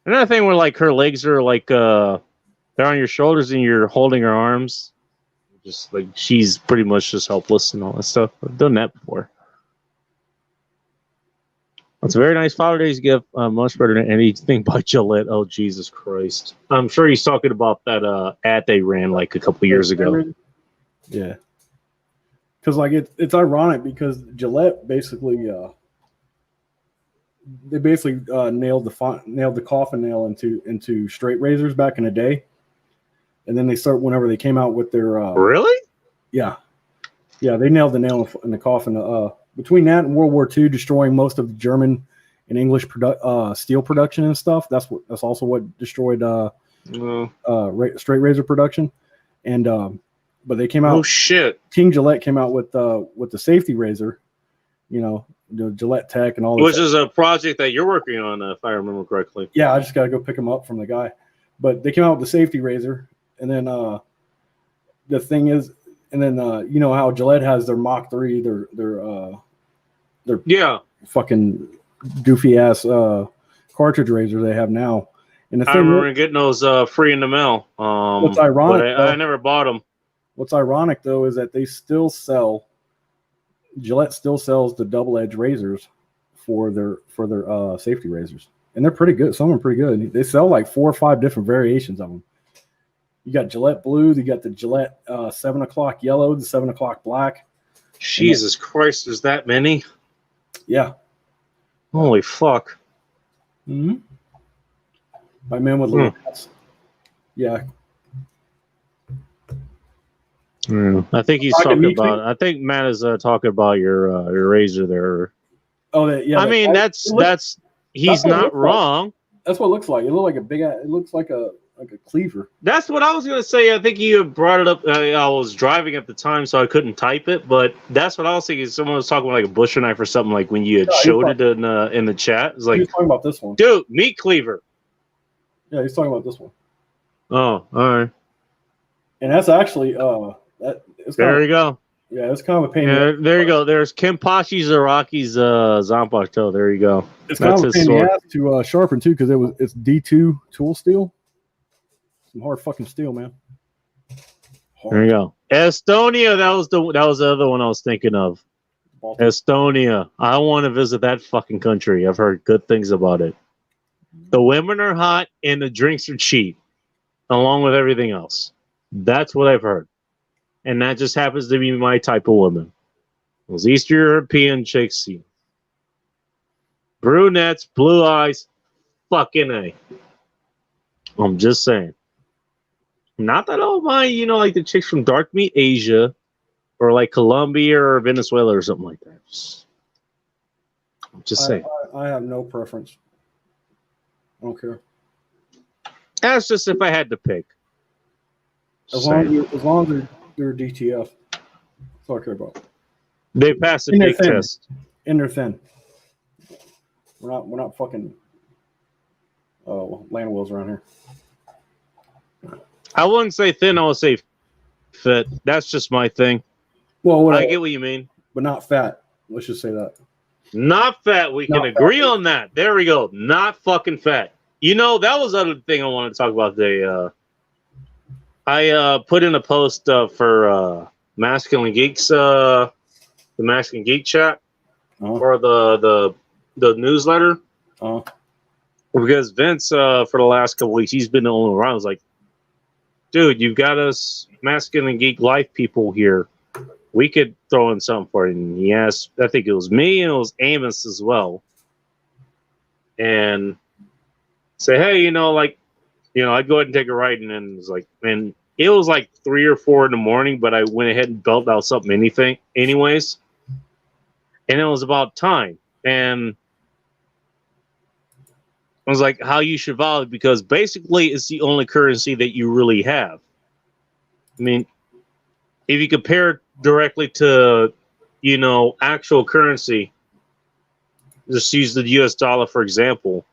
Another thing where like her legs are like they're on your shoulders and you're holding her arms, just like she's pretty much just helpless and all that stuff. I've done that before. It's a very nice Father's Day gift. Much better than anything by Gillette. Oh, Jesus Christ. I'm sure he's talking about that ad they ran like a couple years ago. Yeah. Because like it's ironic because Gillette basically nailed the coffin nail into straight razors back in the day. And then whenever they came out with their really? Yeah. Yeah, they nailed the nail in the coffin. Between that and World War II, destroying most of the German and English steel production and stuff. That's also what destroyed straight razor production. And but they came out. Oh shit! King Gillette came out with the safety razor, the Gillette Tech and all. Which is a project that you're working on, if I remember correctly. Yeah, I just got to go pick them up from the guy. But they came out with the safety razor, and then the thing is. And then you know how Gillette has their Mach 3, their fucking goofy ass cartridge razor they have now. And the I thing remember getting those free in the mail. what's ironic, but I never bought them. What's ironic though is that they still sell Gillette still sells the double edge razors for their safety razors, and they're pretty good. Some of them are pretty good. They sell like 4 or 5 different variations of them. You got Gillette blue, you got the Gillette 7 o'clock yellow, the 7 o'clock black. Jesus Christ, there's that many? Yeah. Holy fuck. Mm-hmm. By men with little hats. Yeah. I think he's talking about. I think Matt is talking about your razor there. Oh, yeah. I mean, he's not wrong. That's what it looks like. It looks like a big. It looks like a cleaver. That's what I was gonna say. I think you brought it up. I was driving at the time, so I couldn't type it. But that's what I was thinking. Someone was talking about like a butcher knife or something. Like when you had showed it in the chat. It's like he's talking about this one, dude. Meat cleaver. Yeah, he's talking about this one. Oh, all right. And that's actually there you go. Yeah, it's kind of a pain. Yeah, there you go. There's Kenpachi Zaraki's Zanpakuto. There you go. It's kind of a pain in the ass to sharpen too because it's D2 tool steel. Some hard fucking steel, man. Hard. There you go. Estonia. That was the other one I was thinking of. Baltimore. Estonia. I want to visit that fucking country. I've heard good things about it. The women are hot and the drinks are cheap, along with everything else. That's what I've heard. And that just happens to be my type of woman. Those Eastern European chicks, brunettes, blue eyes, fucking A. I'm just saying. Not that I don't mind, like the chicks from dark meat Asia or like Colombia or Venezuela or something like that. I'm just saying. I have no preference. I don't care. That's just if I had to pick. As long as they're DTF. That's all I care about. They pass the big test. And they're thin. We're not fucking land wheels around here. I wouldn't say thin, I would say fit. That's just my thing. Well, I get what you mean. But not fat. Let's just say that. Not fat. We can agree on that. There we go. Not fucking fat. That was the other thing I wanted to talk about today. I put in a post for Masculine Geeks, the Masculine Geek chat, or the newsletter. Because Vince, for the last couple weeks, he's been the only one around. I was like, dude, you've got us Masculine Geek Life people here. We could throw in something for it. And he asked, I think it was me and it was Amos as well. And say, hey, I'd go ahead and take a ride. And then it was like, man, it was like 3 or 4 in the morning, but I went ahead and built out something anyways. And it was about time. And I was like, how you should value it, because basically it's the only currency that you really have. I mean, if you compare it directly to, actual currency, just use the US dollar, for example.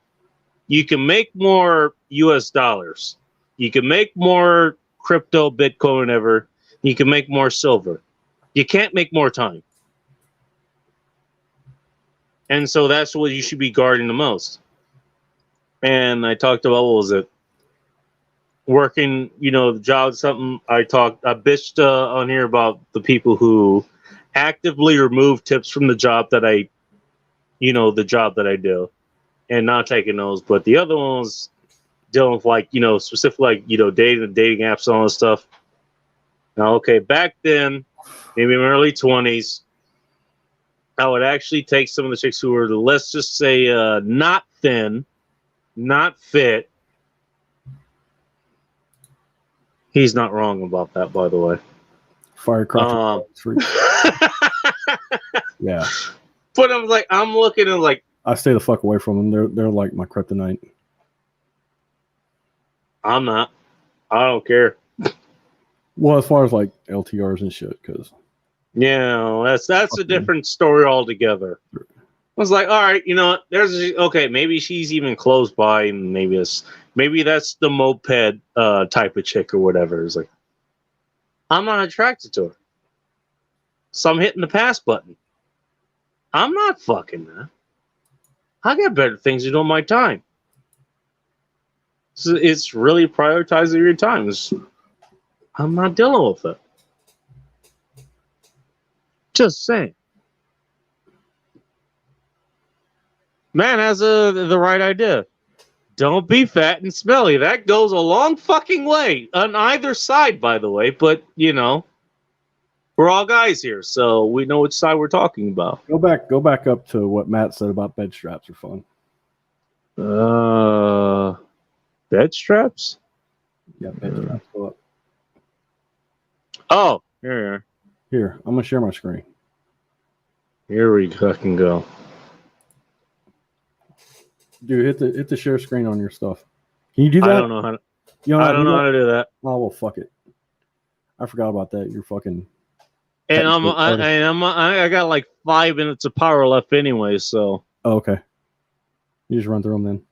You can make more US dollars. You can make more crypto, Bitcoin, whatever. You can make more silver. You can't make more time. And so that's what you should be guarding the most. And I talked about, what was it? Working, the job, something. I bitched on here about the people who actively remove tips from the job that I do, and not taking those. But the other one was dealing with specifically dating apps and all this stuff. Now, okay, back then, maybe in my early 20s, I would actually take some of the chicks who were, let's just say, not thin, not fit. He's not wrong about that, by the way. Firecracker. Yeah. But I'm looking at like, I stay the fuck away from them. They're like my kryptonite. I'm not. I don't care. Well, as far as like LTRs and shit, because that's a different story altogether. I was like, all right, maybe she's even close by, and maybe that's the moped type of chick or whatever. It's like, I'm not attracted to her, so I'm hitting the pass button. I'm not fucking that. I got better things to do in my time. So it's really prioritizing your time. I'm not dealing with it. Just saying. Man has the right idea. Don't be fat and smelly. That goes a long fucking way on either side, by the way. But, you know, we're all guys here, so we know which side we're talking about. Go back up to what Matt said about bed straps are fun. Bed straps? Yeah, bed straps. Go up. Oh, here we are. Here, I'm gonna share my screen. Here we fucking go. Dude, hit the share screen on your stuff. Can you do that? I don't know how to. You I don't know how to do that. Oh well, fuck it. I forgot about that. You're fucking. And I got like 5 minutes of power left anyway, so. Oh, okay. You just run through them then.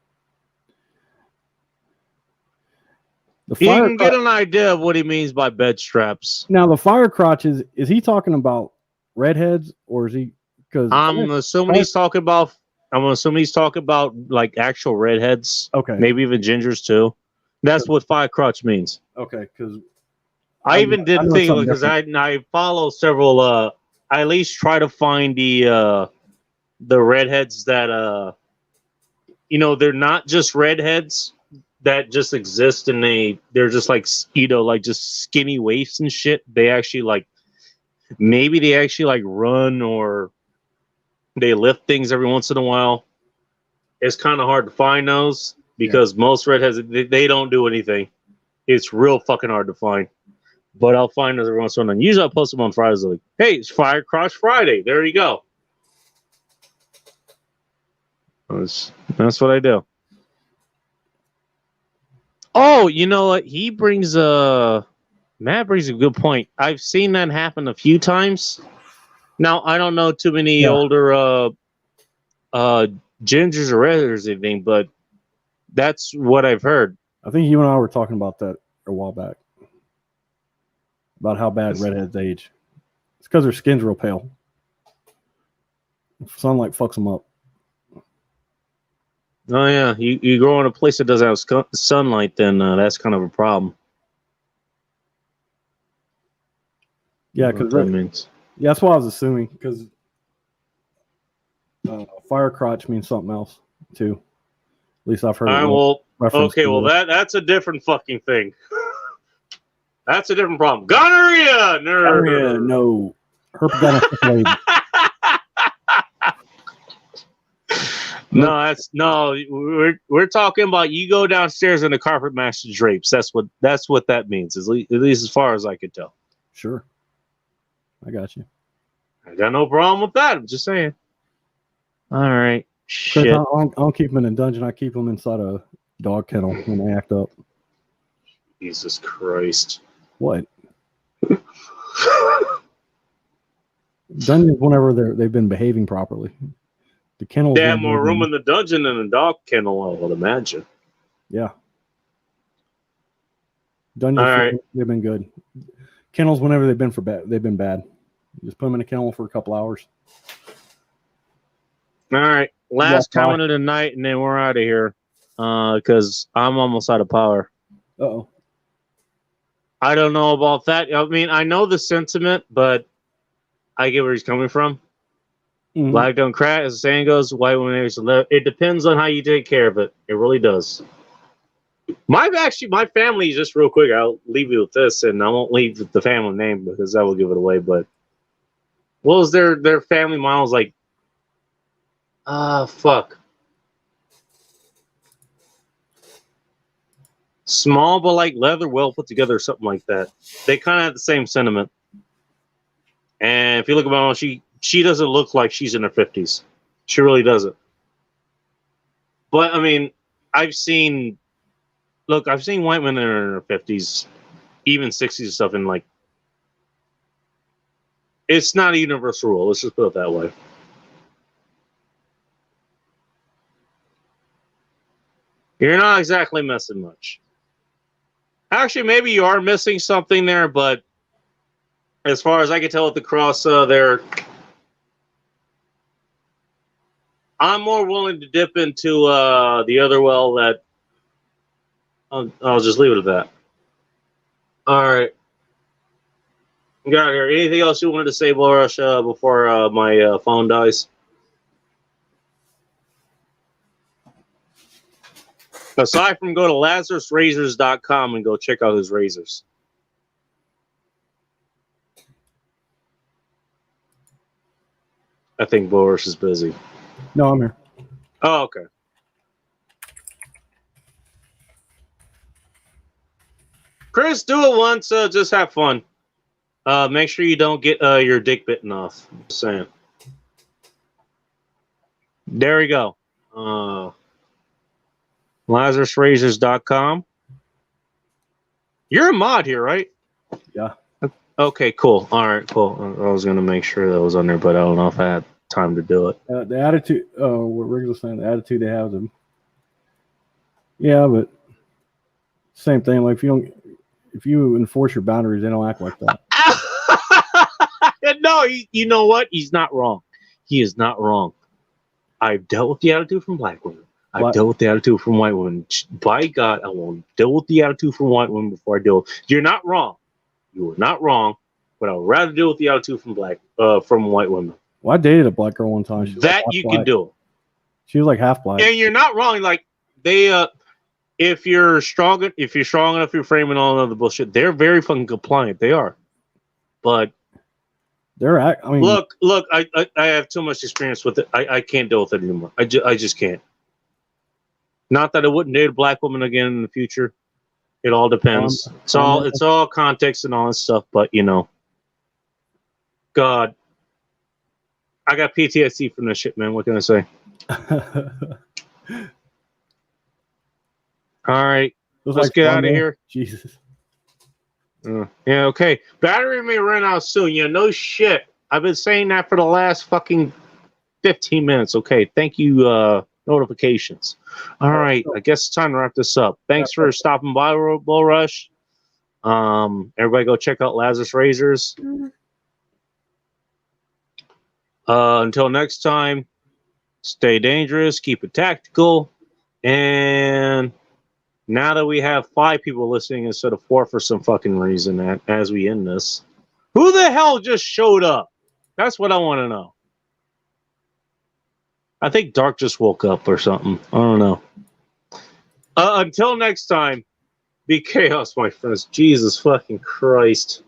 You can get an idea of what he means by bed straps. Now the fire crotch is he talking about redheads or is he? Because I'm assuming he's talking about. I'm assuming he's talking about like actual redheads. Okay. Maybe even gingers too. That's what fire crotch means. Okay, because I even did think because I follow several. I at least try to find the redheads that you know, they're not just redheads that just exist and they're just like, you know, like just skinny waifs and shit. They actually like maybe they actually like run or they lift things every once in a while. It's kind of hard to find those because most redheads they don't do anything. It's real fucking hard to find. But I'll find those every once in a while. And usually I'll post them on Fridays like, hey, it's Fire Crotch Friday. There you go. That's what I do. Oh, you know what? Matt brings a good point. I've seen that happen a few times. Now I don't know too many older gingers or redheads or anything, but that's what I've heard. I think you and I were talking about that a while back. About how bad redheads age. It's because their skin's real pale. Sunlight fucks them up. Oh yeah, you grow in a place that doesn't have sunlight, then that's kind of a problem. Yeah, because that means. Yeah, that's what I was assuming. Because fire crotch means something else too. At least I've heard. That's a different fucking thing. That's a different problem. Gonorrhea, nerd. No. Herpes. We're talking about you go downstairs and the carpet matches drapes. That's what that means. At least as far as I could tell. Sure. I got you. I got no problem with that. I'm just saying. All right. Shit. I don't keep them in a dungeon. I keep them inside a dog kennel when they act up. Jesus Christ. What? Dungeons whenever they've been behaving properly. The kennel. They have more room in the dungeon than a dog kennel, I would imagine. Yeah. Dungeons, they've been good. Kennels, whenever they've been bad. You just put them in a kennel for a couple hours. All right. Last comment of the night, and then we're out of here. Because I'm almost out of power. Uh-oh. I don't know about that. I mean, I know the sentiment, but I get where he's coming from. Mm-hmm. Black don't crack, as the saying goes. White women, it depends on how you take care of it. It really does. My family, just real quick, I'll leave you with this, and I won't leave the family name because that will give it away. But what was their family model? Was like, fuck. Small but like leather, well put together, or something like that. They kind of have the same sentiment. And if you look at my mom, she doesn't look like she's in her 50s. She really doesn't. But I mean, I've seen white women that are in their 50s, even 60s and stuff, and like, it's not a universal rule. Let's just put it that way. You're not exactly missing much. Actually, maybe you are missing something there, but as far as I can tell with the cross there, I'm more willing to dip into the other well that I'll just leave it at that. All right. Get out of here. Anything else you wanted to say, Borush, before my phone dies? Aside from go to LazarusRazors.com and go check out his razors. I think Borush is busy. No, I'm here. Oh, okay. Chris, do it once. Just have fun. Make sure you don't get your dick bitten off. Just saying. There we go. LazarusRazors.com. You're a mod here, right? Yeah. Okay, cool. All right, cool. I was going to make sure that was on there, but I don't know if I had time to do it. The attitude, what Riggs was saying, the attitude they have them. Yeah, but same thing. Like if you enforce your boundaries, they don't act like that. No, you know what? He's not wrong. He is not wrong. I've dealt with the attitude from black women. I've dealt with the attitude from white women. By God, I won't deal with the attitude from white women before I deal. You're not wrong. You are not wrong. But I would rather deal with the attitude from from white women. Well, I dated a black girl one time. That you can do. She was like half black. And you're not wrong. Like they, if you're strong enough, you're framing all of the bullshit. They're very fucking compliant. They are. But I mean, look. I have too much experience with it. I can't deal with it anymore. I just can't. Not that I wouldn't date a black woman again in the future. It all depends. It's all context and all this stuff. But you know, God, I got PTSD from this shit, man. What can I say? All right, let's get out of here. Jesus. Yeah, okay. Battery may run out soon. Yeah, no shit. I've been saying that for the last fucking 15 minutes. Okay, thank you, notifications. All right, I guess it's time to wrap this up. Thanks for stopping by, Bull Rush. Everybody go check out Lazarus Razors. Until next time, stay dangerous, keep it tactical, and now that we have 5 people listening instead of 4 for some fucking reason as we end this, who the hell just showed up? That's what I want to know. I think Dark just woke up or something. I don't know. Until next time, be chaos, my friends. Jesus fucking Christ.